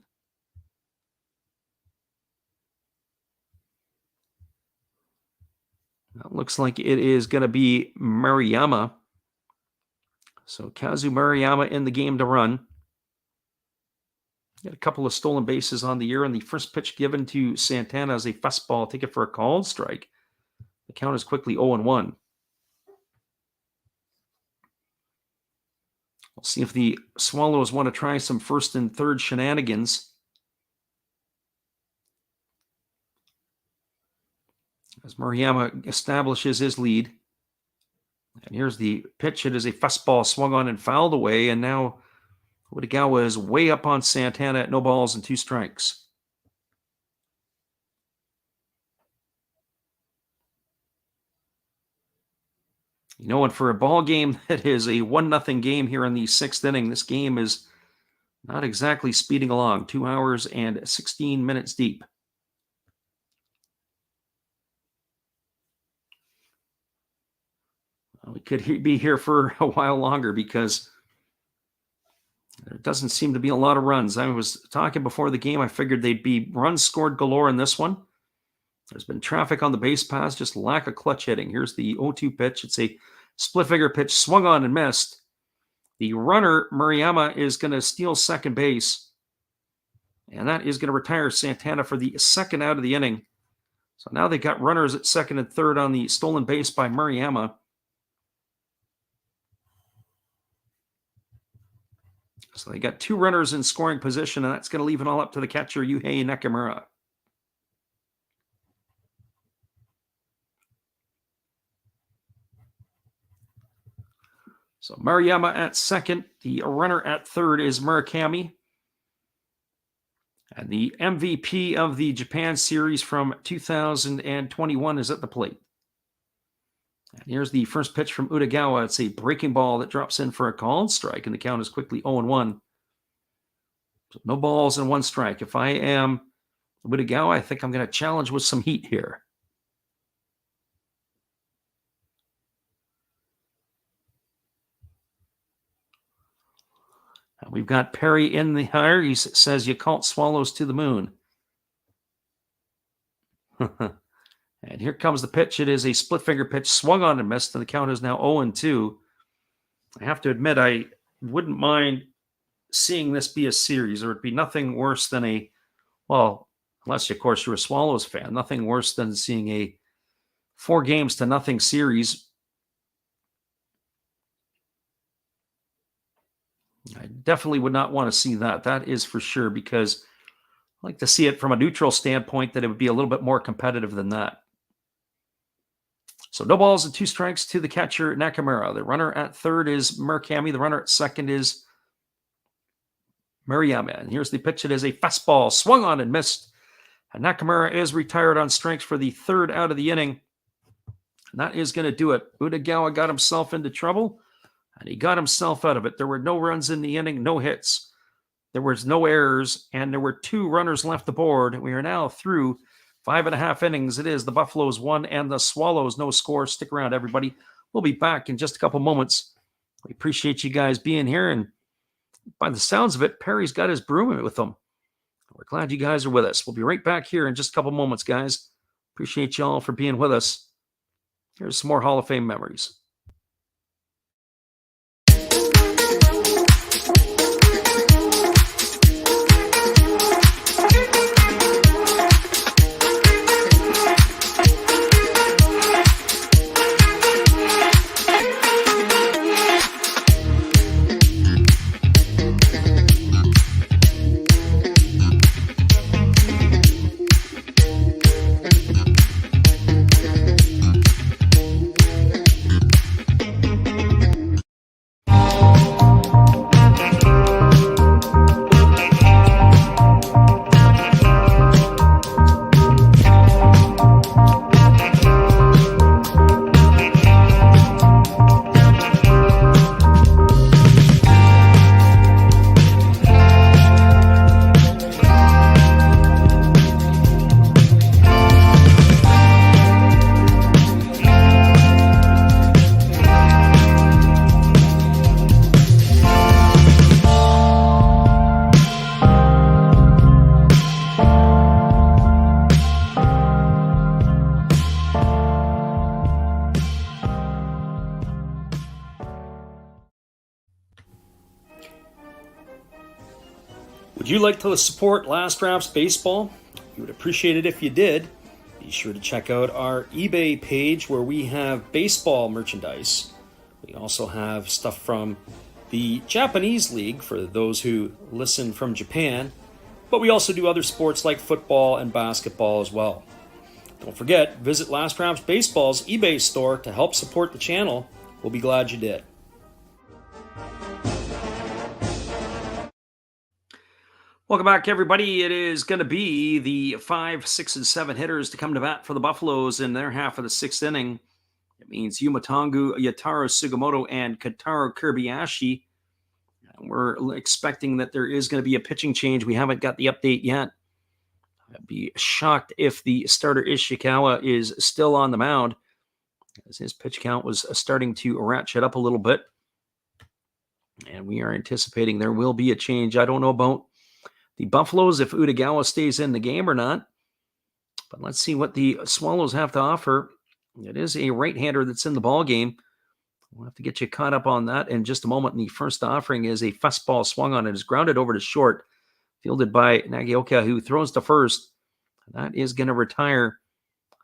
That looks like it is going to be Maruyama. So Kazu Maruyama in the game to run. Got a couple of stolen bases on the year, and the first pitch given to Santana is a fastball. Take it for a called strike. The count is quickly 0-1. We'll see if the Swallows want to try some first and third shenanigans. As Maruyama establishes his lead. And here's the pitch. It is a fastball swung on and fouled away. And now Utagawa is way up on Santana at no balls and 2 strikes. You know, and for a ball game that is a 1-0 game here in the 6th inning, this game is not exactly speeding along. 2 hours and 16 minutes deep. We could be here for a while longer because there doesn't seem to be a lot of runs. I was talking before the game. I figured they'd be runs scored galore in this one. There's been traffic on the base paths, just lack of clutch hitting. Here's the 0-2 pitch. It's a split figure pitch, swung on and missed. The runner, Maruyama, is going to steal second base. And that is going to retire Santana for the second out of the inning. So now they got runners at second and third on the stolen base by Maruyama. So they got 2 runners in scoring position, and that's going to leave it all up to the catcher, Yuhei Nakamura. So Maruyama at second. The runner at third is Murakami. And the MVP of the Japan series from 2021 is at the plate. And here's the first pitch from Utagawa. It's a breaking ball that drops in for a called strike, and the count is quickly 0-1. So no balls and 1 strike. If I am Utagawa, I think I'm going to challenge with some heat here. And we've got Perry in the hire. He says Yakult Swallows to the moon. And here comes the pitch. It is a split finger pitch, swung on and missed, and the count is now 0-2. I have to admit, I wouldn't mind seeing this be a series, or it'd be nothing worse than well, unless, of course, you're a Swallows fan, nothing worse than seeing a 4-0 series. I definitely would not want to see that. That is for sure, because I like to see it from a neutral standpoint, that it would be a little bit more competitive than that. So no balls and 2 strikes to the catcher, Nakamura. The runner at third is Murakami. The runner at second is Maruyama. And here's the pitch. It is a fastball, swung on and missed. And Nakamura is retired on strikes for the 3rd out of the inning. And that is going to do it. Utagawa got himself into trouble, and he got himself out of it. There were no runs in the inning, no hits. There was no errors, and there were 2 runners left aboard. We are now through 5.5 innings. It is the Buffaloes 1 and the Swallows no score. Stick around, everybody. We'll be back in just a couple moments We appreciate you guys being here. And by the sounds of it, Perry's got his broom with him. We're glad you guys are with us. We'll be right back here in just a couple moments, guys. Appreciate y'all for being with us. Here's some more Hall of Fame memories. Would you like to support Last Drafts Baseball? We would appreciate it if you did. Be sure to check out our eBay page where we have baseball merchandise. We also have stuff from the Japanese League for those who listen from Japan. But we also do other sports like football and basketball as well. Don't forget, visit Last Drafts Baseball's eBay store to help support the channel. We'll be glad you did. Welcome back, everybody. It is going to be the 5, 6, and 7 hitters to come to bat for the Buffaloes in their half of the 6th inning. It means Yumatongu, Yataro Sugimoto, and Kotaro Kobayashi. We're expecting that there is going to be a pitching change. We haven't got the update yet. I'd be shocked if the starter Ishikawa is still on the mound, as his pitch count was starting to ratchet up a little bit. And we are anticipating there will be a change. I don't know about the Buffaloes, if Utagawa stays in the game or not. But let's see what the Swallows have to offer. It is a right-hander that's in the ball game. We'll have to get you caught up on that in just a moment. And the first offering is a fastball swung on. It is grounded over to short, fielded by Nagioka, who throws to first. That is going to retire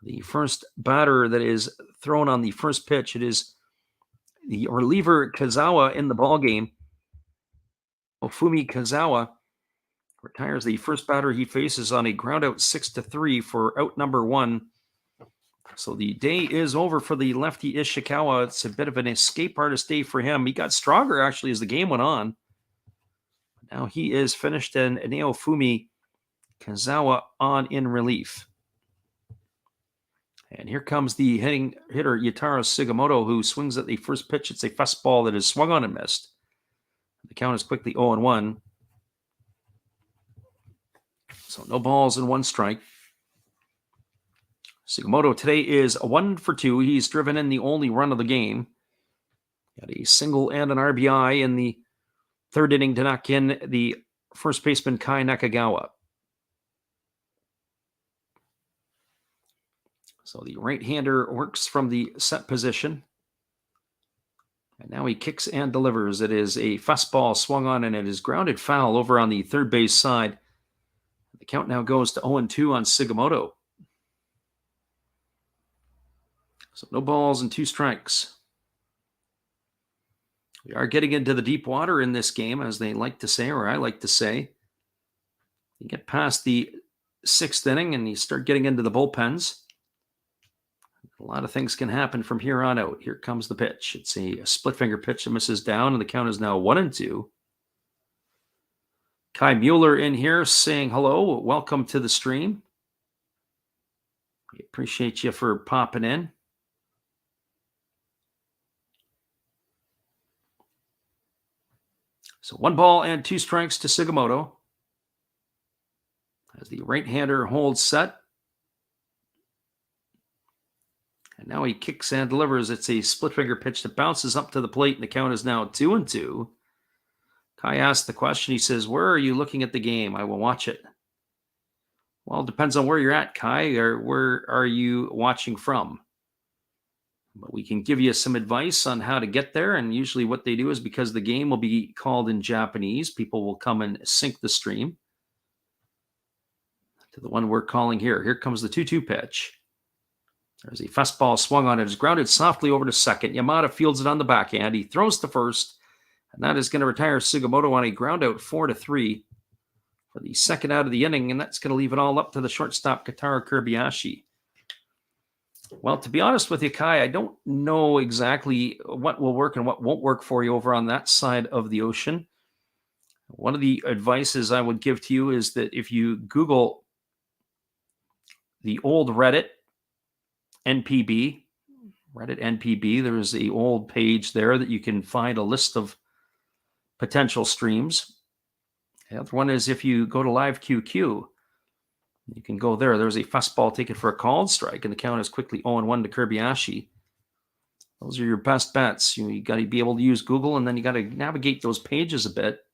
the first batter that is thrown on the first pitch. It is the reliever Kazawa in the ball game. Ofumi Kazawa retires the first batter he faces on a ground out 6-3 for out number 1. So the day is over for the lefty Ishikawa. It's a bit of an escape artist day for him. He got stronger actually as the game went on. Now he is finished, and Naofumi Kazawa on in relief. And here comes the hitter Yataro Sugimoto, who swings at the first pitch. It's a fastball that is swung on and missed. The count is quickly 0-1. So no balls and 1 strike. Sugimoto today is 1 for 2. He's driven in the only run of the game. Got a single and an RBI in the 3rd inning to knock in the first baseman Kai Nakagawa. So the right-hander works from the set position. And now he kicks and delivers. It is a fastball swung on, and it is grounded foul over on the third base side. The count now goes to 0-2 on Sugimoto. So no balls and 2 strikes. We are getting into the deep water in this game, as they like to say, or I like to say. You get past the 6th inning and you start getting into the bullpens. A lot of things can happen from here on out. Here comes the pitch. It's a split finger pitch that misses down, and the count is now 1-2. Kai Mueller in here saying hello. Welcome to the stream. We appreciate you for popping in. So 1 ball and 2 strikes to Sugimoto. As the right-hander holds set. And now he kicks and delivers. It's a split finger pitch that bounces up to the plate, and the count is now 2-2. Kai asked the question. He says, "Where are you looking at the game? I will watch it." Well, it depends on where you're at, Kai, or where are you watching from? But we can give you some advice on how to get there. And usually what they do is, because the game will be called in Japanese, people will come and sync the stream to the one we're calling here. Here comes the 2-2 pitch. There's a fastball swung on. It is grounded softly over to second. Yamada fields it on the backhand. He throws to first, and that is going to retire Sugimoto on a ground out 4-3 for the second out of the inning, and that's going to leave it all up to the shortstop, Kotaro Kobayashi. Well, to be honest with you, Kai, I don't know exactly what will work and what won't work for you over on that side of the ocean. One of the advices I would give to you is that if you Google the old Reddit NPB, there is an old page there that you can find a list of potential streams. The other one is if you go to Live QQ, you can go there. There's a fastball taken for a called strike, and the count is quickly 0-1 to Kobayashi. Those are your best bets. You got to be able to use Google, and then you got to navigate those pages a bit.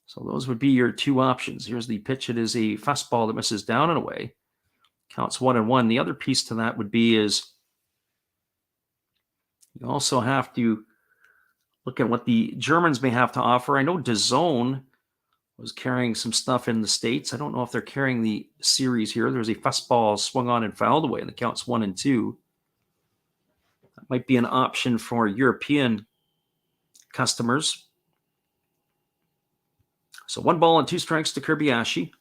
So those would be your two options. Here's the pitch. It is a fastball that misses down and away. Counts 1-1. The other piece to that would be is you also have to look at what the Germans may have to offer. I know DAZN was carrying some stuff in the States. I don't know if they're carrying the series here. There's a fastball swung on and fouled away, and the count's 1-2. That might be an option for European customers. So 1 ball and 2 strikes to Kobayashi.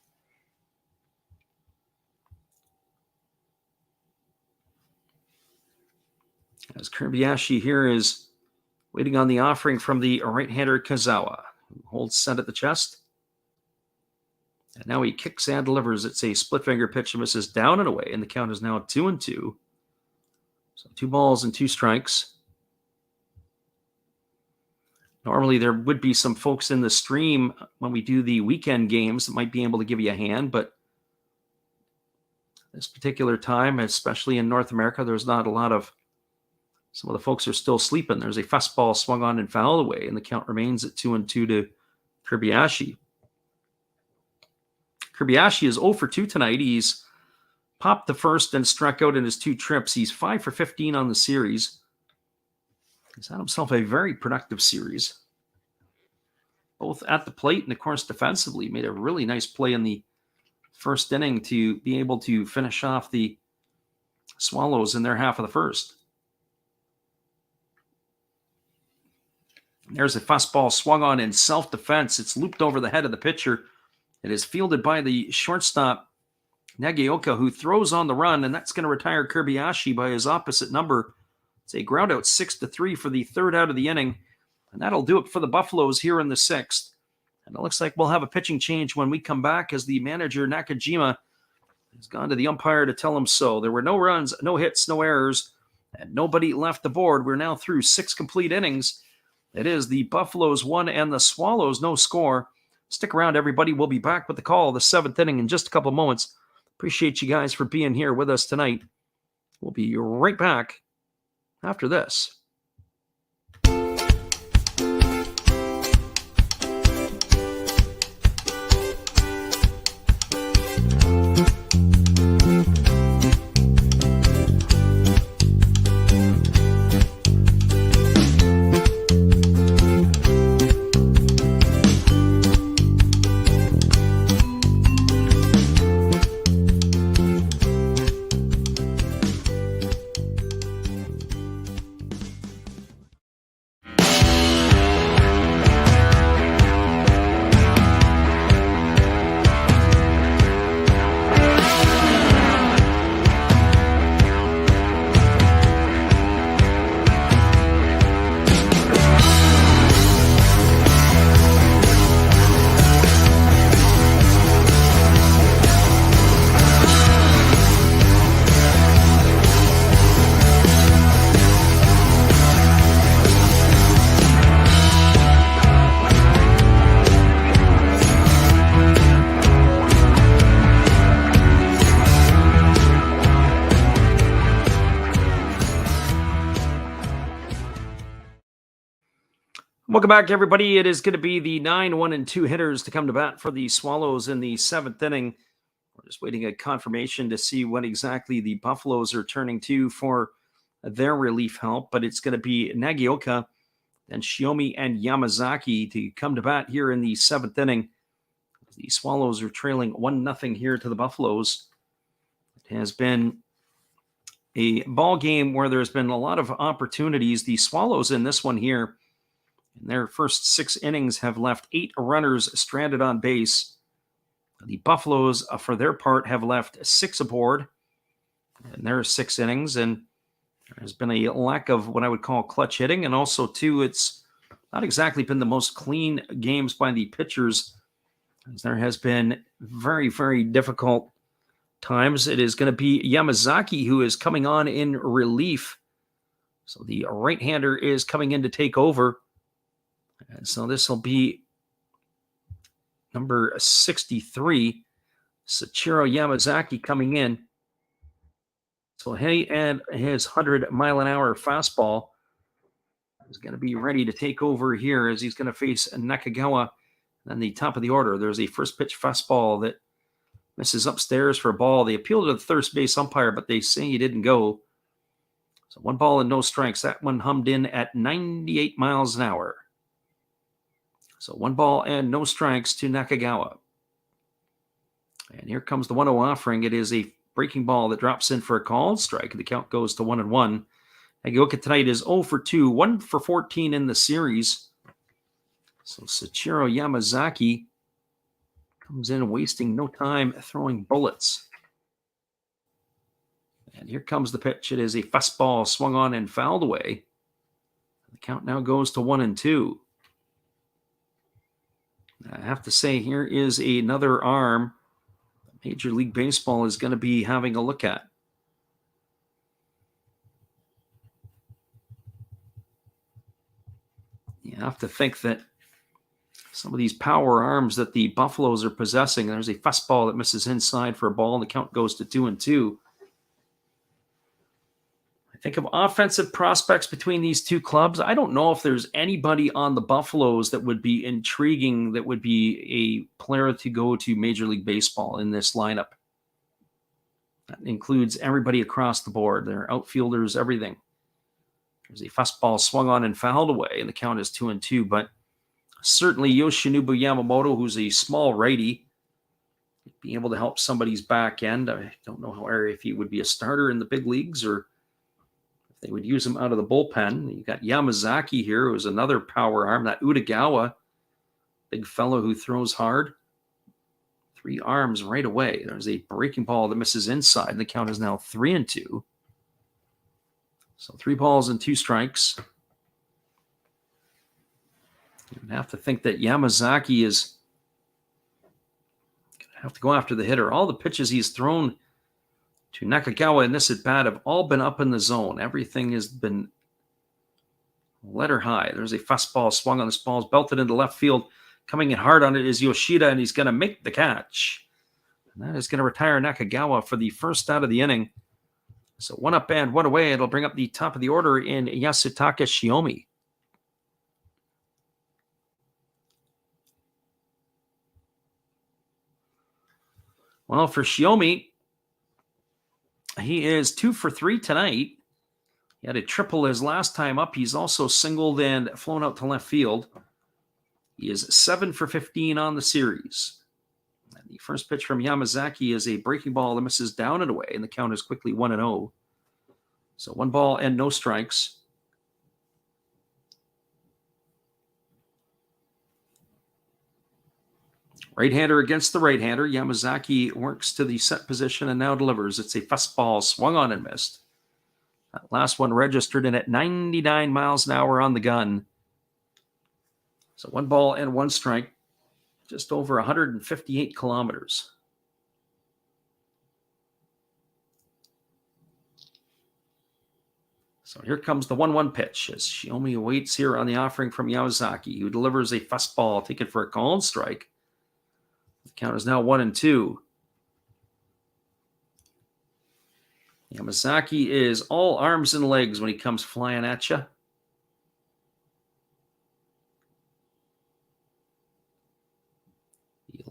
As Kobayashi here is waiting on the offering from the right-hander Kazawa, who holds set at the chest. And now he kicks and delivers. It's a split finger pitch that misses down and away, and the count is now 2-2. So 2 balls and 2 strikes. Normally there would be some folks in the stream when we do the weekend games that might be able to give you a hand, but this particular time, especially in North America, there's not a lot of, some of the folks are still sleeping. There's a fastball swung on and fouled away, and the count remains at 2-2 to Kobayashi. Kobayashi is 0 for 2 tonight. He's popped the first and struck out in his 2 trips. He's 5 for 15 on the series. He's had himself a very productive series, both at the plate and, of course, defensively. Made a really nice play in the first inning to be able to finish off the Swallows in their half of the first. There's a fastball swung on in self-defense. It's looped over the head of the pitcher. It is fielded by the shortstop, Nagaoka, who throws on the run, and that's going to retire Kobayashi by his opposite number. It's a ground out 6-3 for the third out of the inning, and that'll do it for the Buffaloes here in the 6th. And it looks like we'll have a pitching change when we come back, as the manager, Nakajima, has gone to the umpire to tell him so. There were no runs, no hits, no errors, and nobody left the board. We're now through 6 complete innings. It is the Buffaloes 1 and the Swallows no score. Stick around, everybody. We'll be back with the call of the 7th inning in just a couple moments. Appreciate you guys for being here with us tonight. We'll be right back after this. Welcome back, everybody. It is going to be the 9, 1, and 2 hitters to come to bat for the Swallows in the 7th inning. We're just waiting a confirmation to see what exactly the Buffaloes are turning to for their relief help, but it's going to be Nagioka and Shiomi and Yamazaki to come to bat here in the 7th inning. The Swallows are trailing 1-0 here to the Buffaloes. It has been a ball game where there's been a lot of opportunities. The Swallows in this one here, in their first 6 innings, have left 8 runners stranded on base. The Buffaloes, for their part, have left 6 aboard in their 6 innings, and there's been a lack of what I would call clutch hitting, and also, too, it's not exactly been the most clean games by the pitchers, as there has been very, very difficult times. It is going to be Yamazaki who is coming on in relief. So the right-hander is coming in to take over. And so this will be number 63, Sachiro Yamazaki, coming in. So he and his 100-mile-an-hour fastball is going to be ready to take over here as he's going to face Nakagawa on the top of the order. There's a first pitch fastball that misses upstairs for a ball. They appeal to the third base umpire, but they say he didn't go. So 1 ball and no strikes. That one hummed in at 98 miles an hour. So 1 ball and no strikes to Nakagawa. And here comes the 1-0 offering. It is a breaking ball that drops in for a called strike. The count goes to 1-1. Nagioka tonight is 0 for 2, 1 for 14 in the series. So Sachiro Yamazaki comes in wasting no time throwing bullets. And here comes the pitch. It is a fastball swung on and fouled away. The count now goes to 1-2. I have to say, here is another arm Major League Baseball is going to be having a look at. You have to think that some of these power arms that the Buffaloes are possessing, there's a fastball that misses inside for a ball, and the count goes to 2-2. I think of offensive prospects between these two clubs. I don't know if there's anybody on the Buffaloes that would be intriguing, that would be a player to go to Major League Baseball in this lineup. That includes everybody across the board. Their outfielders, everything. There's a fastball swung on and fouled away, and the count is 2-2. But certainly Yoshinobu Yamamoto, who's a small righty, being able to help somebody's back end. I don't know if he would be a starter in the big leagues or if they would use him out of the bullpen. You've got Yamazaki here, who's another power arm. That Utagawa, big fellow who throws hard. 3 arms right away. There's a breaking ball that misses inside, and the count is now 3-2. So 3 balls and 2 strikes. You have to think that Yamazaki is going to have to go after the hitter. All the pitches he's thrown to Nakagawa in this at-bat have all been up in the zone. Everything has been letter high. There's a fastball swung on this ball, is belted into left field. Coming in hard on it is Yoshida, and he's going to make the catch. And that is going to retire Nakagawa for the first out of the inning. So 1 up and 1 away. It'll bring up the top of the order in Yasutaka Shiomi. Well, for Shiomi, he is 2 for 3 tonight. He had a triple his last time up. He's also singled and flown out to left field. He is 7 for 15 on the series. And the first pitch from Yamazaki is a breaking ball that misses down and away, and the count is quickly 1-0. So 1 ball and no strikes. Right-hander against the right-hander. Yamazaki works to the set position and now delivers. It's a fastball swung on and missed. That last one registered in at 99 miles an hour on the gun. So 1 ball and 1 strike, just over 158 kilometers. So here comes the 1-1 pitch as Shiomi awaits here on the offering from Yamazaki, who delivers a fastball taken for a called strike. The count is now 1-2. Yamazaki is all arms and legs when he comes flying at you.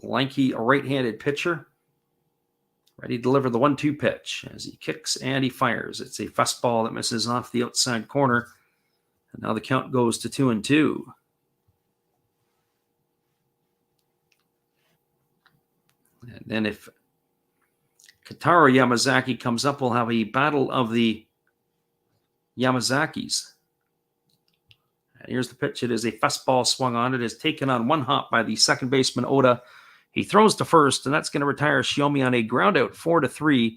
lanky right-handed pitcher. Ready to deliver the 1-2 pitch as he kicks and he fires. It's a fastball that misses off the outside corner. And now the count goes to 2-2. And then if Kotaro Yamazaki comes up, we'll have a battle of the Yamazakis. And here's the pitch. It is a fastball swung on. It is taken on one hop by the second baseman, Oda. He throws to first, and that's going to retire Shiomi on a ground out, 4-3.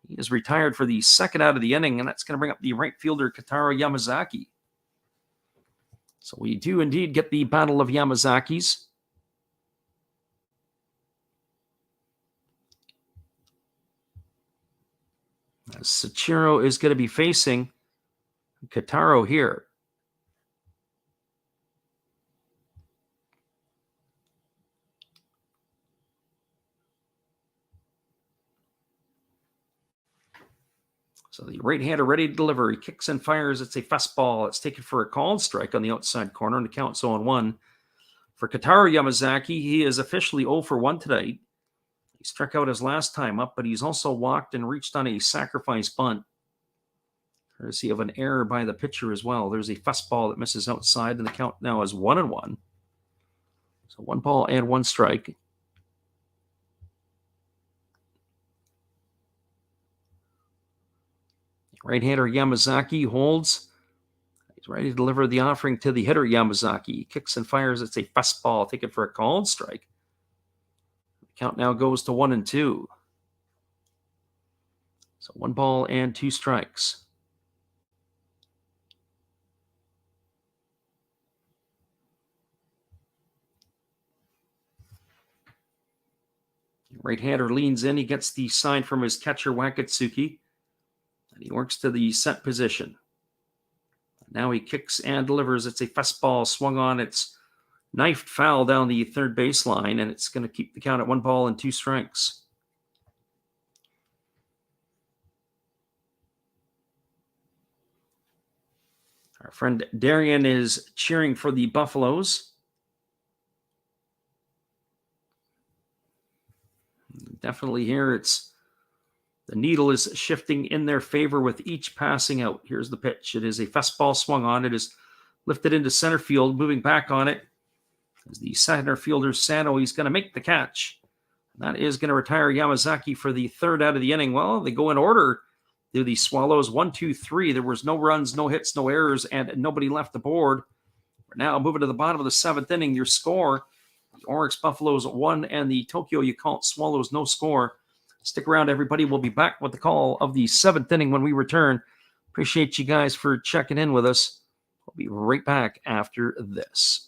He is retired for the second out of the inning, and that's going to bring up the right fielder, Kotaro Yamazaki. So we do indeed get the battle of Yamazakis. As Sachiro is going to be facing Kotaro here. So the right-hander ready to deliver. He kicks and fires. It's a fastball. It's taken for a called strike on the outside corner, and the count's 0-1. For Kotaro Yamazaki, he is officially 0 for 1 tonight. He struck out his last time up, but he's also walked and reached on a sacrifice bunt. Courtesy of an error by the pitcher as well. There's a fastball that misses outside, and the count now is 1-1. So 1 ball and 1 strike. Right-hander Yamazaki holds. He's ready to deliver the offering to the hitter Yamazaki. He kicks and fires. It's a fastball taken for a called strike. The count now goes to 1-2. So 1 ball and 2 strikes. Right-hander leans in. He gets the sign from his catcher, Wakatsuki. And he works to the set position. Now he kicks and delivers. It's a fastball swung on. It's knifed foul down the third baseline, and it's going to keep the count at 1 ball and 2 strikes. Our friend Darian is cheering for the Buffaloes. Definitely here the needle is shifting in their favor with each passing out. Here's the pitch. It is a fastball swung on. It is lifted into center field, moving back on it. As the center fielder, Sano, he's going to make the catch. That is going to retire Yamazaki for the third out of the inning. Well, they go in order. Do the Swallows 1, 2, 3. There was no runs, no hits, no errors, and nobody left the board. We're now moving to the bottom of the 7th inning. Your score, the Orix Buffaloes 1 and the Tokyo Yakult Swallows no score. Stick around, everybody. We'll be back with the call of the 7th inning when we return. Appreciate you guys for checking in with us. We'll be right back after this.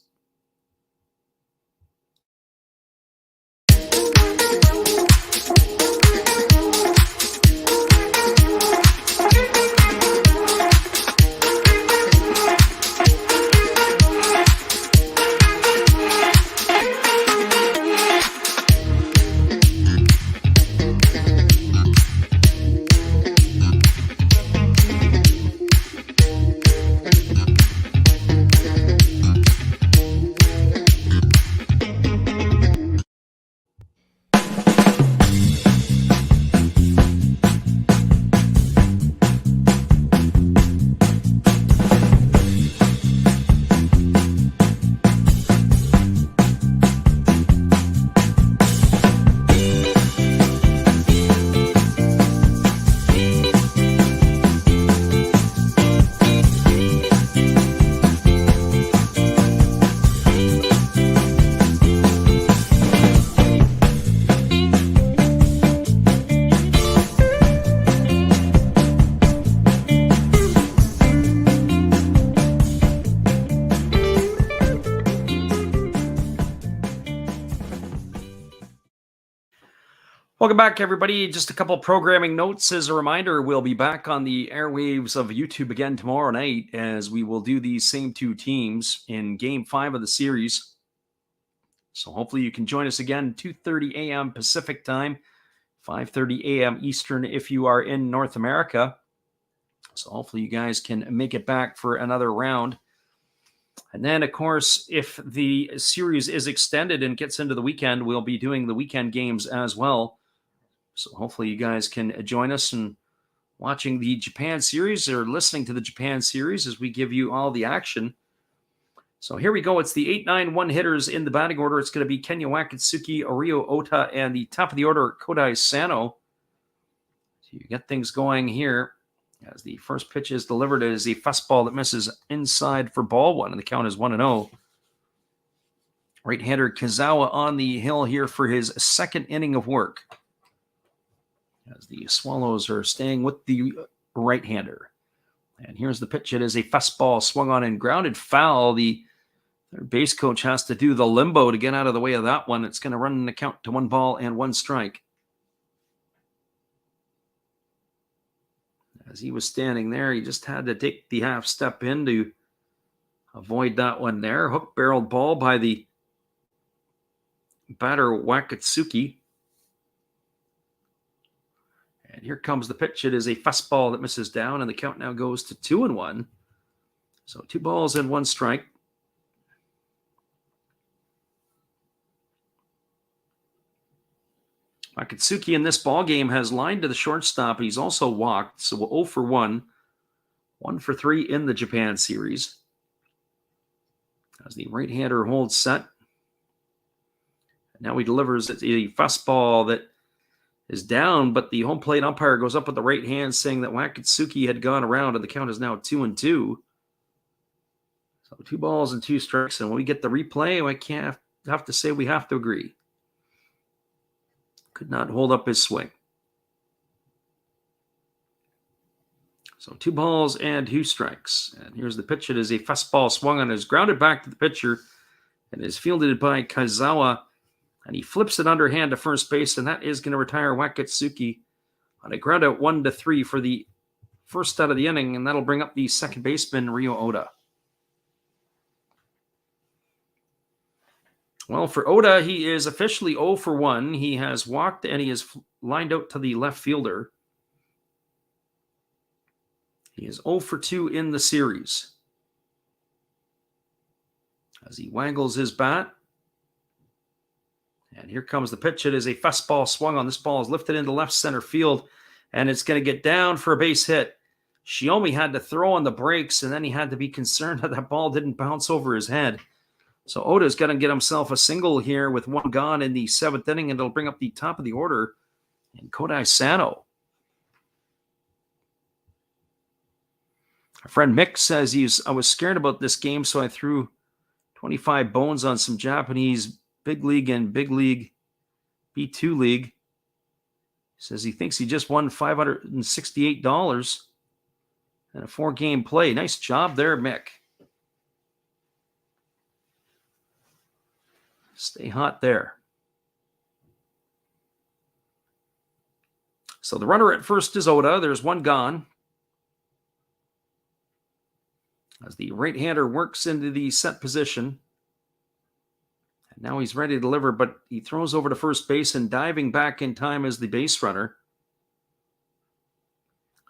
Welcome back, everybody. Just a couple programming notes. As a reminder, we'll be back on the airwaves of YouTube again tomorrow night, as we will do these same 2 teams in Game 5 of the series. So hopefully you can join us again, 2:30 a.m. Pacific time, 5:30 a.m. Eastern if you are in North America. So hopefully you guys can make it back for another round. And then, of course, if the series is extended and gets into the weekend, we'll be doing the weekend games as well. So hopefully you guys can join us in watching the Japan series or listening to the Japan series as we give you all the action. So here we go. It's the 8-9-1 hitters in the batting order. It's going to be Kenya Wakatsuki, Ryo Ota, and the top of the order, Kodai Sano. So you get things going here. As the first pitch is delivered, it is a fastball that misses inside for ball one, and the count is 1-0. Right-hander Kizawa on the hill here for his second inning of work, as the Swallows are staying with the right-hander. And here's the pitch. It is a fastball swung on and grounded foul. The third base coach has to do the limbo to get out of the way of that one. It's going to run the count to 1-1 strike. As he was standing there, he just had to take the half step in to avoid that one there. Hook-barreled ball by the batter Wakatsuki. And here comes the pitch. It is a fastball that misses down, and the count now goes to 2-1. So 2-1 strike. Akatsuki in this ball game has lined to the shortstop. He's also walked, so 0 for 1. 1 for 3 in the Japan series. As the right-hander holds set. And now he delivers a fastball that is down, but the home plate umpire goes up with the right hand saying that Wakatsuki had gone around, and the count is now 2-2. So 2 strikes, and when we get the replay, I can't have to say we have to agree. Could not hold up his swing. So 2 strikes. And here's the pitch. It is a fastball swung on, is grounded back to the pitcher and is fielded by Kizawa. And he flips it underhand to first base, and that is going to retire Wakatsuki on a ground out 1-3 for the first out of the inning, and that'll bring up the second baseman, Ryo Ota. Well, for Ota, he is officially 0 for 1. He has walked, and he is lined out to the left fielder. He is 0 for 2 in the series. As he waggles his bat. And here comes the pitch. It is a fastball swung on. This ball is lifted into left center field, and it's going to get down for a base hit. Shiomi had to throw on the brakes, and then he had to be concerned that that ball didn't bounce over his head. So Oda's going to get himself a single here with 1 gone in the 7th inning, and it'll bring up the top of the order in Kodai Sano. Our friend Mick says I was scared about this game, so I threw 25 bones on some Japanese Big League and Big League B2 League. He says he thinks he just won $568 in a 4-game play. Nice job there, Mick. Stay hot there. So the runner at first is Ota. There's 1 gone. As the right-hander works into the set position. And now he's ready to deliver, but he throws over to first base, and diving back in time is the base runner.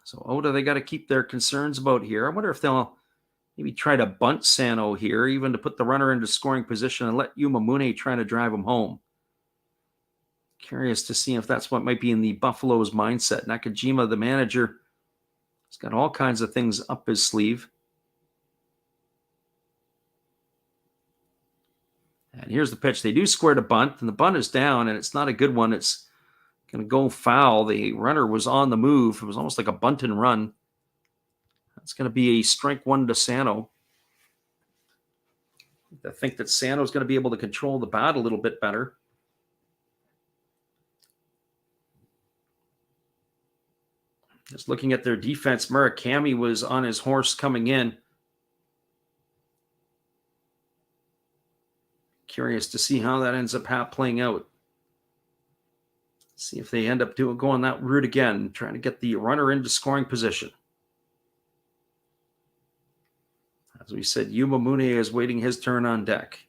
So Ota, they got to keep their concerns about here. I wonder if they'll maybe try to bunt Sano here, even to put the runner into scoring position and let Yumamune try to drive him home. Curious to see if that's what might be in the Buffalo's mindset. Nakajima, the manager, has got all kinds of things up his sleeve. And here's the pitch. They do square to bunt, and the bunt is down, and it's not a good one. It's going to go foul. The runner was on the move. It was almost like a bunt and run. That's going to be a strike 1 to Sano. I think that Sano's going to be able to control the bat a little bit better. Just looking at their defense, Murakami was on his horse coming in. Curious to see how that ends up playing out. See if they end up going that route again, trying to get the runner into scoring position. As we said, Yumamune is waiting his turn on deck.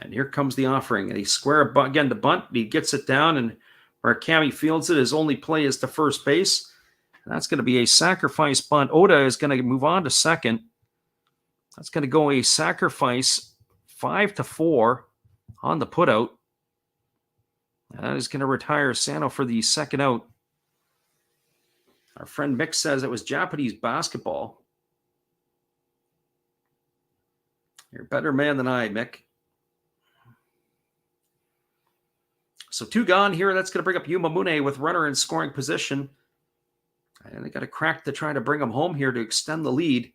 And here comes the offering. And he square again to bunt. He gets it down, and Murakami fields it. His only play is to first base. That's going to be a sacrifice bunt. Oda is going to move on to second. That's going to go a sacrifice 5-4 on the putout. That is going to retire Sano for the second out. Our friend Mick says it was Japanese basketball. You're a better man than I, Mick. So 2 gone here. That's going to bring up Yuma Mune with runner in scoring position. And they got a crack to try to bring him home here to extend the lead.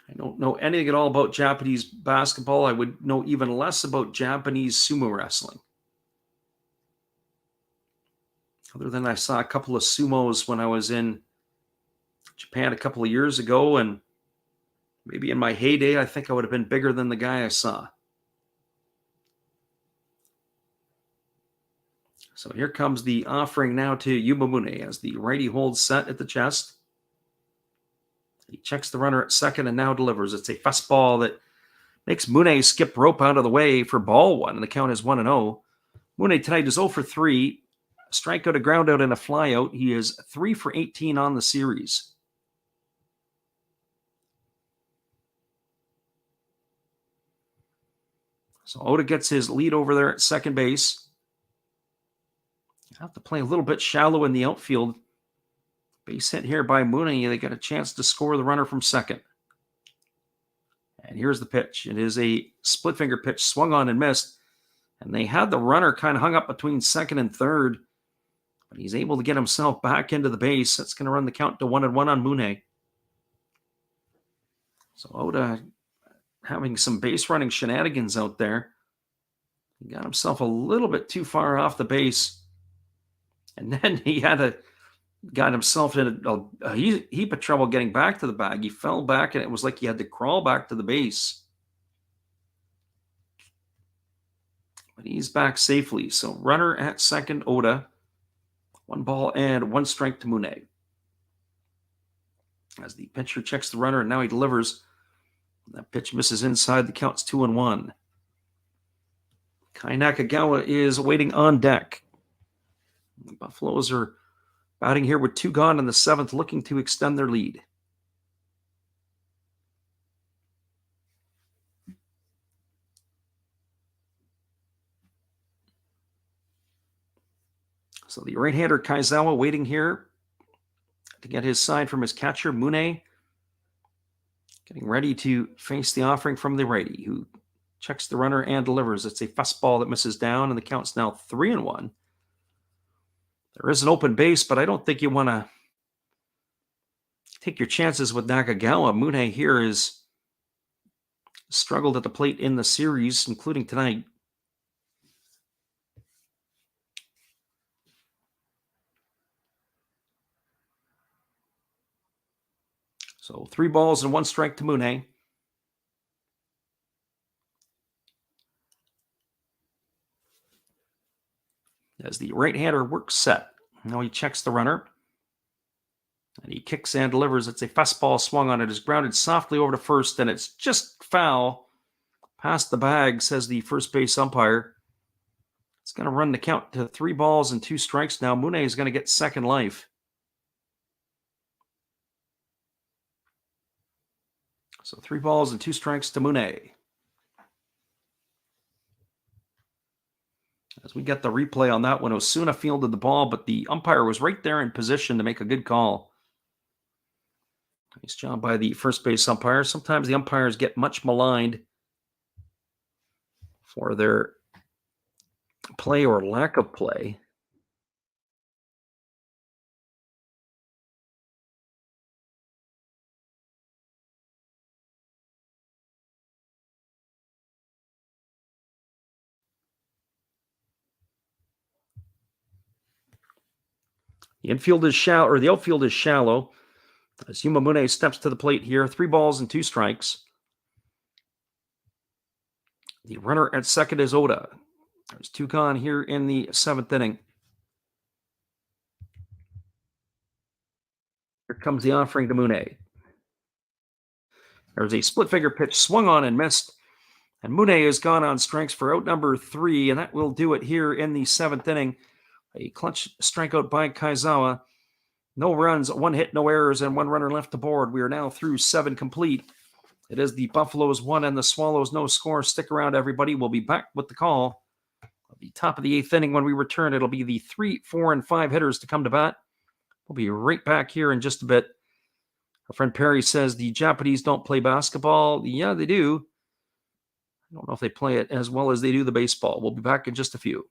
I don't know anything at all about Japanese basketball. I would know even less about Japanese sumo wrestling. Other than I saw a couple of sumos when I was in Japan a couple of years ago, and maybe in my heyday, I think I would have been bigger than the guy I saw. So here comes the offering now to Yuma Mune as the righty holds set at the chest. He checks the runner at second and now delivers. It's a fastball that makes Mune skip rope out of the way for ball one, and the count is 1-0. Mune tonight is 0 for 3. A strikeout, a ground out, and a flyout. He is 3 for 18 on the series. So Oda gets his lead over there at second base. Have to play a little bit shallow in the outfield. Base hit here by Mooney. They got a chance to score the runner from second. And here's the pitch. It is a split finger pitch, swung on and missed. And they had the runner kind of hung up between second and third. But he's able to get himself back into the base. That's going to run the count to 1-1 on Mooney. So Oda having some base running shenanigans out there. He got himself a little bit too far off the base. And then he got himself in a heap of trouble getting back to the bag. He fell back, and it was like he had to crawl back to the base. But he's back safely. So runner at second, Oda. 1 ball and 1 strike to Mune. As the pitcher checks the runner, and now he delivers. That pitch misses inside. The count's 2-1. Kai Nakagawa is waiting on deck. The Buffaloes are batting here with 2 gone in the 7th, looking to extend their lead. So the right-hander Kaizawa waiting here to get his sign from his catcher, Mune. Getting ready to face the offering from the righty, who checks the runner and delivers. It's a fastball that misses down, and the count's now 3-1. There is an open base, but I don't think you want to take your chances with Nakagawa. Mune here has struggled at the plate in the series, including tonight. So 3 balls and 1 strike to Mune. As the right-hander works set. Now he checks the runner. And he kicks and delivers. It's a fastball swung on. It is grounded softly over to first, and it's just foul. Past the bag, says the first base umpire. It's going to run the count to 3 balls and 2 strikes now. Mune is going to get second life. So 3 balls and 2 strikes to Mune. As we get the replay on that one, Osuna fielded the ball, but the umpire was right there in position to make a good call. Nice job by the first base umpire. Sometimes the umpires get much maligned for their play or lack of play. The infield is shallow, or the outfield is shallow. As Yuma Mune steps to the plate here, 3 balls and 2 strikes. The runner at second is Oda. There's 2 gone here in the 7th inning. Here comes the offering to Mune. There's a split finger pitch swung on and missed. And Mune has gone on strikes for out number 3, and that will do it here in the 7th inning. A clutch strikeout by Kaizawa. No runs, 1 hit, no errors, and 1 runner left to board. We are now through 7 complete. It is the Buffaloes 1 and the Swallows no score. Stick around, everybody. We'll be back with the call at the top of the 8th inning. When we return, it'll be the 3, 4, and 5 hitters to come to bat. We'll be right back here in just a bit. Our friend Perry says the Japanese don't play basketball. Yeah, they do. I don't know if they play it as well as they do the baseball. We'll be back in just a few.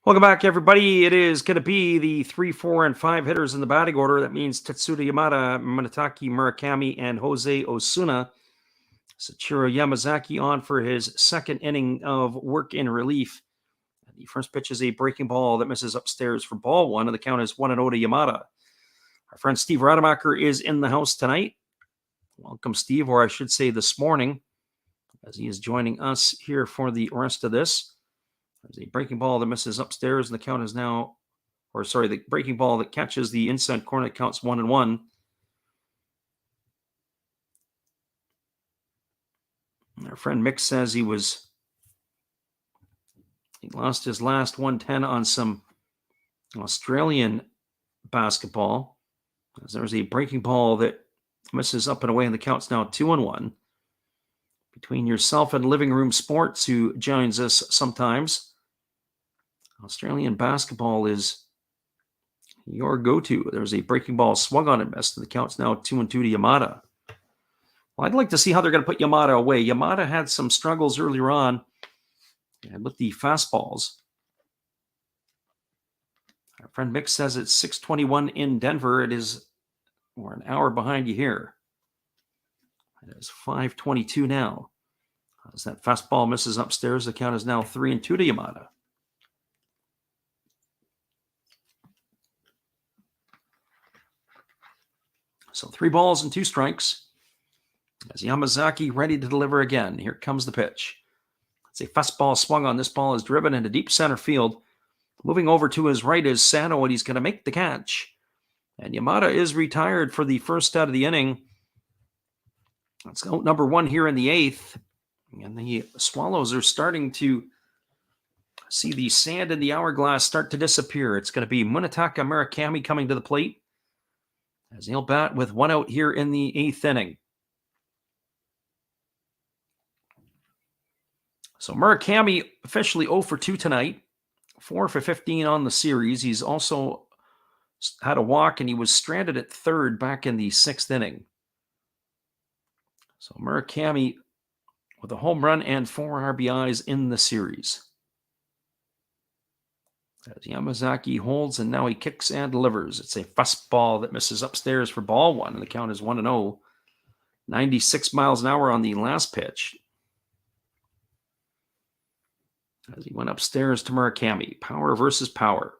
Welcome back, everybody. It is going to be the 3, 4, and 5 hitters in the batting order. That means Tetsuda Yamada, Munetaki Murakami, and Jose Osuna. Sachiro Yamazaki on for his 2nd inning of work in relief. And the first pitch is a breaking ball that misses upstairs for ball 1, and the count is 1-0 to Yamada. Our friend Steve Rademacher is in the house tonight. Welcome, Steve, or I should say this morning, as he is joining us here for the rest of this. There's a breaking ball that misses upstairs, and the count is now, the breaking ball that catches the inside corner that counts 1-1. Our friend Mick says he lost his last 110 on some Australian basketball. There's a breaking ball that misses up and away, and the count's now 2-1. Between yourself and Living Room Sports, who joins us sometimes, Australian basketball is your go-to. There's a breaking ball swung on and missed, and the count's now 2-2 to Yamada. Well, I'd like to see how they're going to put Yamada away. Yamada had some struggles earlier on with the fastballs. Our friend Mick says it's 6:21 in Denver. We're an hour behind you here. It is 5:22 now. As that fastball misses upstairs, the count is now 3-2 to Yamada. So 3 balls and 2 strikes. As Yamazaki ready to deliver again. Here comes the pitch. It's a fastball swung on. This ball is driven into deep center field. Moving over to his right is Sano, and he's going to make the catch. And Yamada is retired for the first out of the inning. Let's go number 1 here in the 8th. And the Swallows are starting to see the sand in the hourglass start to disappear. It's going to be Munetaka Murakami coming to the plate, as he'll bat with 1 out here in the 8th inning. So Murakami officially 0 for 2 tonight, 4 for 15 on the series. He's also had a walk, and he was stranded at third back in the 6th inning. So Murakami with a home run and 4 RBIs in the series. As Yamazaki holds, and now he kicks and delivers. It's a fastball that misses upstairs for ball one, and the count is 1-0. 96 miles an hour on the last pitch. As he went upstairs to Murakami. Power versus power.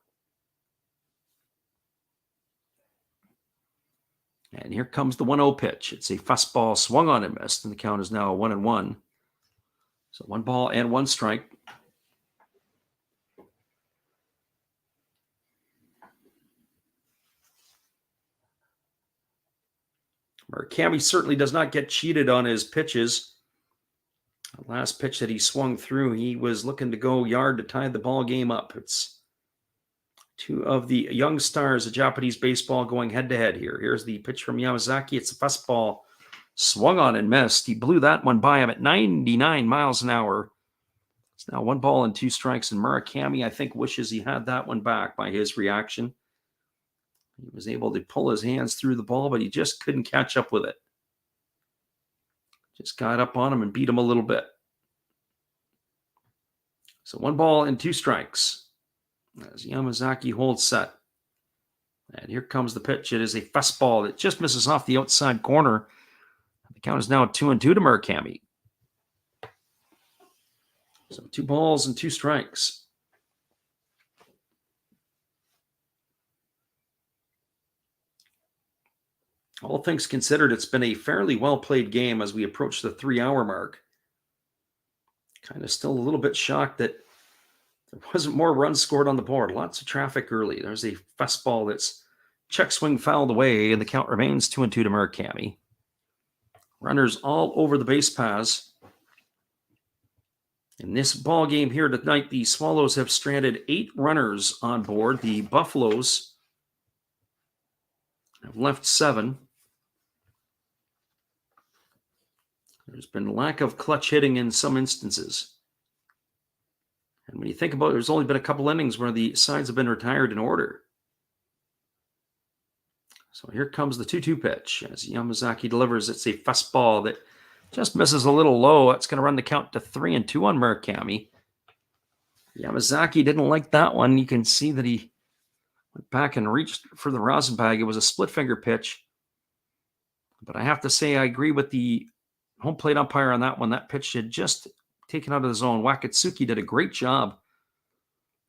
And here comes the 1-0 pitch. It's a fastball swung on and missed, and the count is now 1-1. So 1 ball and 1 strike. Murakami certainly does not get cheated on his pitches. The last pitch that he swung through, he was looking to go yard to tie the ball game up. It's two of the young stars of Japanese baseball going head-to-head here. Here's the pitch from Yamazaki. It's a fastball swung on and missed. He blew that one by him at 99 miles an hour. It's now 1 ball and 2 strikes, and Murakami, I think, wishes he had that one back by his reaction. He was able to pull his hands through the ball, but he just couldn't catch up with it. Just got up on him and beat him a little bit. So 1 ball and 2 strikes as Yamazaki holds set. And here comes the pitch. It is a fastball that just misses off the outside corner. The count is now 2-2 to Murakami. So 2 balls and 2 strikes. All things considered, it's been a fairly well-played game as we approach the 3-hour mark. Kind of still a little bit shocked that there wasn't more runs scored on the board. Lots of traffic early. There's a fastball that's check swing fouled away, and the count remains 2-2 to Murakami. Runners all over the base paths. In this ball game here tonight, the Swallows have stranded 8 runners on board. The Buffaloes have left 7. There's been lack of clutch hitting in some instances. And when you think about it, there's only been a couple innings where the sides have been retired in order. So here comes the 2-2 pitch as Yamazaki delivers. It's a fastball that just misses a little low. It's going to run the count to 3-2 on Murakami. Yamazaki didn't like that one. You can see that he went back and reached for the rosin bag. It was a split finger pitch. But I have to say, I agree with the home plate umpire on that one. That pitch had just taken out of the zone. Wakatsuki did a great job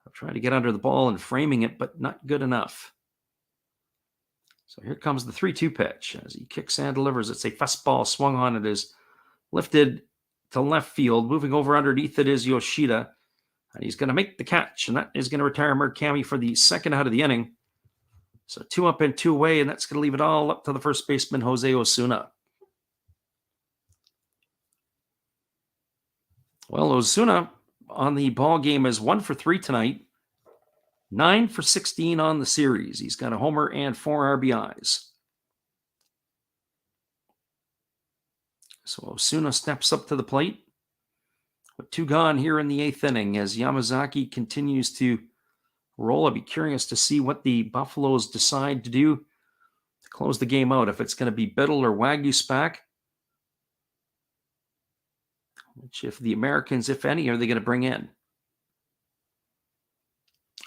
of trying to get under the ball and framing it, but not good enough. So here comes the 3-2 pitch as he kicks and delivers. It's a fastball swung on. It is lifted to left field. Moving over underneath it is Yoshida. And he's going to make the catch, and that is going to retire Murakami for the second out of the inning. So 2 up and 2 away, and that's going to leave it all up to the first baseman, Jose Osuna. Well, Osuna on the ball game is 1 for 3 tonight, 9 for 16 on the series. He's got a homer and 4 RBIs. So Osuna steps up to the plate with 2 gone here in the 8th inning as Yamazaki continues to roll. I'll be curious to see what the Buffaloes decide to do to close the game out. If it's going to be Biddle or Wagyu Spack. Which, if the Americans, if any, are they going to bring in?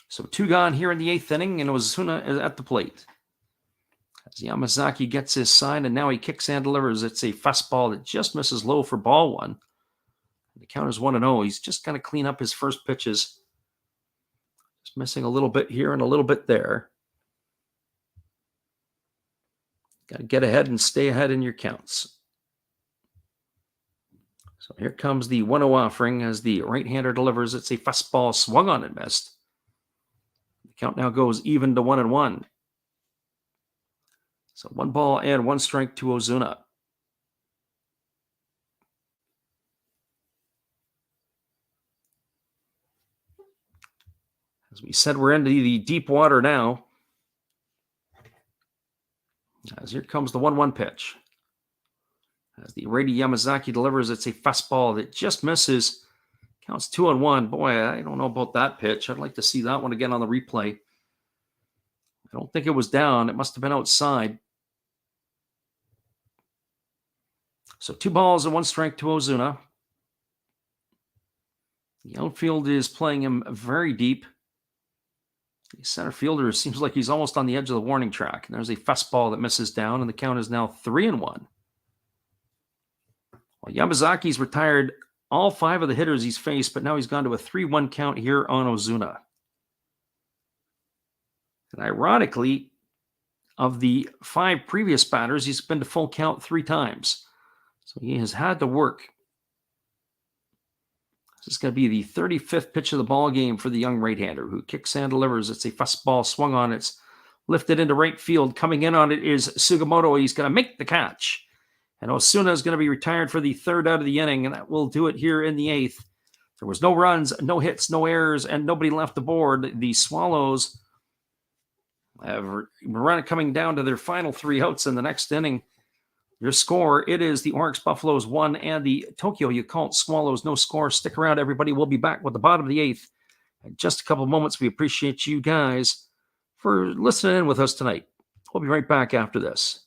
So 2 gone here in the 8th inning, and Osuna is at the plate. As Yamazaki gets his sign, and now he kicks and delivers. It's a fastball that just misses low for ball 1. The count is 1-0. He's just going to clean up his first pitches. Just missing a little bit here and a little bit there. Got to get ahead and stay ahead in your counts. So here comes the 1-0 offering as the right-hander delivers. It's a fastball swung on and missed. The count now goes even to 1-1. So 1 ball and 1 strike to Ozuna. As we said, we're into the deep water now. As here comes the 1-1 pitch. As the righty Yamazaki delivers, it's a fastball that just misses. Counts 2-1. Boy, I don't know about that pitch. I'd like to see that one again on the replay. I don't think it was down. It must have been outside. So 2 balls and 1 strike to Ozuna. The outfield is playing him very deep. The center fielder seems like he's almost on the edge of the warning track. And there's a fastball that misses down, and the count is now 3-1. Well, Yamazaki's retired all 5 of the hitters he's faced, but now he's gone to a 3-1 count here on Ozuna. And ironically, of the 5 previous batters, he's been to full count 3 times. So he has had to work. This is going to be the 35th pitch of the ball game for the young right-hander who kicks and delivers. It's a fastball swung on. It's lifted into right field. Coming in on it is Sugimoto. He's going to make the catch. And Osuna is going to be retired for the 3rd out of the inning, and that will do it here in the 8th. There was no runs, no hits, no errors, and nobody left aboard. The Swallows have run coming down to their final 3 outs in the next inning. Your score, it is the Orix Buffaloes 1 and the Tokyo Yakult Swallows no score. Stick around, everybody. We'll be back with the bottom of the 8th in just a couple of moments. We appreciate you guys for listening in with us tonight. We'll be right back after this.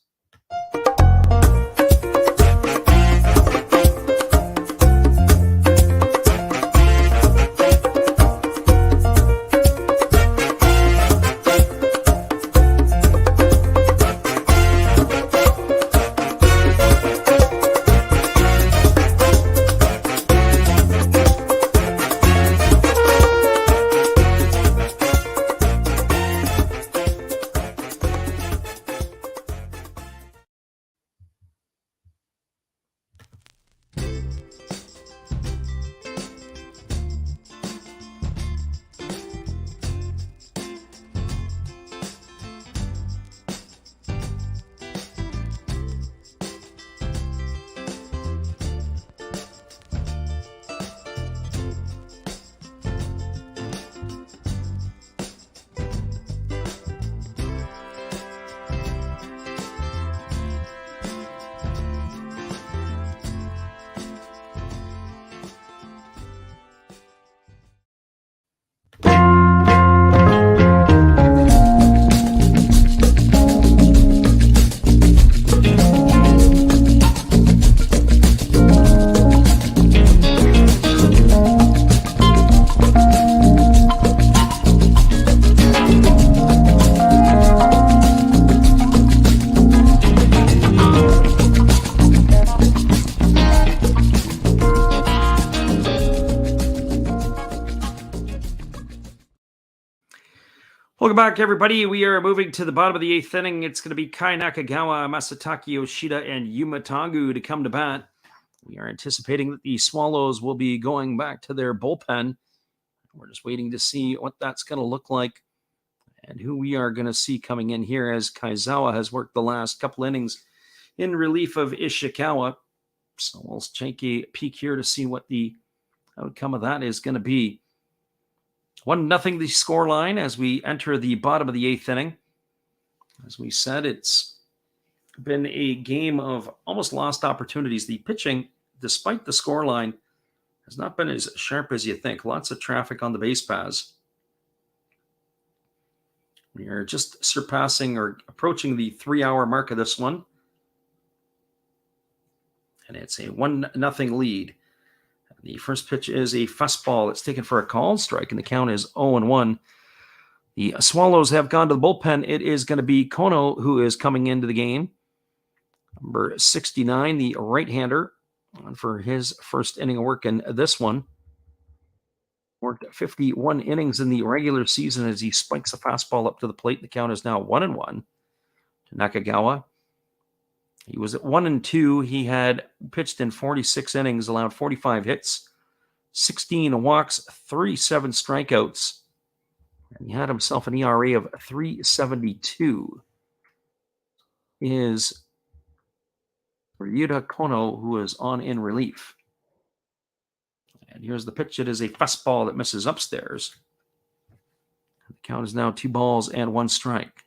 Welcome back, everybody. We are moving to the bottom of the 8th inning. It's going to be Kai Nakagawa, Masataki Yoshida, and Yuma Tangu to come to bat. We are anticipating that the Swallows will be going back to their bullpen. We're just waiting to see what that's going to look like and who we are going to see coming in here, as Kaizawa has worked the last couple innings in relief of Ishikawa. So we'll take a peek here to see what the outcome of that is going to be. 1-0 the scoreline as we enter the bottom of the 8th inning. As we said, it's been a game of almost lost opportunities. The pitching, despite the scoreline, has not been as sharp as you think. Lots of traffic on the base paths. We are just surpassing or approaching the 3-hour mark of this one. And it's a 1-0 lead. The first pitch is a fastball. It's taken for a called strike, and the count is 0-1. The Swallows have gone to the bullpen. It is going to be Kono who is coming into the game. Number 69, the right-hander, for his first inning of work in this one. Worked 51 innings in the regular season as he spikes a fastball up to the plate. The count is now 1-1 to Nakagawa. He was at 1-2. He had pitched in 46 innings, allowed 45 hits, 16 walks, 37 strikeouts. And he had himself an ERA of 3.72. Is Ryuta Kono, who is on in relief. And here's the pitch. It is a fastball that misses upstairs. The count is now 2-1 strike.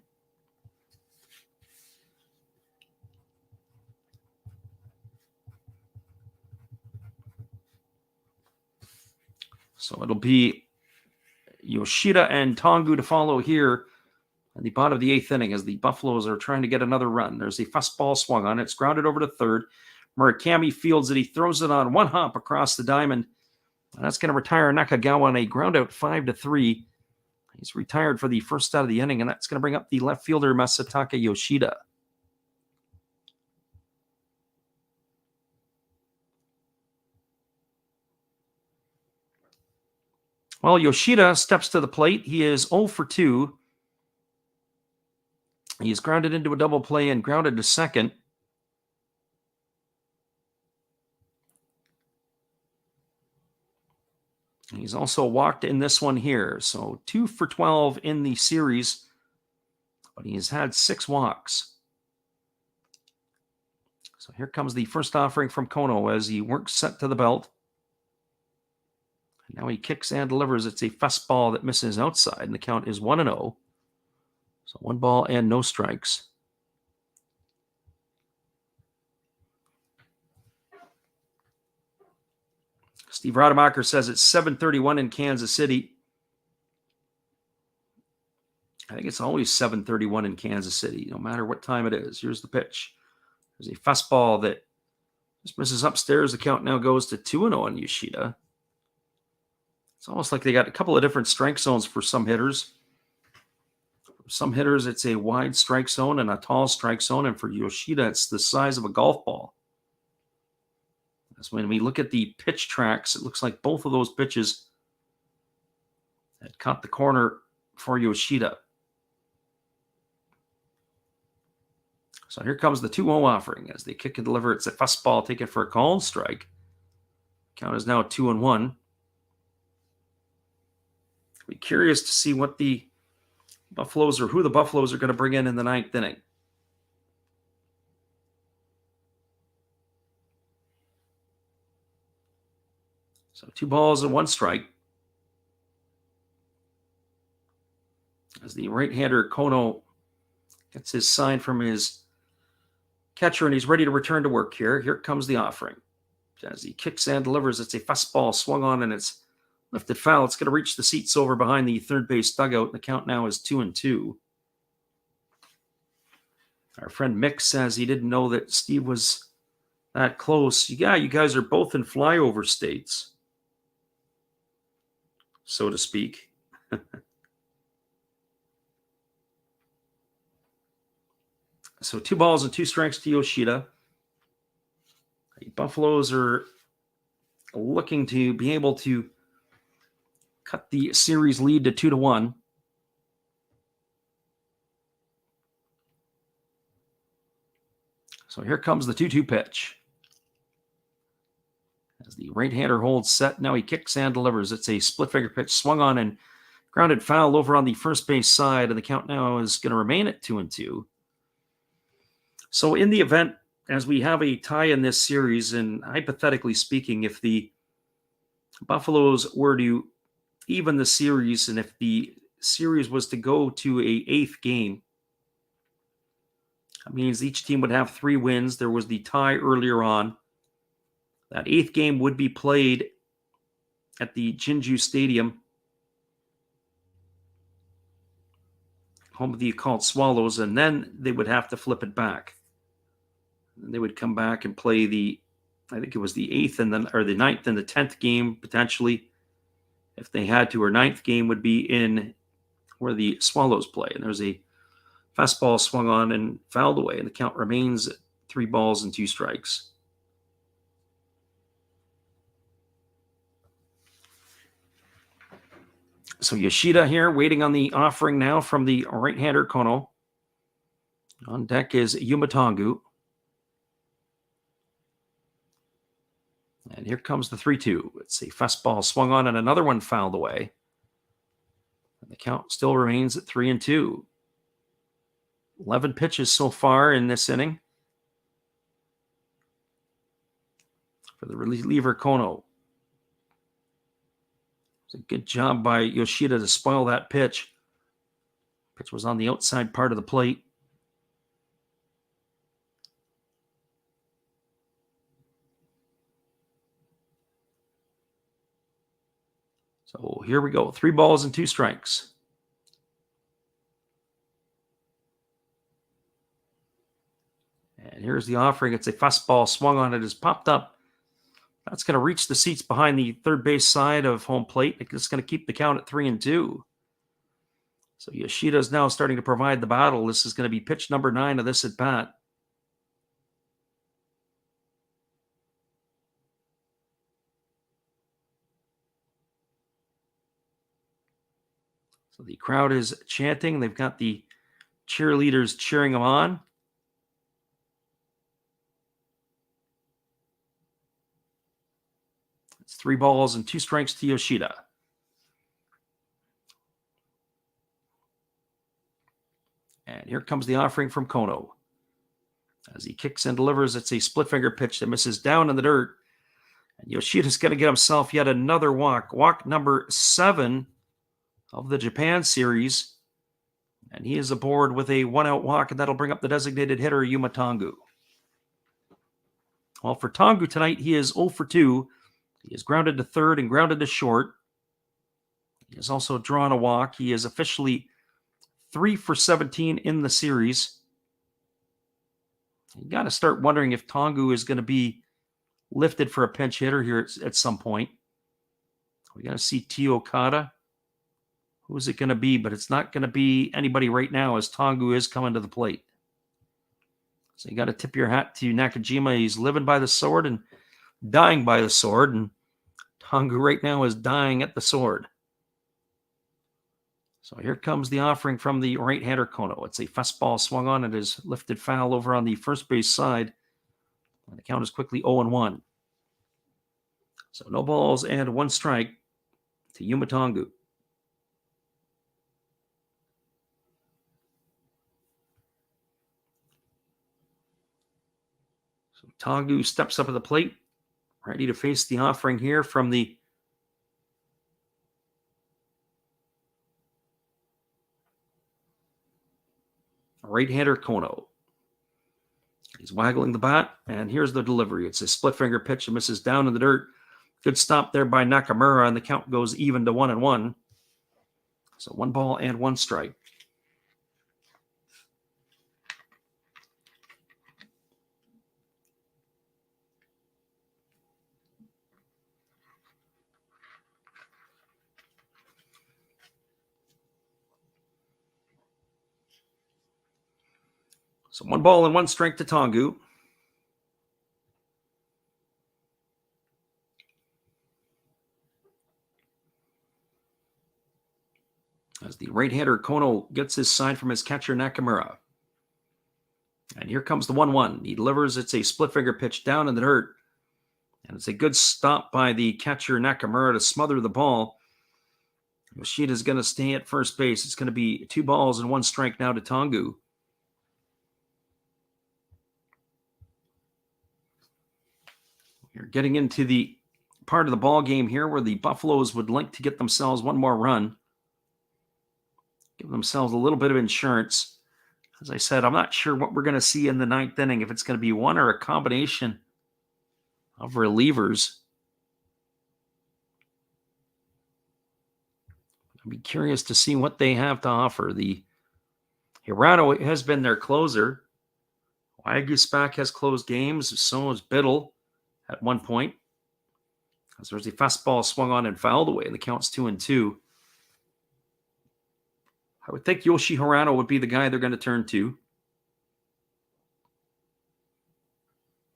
So it'll be Yoshida and Tangu to follow here at the bottom of the 8th inning as the Buffaloes are trying to get another run. There's a fastball swung on. It's grounded over to third. Murakami fields it. He throws it on one hop across the diamond. And that's going to retire Nakagawa on a ground out 5-3. He's retired for the first out of the inning, and that's going to bring up the left fielder, Masataka Yoshida. Well, Yoshida steps to the plate. He is 0 for 2. He's grounded into a double play and grounded to second. He's also walked in this one here. So 2 for 12 in the series, but he's had 6 walks. So here comes the first offering from Kono as he works set to the belt. Now he kicks and delivers. It's a fastball that misses outside, and the count is 1-0. So 1 ball and no strikes. Steve Rademacher says it's 7:31 in Kansas City. I think it's always 7:31 in Kansas City, no matter what time it is. Here's the pitch. There's a fastball that just misses upstairs. The count now goes to 2-0 on Yoshida. It's almost like they got a couple of different strike zones for some hitters. For some hitters, it's a wide strike zone and a tall strike zone. And for Yoshida, it's the size of a golf ball. As when we look at the pitch tracks, it looks like both of those pitches had caught the corner for Yoshida. So here comes the 2-0 offering as they kick and deliver. It's a fastball taken for a called strike. Count is now 2-1. Be curious to see what the Buffaloes or who the Buffaloes are going to bring in the 9th inning. So 2 balls and 1 strike. As the right-hander Kono gets his sign from his catcher and he's ready to return to work here. Here comes the offering. As he kicks and delivers, it's a fastball swung on and it's lifted foul. It's going to reach the seats over behind the third base dugout. The count now is 2-2. Our friend Mick says he didn't know that Steve was that close. Yeah, you guys are both in flyover states, so to speak. So 2 balls and 2 strikes to Yoshida. The Buffaloes are looking to be able to cut the series lead to 2-1. So here comes the 2-2 pitch. As the right-hander holds set, now he kicks and delivers. It's a split-finger pitch swung on and grounded foul over on the first base side, and the count now is going to remain at 2-2. So in the event, as we have a tie in this series, and hypothetically speaking, if the Buffaloes were to even the series, and if the series was to go to a 8th game, that means each team would have 3 wins. There was the tie earlier on. That 8th game would be played at the Jinju Stadium, home of the Yakult Swallows, and then they would have to flip it back. And they would come back and play I think it was the 8th and then, or the 9th and the 10th game potentially, if they had to, or 9th game would be in where the Swallows play. And there's a fastball swung on and fouled away, and the count remains at 3 balls and 2 strikes. So Yoshida here waiting on the offering now from the right-hander Kono. On deck is Yumatangu. And here comes the 3-2. It's a fastball swung on and another one fouled away. And the count still remains at 3-2. 11 pitches so far in this inning for the reliever Kono. It's a good job by Yoshida to spoil that pitch. Pitch was on the outside part of the plate. So here we go. 3 balls and 2 strikes. And here's the offering. It's a fastball swung on. It has popped up. That's going to reach the seats behind the third base side of home plate. It's going to keep the count at 3-2. So Yoshida is now starting to provide the battle. This is going to be pitch number 9 of this at bat. So the crowd is chanting. They've got the cheerleaders cheering him on. It's 3 balls and 2 strikes to Yoshida. And here comes the offering from Kono. As he kicks and delivers, it's a split finger pitch that misses down in the dirt. And Yoshida's going to get himself yet another walk. Walk number 7 of the Japan series. And he is aboard with a 1-out walk, and that'll bring up the designated hitter, Yuma Tongu. Well, for Tongu tonight, he is 0 for 2. He is grounded to third and grounded to short. He has also drawn a walk. He is officially 3 for 17 in the series. You got to start wondering if Tongu is going to be lifted for a pinch hitter here at some point. We got to see T. Okada. Who is it going to be? But it's not going to be anybody right now, as Tongu is coming to the plate. So you got to tip your hat to Nakajima. He's living by the sword and dying by the sword. And Tongu right now is dying at the sword. So here comes the offering from the right-hander Kono. It's a fastball swung on. It is lifted foul over on the first base side. And the count is quickly 0-1. So no balls and 1 strike to Yuma Tongu. So Tongu steps up at the plate, ready to face the offering here from the right-hander Kono. He's waggling the bat, and here's the delivery. It's a split finger pitch that misses down in the dirt. Good stop there by Nakamura, and the count goes even to 1-1. So 1 ball and 1 strike. So 1 ball and 1 strike to Tongu. As the right-hander Kono gets his sign from his catcher Nakamura. And here comes the 1-1. He delivers. It's a split finger pitch down in the dirt. And it's a good stop by the catcher Nakamura to smother the ball. Yoshida's going to stay at first base. It's going to be 2 balls and 1 strike now to Tongu. You're getting into the part of the ball game here where the Buffaloes would like to get themselves 1 more run. Give themselves a little bit of insurance. As I said, I'm not sure what we're going to see in the 9th inning, if it's going to be one or a combination of relievers. I'd be curious to see what they have to offer. The Hirano has been their closer. Waguspach has closed games. So has Biddle at one point. As there's a fastball swung on and fouled away, and the count's 2-2. I would think Yoshi Hirano would be the guy they're going to turn to.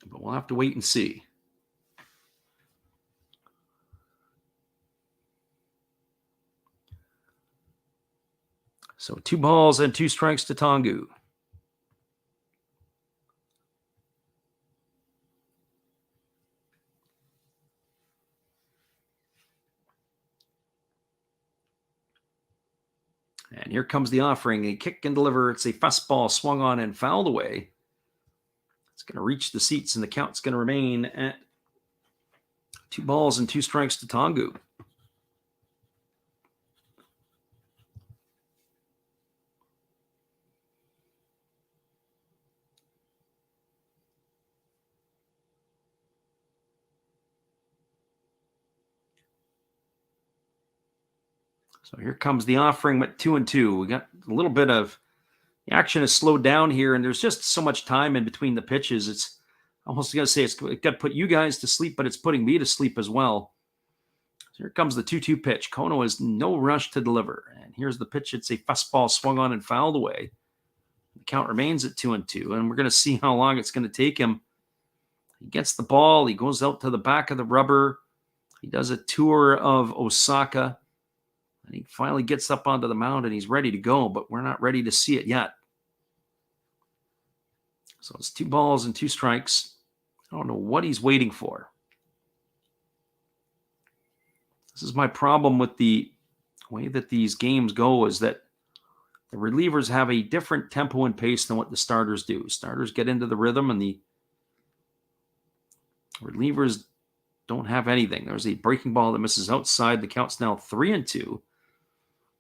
But we'll have to wait and see. So 2 balls and 2 strikes to Tongu. And here comes the offering. A kick and deliver. It's a fastball swung on and fouled away. It's going to reach the seats, and the count's going to remain at 2 balls and 2 strikes to Tongu. So here comes the offering at 2-2. We got a little bit of the action has slowed down here, and there's just so much time in between the pitches. It's almost going to say it's got to put you guys to sleep, but it's putting me to sleep as well. Here comes the 2-2 pitch. Kono is no rush to deliver. And here's the pitch. It's a fastball swung on and fouled away. The count remains at 2-2. And we're going to see how long it's going to take him. He gets the ball. He goes out to the back of the rubber. He does a tour of Osaka. And he finally gets up onto the mound and he's ready to go. But we're not ready to see it yet. So it's 2 balls and 2 strikes. I don't know what he's waiting for. This is my problem with the way that these games go, is that the relievers have a different tempo and pace than what the starters do. Starters get into the rhythm and the relievers don't have anything. There's a breaking ball that misses outside. The count's now 3-2.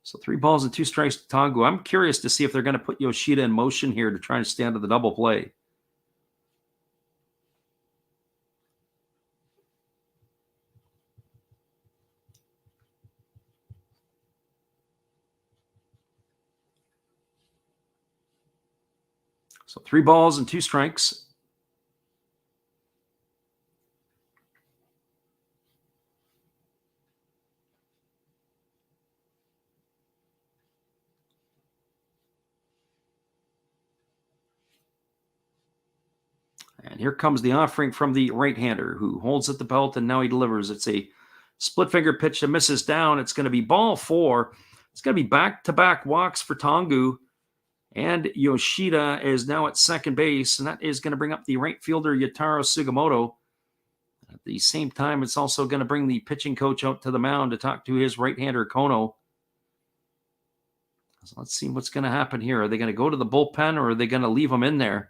So 3 balls and 2 strikes to Tongu. I'm curious to see if they're going to put Yoshida in motion here to try and stand to the double play. So 3 balls and 2 strikes. And here comes the offering from the right-hander who holds at the belt, and now he delivers. It's a split finger pitch that misses down. It's going to be ball 4. It's going to be back-to-back walks for Tongu. And Yoshida is now at second base, and that is going to bring up the right fielder, Yataro Sugimoto. At the same time, it's also going to bring the pitching coach out to the mound to talk to his right-hander, Kono. So let's see what's going to happen here. Are they going to go to the bullpen, or are they going to leave him in there?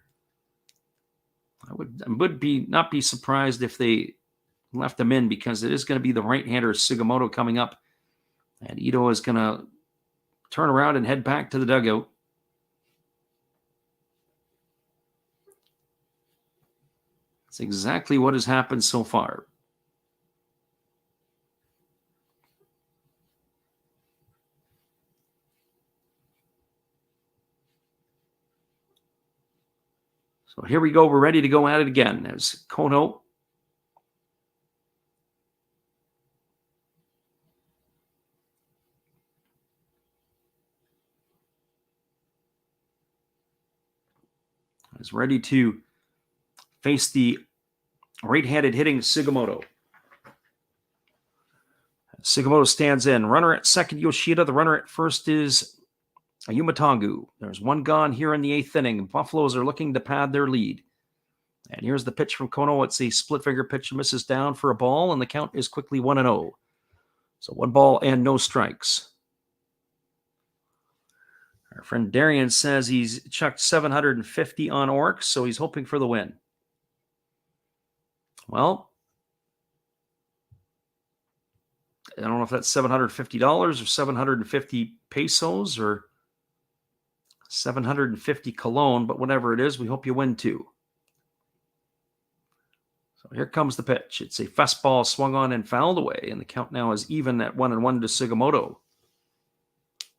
I would not be surprised if they left him in, because it is going to be the right-hander, Sugimoto, coming up. And Ito is going to turn around and head back to the dugout. That's exactly what has happened so far. So here we go. We're ready to go at it again. There's Kono. Is ready to face the right-handed hitting Sugimoto. Sugimoto stands in. Runner at second, Yoshida. The runner at first is Yuma Tongu. There's 1 gone here in the 8th inning. Buffaloes are looking to pad their lead. And here's the pitch from Kono. It's a split finger pitch, misses down for a ball, and the count is quickly 1-0. So 1 ball and no strikes. Our friend Darian says he's chucked 750 on Orix, so he's hoping for the win. Well, I don't know if that's $750 or 750 pesos or 750 cologne, but whatever it is, we hope you win too. So here comes the pitch. It's a fastball swung on and fouled away, and the count now is even at 1-1 to Sugimoto.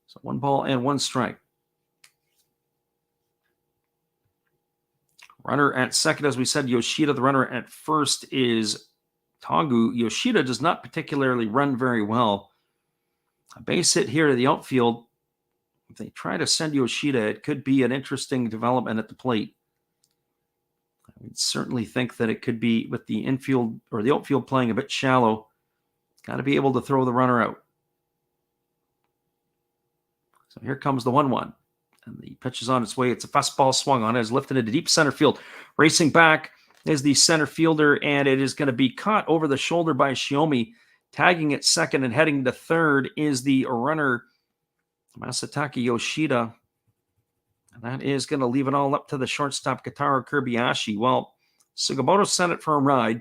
So 1 ball and 1 strike. Runner at second, as we said, Yoshida. The runner at first is Tongu. Yoshida does not particularly run very well. A base hit here to the outfield. If they try to send Yoshida, it could be an interesting development at the plate. I would certainly think that it could be, with the infield or the outfield playing a bit shallow, got to be able to throw the runner out. So here comes the 1-1. And the pitch is on its way. It's a fastball swung on. It is lifted into deep center field. Racing back is the center fielder, and it is going to be caught over the shoulder by Shiomi. Tagging at second and heading to third is the runner, Masataka Yoshida. And that is going to leave it all up to the shortstop, Kataro Kobayashi. Well, Sugimoto sent it for a ride.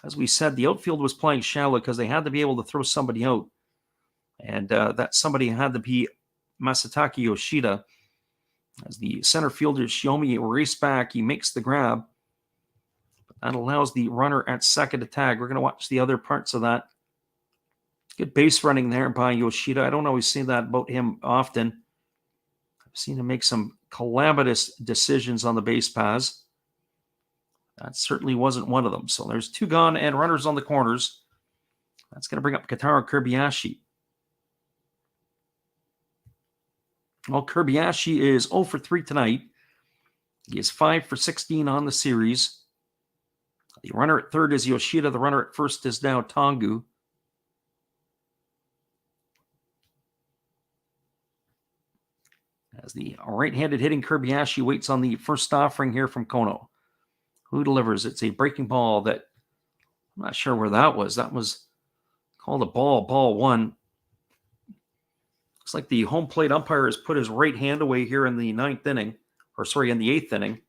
As we said, the outfield was playing shallow because they had to be able to throw somebody out. And that somebody had to be Masataka Yoshida. As the center fielder, Shiomi, race back, he makes the grab. But that allows the runner at second to tag. We're going to watch the other parts of that. Good base running there by Yoshida. I don't always see that about him often. I've seen him make some calamitous decisions on the base paths. That certainly wasn't one of them. So there's 2 gone and runners on the corners. That's going to bring up Kentaro Kobayashi. Well, Kobayashi is 0 for 3 tonight. He is 5 for 16 on the series. The runner at third is Yoshida. The runner at first is now Tongu. As the right-handed hitting Kobayashi waits on the first offering here from Kono. Who delivers? It's a breaking ball that I'm not sure where that was. That was called a ball one. Looks like the home plate umpire has put his right hand away here in the in the 8th inning.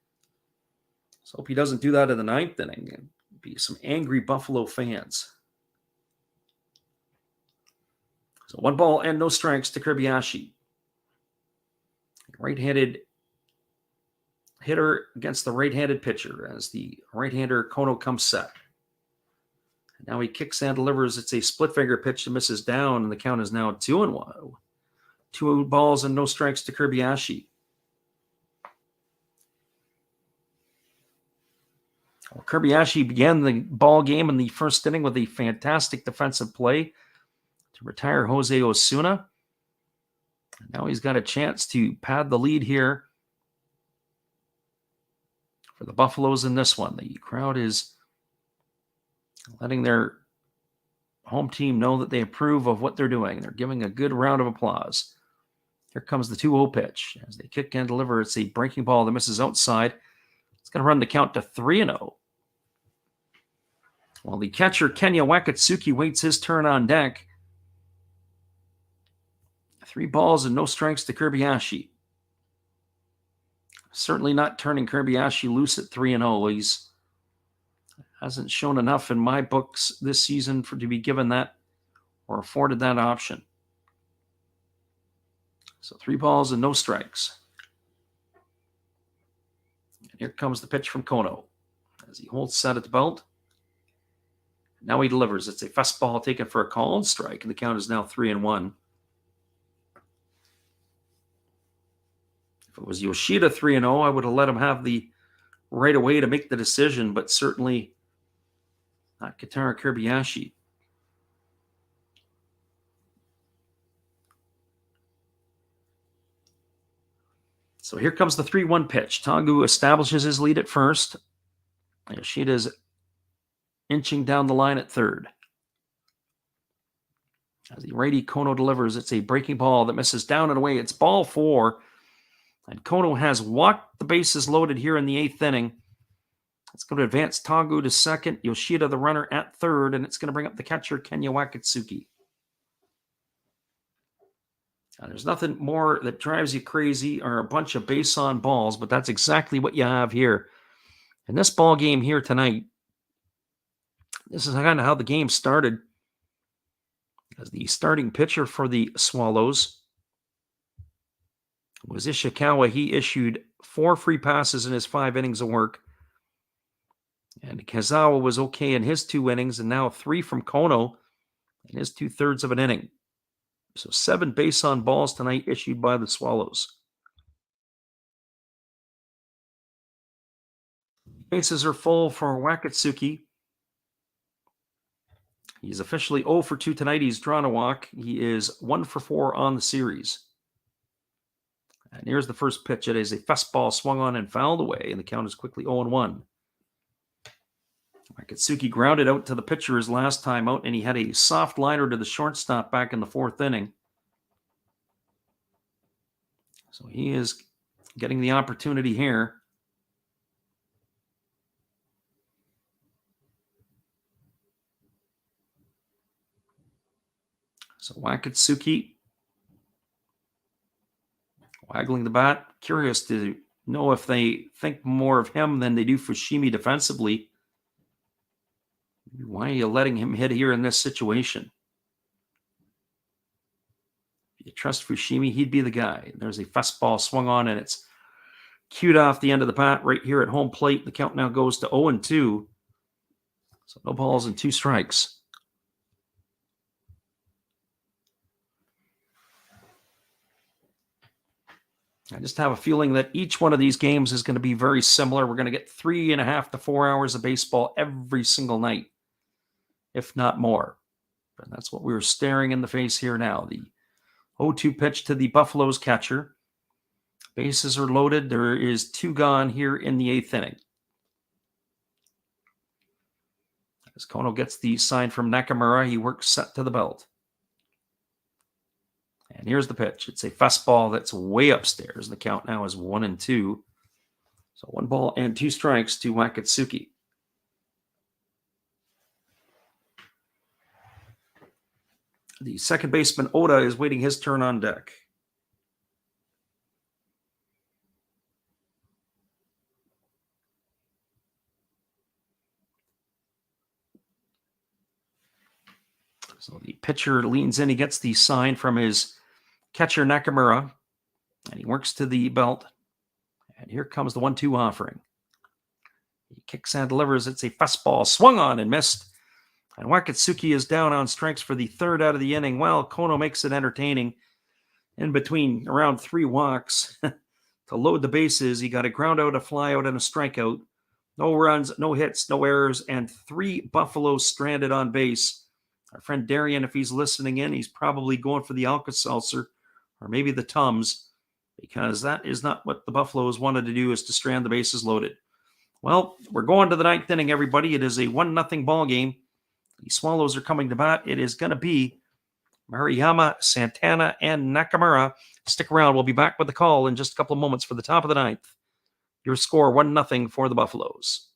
So hope he doesn't do that in the 9th inning. It'd be some angry Buffalo fans. So 1 ball and no strikes to Kobayashi. Right-handed hitter against the right-handed pitcher as the right-hander Kono comes set. Now he kicks and delivers. It's a split finger pitch that misses down, and the count is now 2-1. 2 balls and no strikes to Kobayashi. Well, Kobayashi began the ball game in the first inning with a fantastic defensive play to retire Jose Osuna. Now he's got a chance to pad the lead here for the Buffaloes in this one. The crowd is letting their home team know that they approve of what they're doing. They're giving a good round of applause. Here comes the 2-0 pitch. As they kick and deliver, it's a breaking ball that misses outside. It's going to run the count to 3-0. While the catcher, Kenya Wakatsuki, waits his turn on deck. 3 balls and no strikes to Kobayashi. Certainly not turning Kobayashi loose at 3-0. He's hasn't shown enough in my books this season to be given that or afforded that option. So 3 balls and no strikes. And here comes the pitch from Kono as he holds set at the belt. Now he delivers. It's a fastball taken for a called strike, and the count is now 3-1. If it was Yoshida 3-0, I would have let him have the right away to make the decision, but certainly not Kentaro Kobayashi. So here comes the 3-1 pitch. Tongu establishes his lead at first. Yoshida's inching down the line at third. As the righty Kono delivers, it's a breaking ball that misses down and away. It's ball 4. And Kono has walked the bases loaded here in the 8th inning. It's going to advance Tongu to second, Yoshida the runner at third, and it's going to bring up the catcher, Kenya Wakatsuki. Now, there's nothing more that drives you crazy or a bunch of base on balls, but that's exactly what you have here. In this ball game here tonight, this is kind of how the game started. As the starting pitcher for the Swallows was Ishikawa. He issued 4 free passes in his 5 innings of work. And Kazawa was okay in his 2 innings, and now 3 from Kono in his 2/3 of an inning. So 7 base on balls tonight issued by the Swallows. Bases are full for Wakatsuki. He's officially 0 for 2 tonight. He's drawn a walk. He is 1 for 4 on the series. And here's the first pitch. It is a fastball swung on and fouled away, and the count is quickly 0-1. Wakatsuki grounded out to the pitcher his last time out, and he had a soft liner to the shortstop back in the 4th inning. So he is getting the opportunity here. So Wakatsuki waggling the bat. Curious to know if they think more of him than they do Fushimi defensively. Why are you letting him hit here in this situation? If you trust Fushimi, he'd be the guy. There's a fastball swung on, and it's cued off the end of the bat right here at home plate. The count now goes to 0-2. So no balls and 2 strikes. I just have a feeling that each one of these games is going to be very similar. We're going to get 3.5 to 4 hours of baseball every single night, if not more. And that's what we're staring in the face here now. The 0-2 pitch to the Buffaloes catcher. Bases are loaded. There is 2 gone here in the 8th inning. As Kono gets the sign from Nakamura, he works set to the belt. And here's the pitch. It's a fastball that's way upstairs. The count now is 1-2. So 1 ball and 2 strikes to Wakatsuki. The second baseman, Oda, is waiting his turn on deck. So the pitcher leans in. He gets the sign from his catcher, Nakamura, and he works to the belt. And here comes the 1-2 offering. He kicks and delivers. It's a fastball, swung on and missed. And Wakatsuki is down on strikes for the 3rd out of the inning. Well, Kono makes it entertaining. In between around 3 walks to load the bases, he got a ground out, a fly out, and a strikeout. No runs, no hits, no errors, and 3 Buffaloes stranded on base. Our friend Darian, if he's listening in, he's probably going for the Alka-Seltzer or maybe the Tums, because that is not what the Buffaloes wanted to do, is to strand the bases loaded. Well, we're going to the 9th inning, everybody. It is a 1-0 ball game. The Swallows are coming to bat. It is going to be Maruyama, Santana, and Nakamura. Stick around. We'll be back with the call in just a couple of moments for the top of the 9th. Your score, 1-0 for the Buffaloes.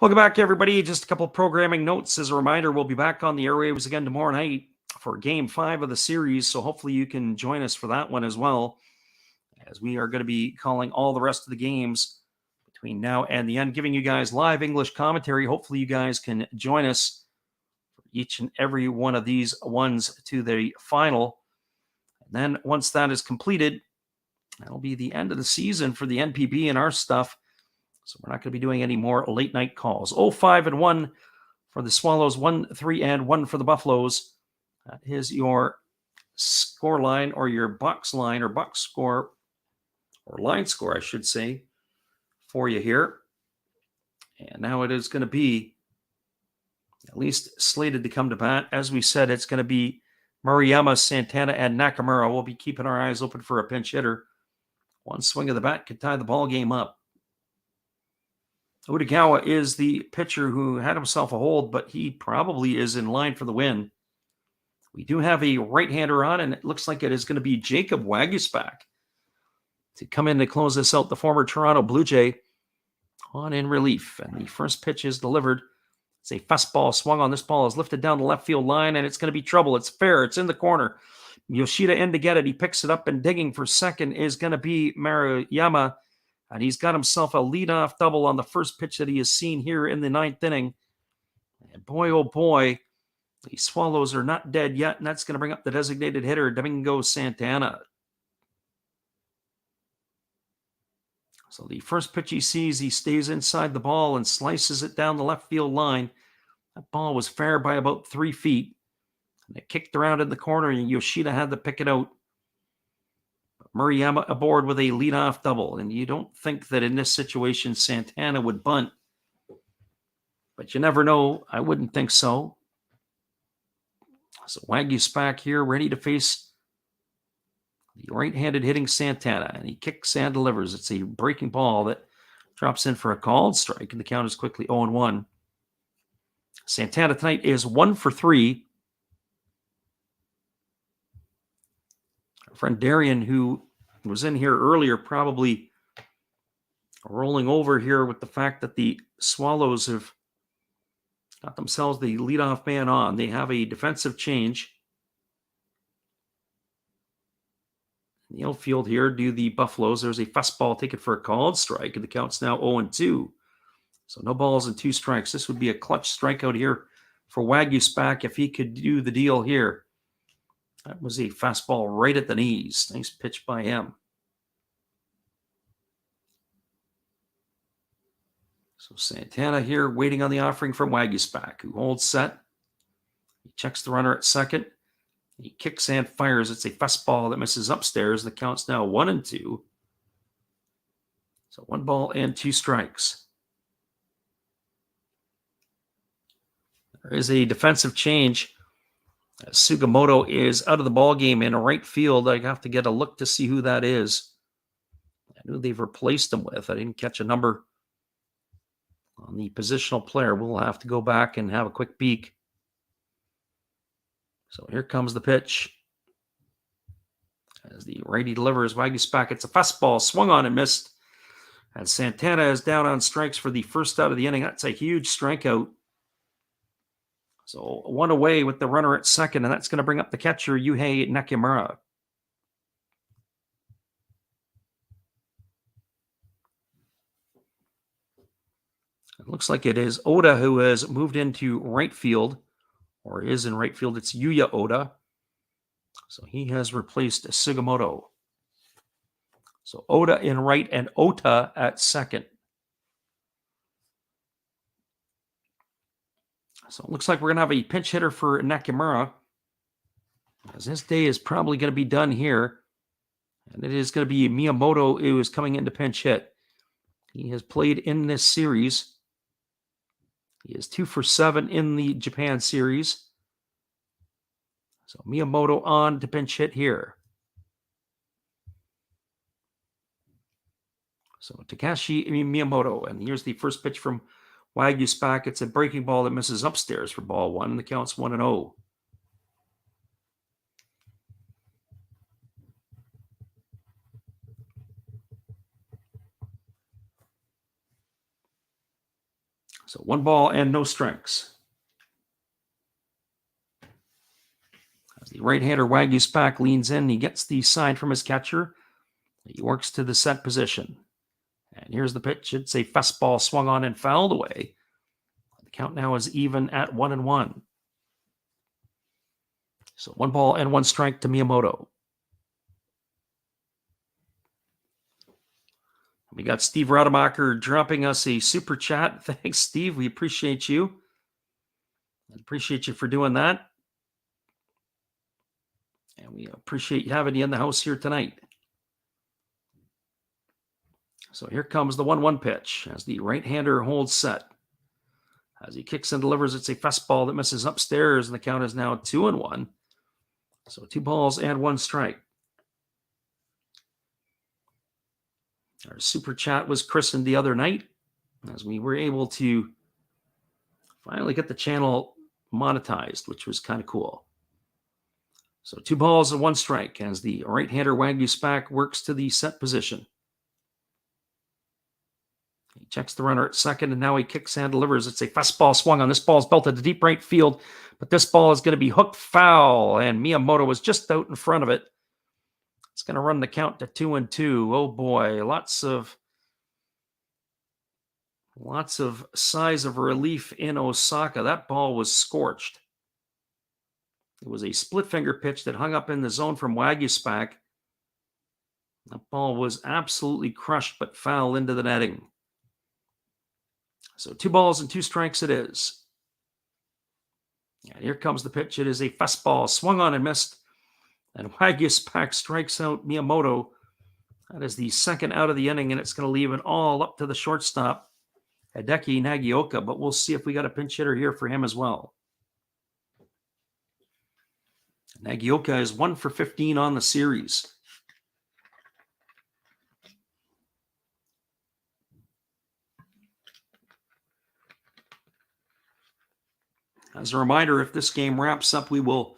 Welcome back, everybody. Just a couple of programming notes. As a reminder, we'll be back on the airwaves again tomorrow night for Game 5 of the series, so hopefully you can join us for that one as well, as we are going to be calling all the rest of the games between now and the end, giving you guys live English commentary. Hopefully you guys can join us for each and every one of these ones to the final. And then once that is completed, that'll be the end of the season for the NPB and our stuff. So we're not going to be doing any more late night calls. 0-5-1 for the Swallows, 1-3-1 for the Buffaloes. That is your score line, or your box line, or box score, or line score, I should say, for you here. And now it is going to be at least slated to come to bat. As we said, it's going to be Maruyama, Santana, and Nakamura. We'll be keeping our eyes open for a pinch hitter. One swing of the bat could tie the ball game up. Odagawa is the pitcher who had himself a hold, but he probably is in line for the win. We do have a right-hander on, and it looks like it is going to be Jacob Waguespack to come in to close this out, the former Toronto Blue Jay, on in relief. And the first pitch is delivered. It's a fastball swung on. This ball is lifted down the left field line, and it's going to be trouble. It's fair. It's in the corner. Yoshida in to get it. He picks it up, and digging for second is going to be Maruyama. And he's got himself a leadoff double on the first pitch that he has seen here in the 9th inning. And boy, oh boy, the Swallows are not dead yet, and that's going to bring up the designated hitter, Domingo Santana. So the first pitch he sees, he stays inside the ball and slices it down the left field line. That ball was fair by about 3 feet. And it kicked around in the corner, and Yoshida had to pick it out. Maruyama aboard with a leadoff double. And you don't think that in this situation Santana would bunt. But you never know. I wouldn't think so. So Waguespack here, ready to face the right-handed hitting Santana. And he kicks and delivers. It's a breaking ball that drops in for a called strike. And the count is quickly 0-1. Santana tonight is 1 for 3. Our friend Darian, who was in here earlier, probably rolling over here with the fact that the Swallows have got themselves the leadoff man on. They have a defensive change. In the outfield here do the Buffaloes. There's a fastball taken for a called strike, and the count's now 0-2. So no balls and 2 strikes. This would be a clutch strikeout here for Waguespack if he could do the deal here. That was a fastball right at the knees. Nice pitch by him. So Santana here waiting on the offering from Waguespack, who holds set. He checks the runner at second. He kicks and fires. It's a fastball that misses upstairs. The count's now 1-2. So 1 ball and 2 strikes. There is a defensive change. Sugimoto is out of the ballgame in right field. I have to get a look to see who that is. I knew they've replaced him with. I didn't catch a number on the positional player. We'll have to go back and have a quick peek. So here comes the pitch. As the righty delivers, Waguespack, it's a fastball, swung on and missed. And Santana is down on strikes for the first out of the inning. That's a huge strikeout. So 1 away with the runner at second, and that's going to bring up the catcher, Yuhei Nakamura. It looks like it is Oda who has moved into right field, or is in right field. It's Yuya Oda. So he has replaced Sugimoto. So Oda in right and Ota at second. So it looks like we're going to have a pinch hitter for Nakamura, as his day is probably going to be done here. And it is going to be Miyamoto who is coming in to pinch hit. He has played in this series. He is 2 for 7 in the Japan series. So Miyamoto on to pinch hit here. So Takashi Miyamoto. And here's the first pitch from Waguespack. It's a breaking ball that misses upstairs for ball 1. And the count's 1-0. So 1 ball and no strikes. As the right-hander Waguespack leans in, he gets the sign from his catcher. He works to the set position. And here's the pitch. It's a fastball swung on and fouled away. The count now is even at 1-1. So 1 ball and 1 strike to Miyamoto. We got Steve Rademacher dropping us a super chat. Thanks, Steve. We appreciate you. I appreciate you for doing that. And we appreciate having you in the house here tonight. So here comes the 1-1 pitch as the right-hander holds set. As he kicks and delivers, it's a fastball that misses upstairs, and the count is now 2-1. So 2 balls and 1 strike. Our super chat was christened the other night as we were able to finally get the channel monetized, which was kind of cool. So 2 balls and 1 strike as the right-hander Waguespack works to the set position. He checks the runner at second, and now he kicks and delivers. It's a fastball swung on. This ball is belted to deep right field, but this ball is going to be hooked foul, and Miyamoto was just out in front of it. It's going to run the count to 2-2. Oh boy, lots of sighs of relief in Osaka. That ball was scorched. It was a split finger pitch that hung up in the zone from Waguespack. That ball was absolutely crushed, but foul into the netting. So 2 balls and 2 strikes it is. And here comes the pitch. It is a fastball swung on and missed. And Waguespack strikes out Miyamoto. That is the second out of the inning, and it's going to leave it all up to the shortstop, Hideki Nagioka. But we'll see if we got a pinch hitter here for him as well. Nagioka is 1 for 15 on the series. As a reminder, if this game wraps up, we will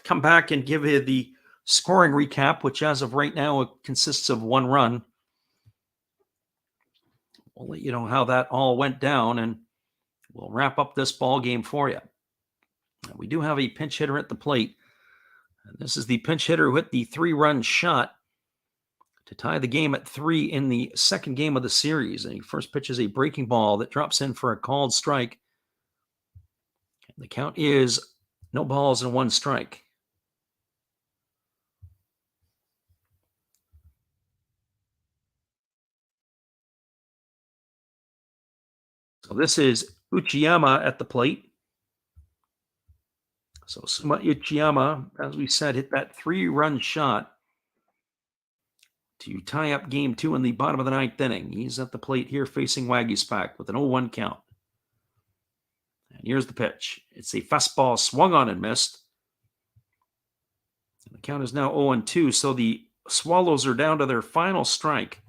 come back and give you the scoring recap, which as of right now consists of 1 run. We'll let you know how that all went down, and we'll wrap up this ball game for you. Now, we do have a pinch hitter at the plate. And this is the pinch hitter who hit the 3-run shot to tie the game at 3 in the second game of the series. And he first pitches a breaking ball that drops in for a called strike. And the count is no balls and 1 strike. So this is Uchiyama at the plate. So Suma Uchiyama, as we said, hit that 3-run shot to tie up game 2 in the bottom of the 9th inning. He's at the plate here facing Waguespack with an 0-1 count. And here's the pitch. It's a fastball swung on and missed. And the count is now 0-2, so the Swallows are down to their final strike.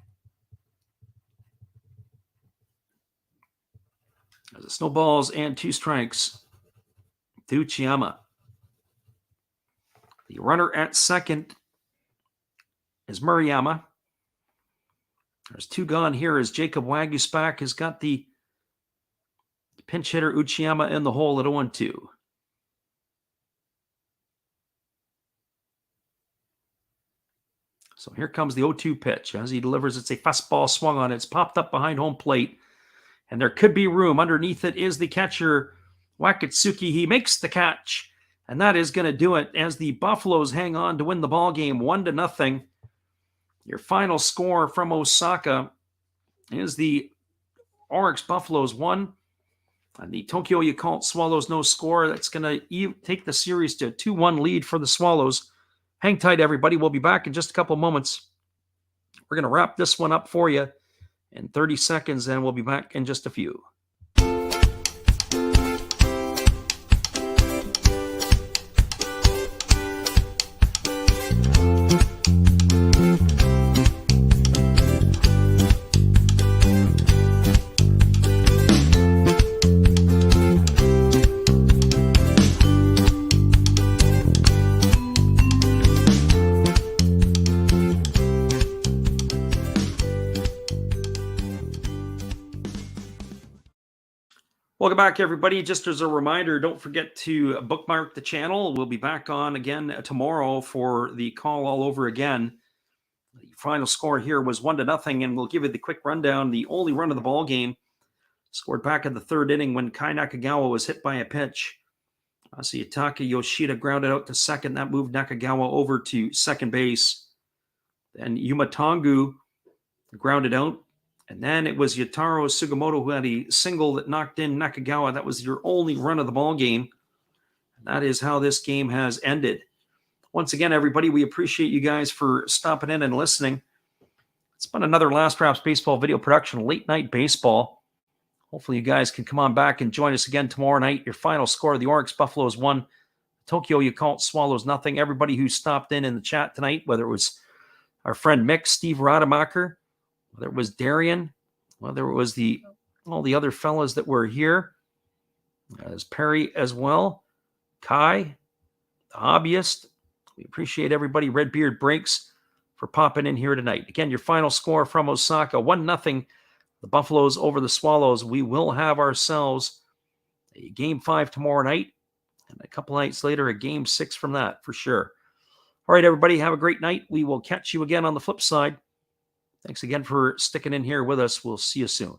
As it snowballs and 2 strikes to Uchiyama. The runner at second is Murayama. There's 2 gone here as Jacob Waguespack has got the pinch hitter Uchiyama in the hole at 0-2. So here comes the 0-2 pitch. As he delivers, it's a fastball swung on. It's popped up behind home plate. And there could be room. Underneath it is the catcher, Wakatsuki. He makes the catch. And that is going to do it as the Buffaloes hang on to win the ball game 1-0. Your final score from Osaka is the Orix Buffaloes 1 and the Tokyo Yakult Swallows no score. That's going to take the series to a 2-1 lead for the Swallows. Hang tight, everybody. We'll be back in just a couple moments. We're going to wrap this one up for you in 30 seconds, and we'll be back in just a few. Welcome back, everybody. Just as a reminder, don't forget to bookmark the channel. We'll be back on again tomorrow for the call all over again. The final score here was 1-0, and we'll give you the quick rundown. The only run of the ball game scored back in the 3rd inning when Kai Nakagawa was hit by a pitch. Asayataka Yoshida grounded out to second. That moved Nakagawa over to second base. Then Yuma Tongu grounded out. And then it was Yataro Sugimoto who had a single that knocked in Nakagawa. That was your only run of the ball game. And that is how this game has ended. Once again, everybody, we appreciate you guys for stopping in and listening. It's been another Last Raps Baseball video production, late night baseball. Hopefully you guys can come on back and join us again tomorrow night. Your final score, the Orix Buffaloes 1, Tokyo Yakult Swallows 0. Everybody who stopped in the chat tonight, whether it was our friend Mick, Steve Rademacher, whether it was Darian, whether it was all the other fellas that were here, as Perry as well, Kai, the hobbyist. We appreciate everybody. Redbeard Breaks for popping in here tonight. Again, your final score from Osaka, 1-0. The Buffaloes over the Swallows. We will have ourselves a Game 5 tomorrow night, and a couple nights later, a Game 6 from that for sure. All right, everybody, have a great night. We will catch you again on the flip side. Thanks again for sticking in here with us. We'll see you soon.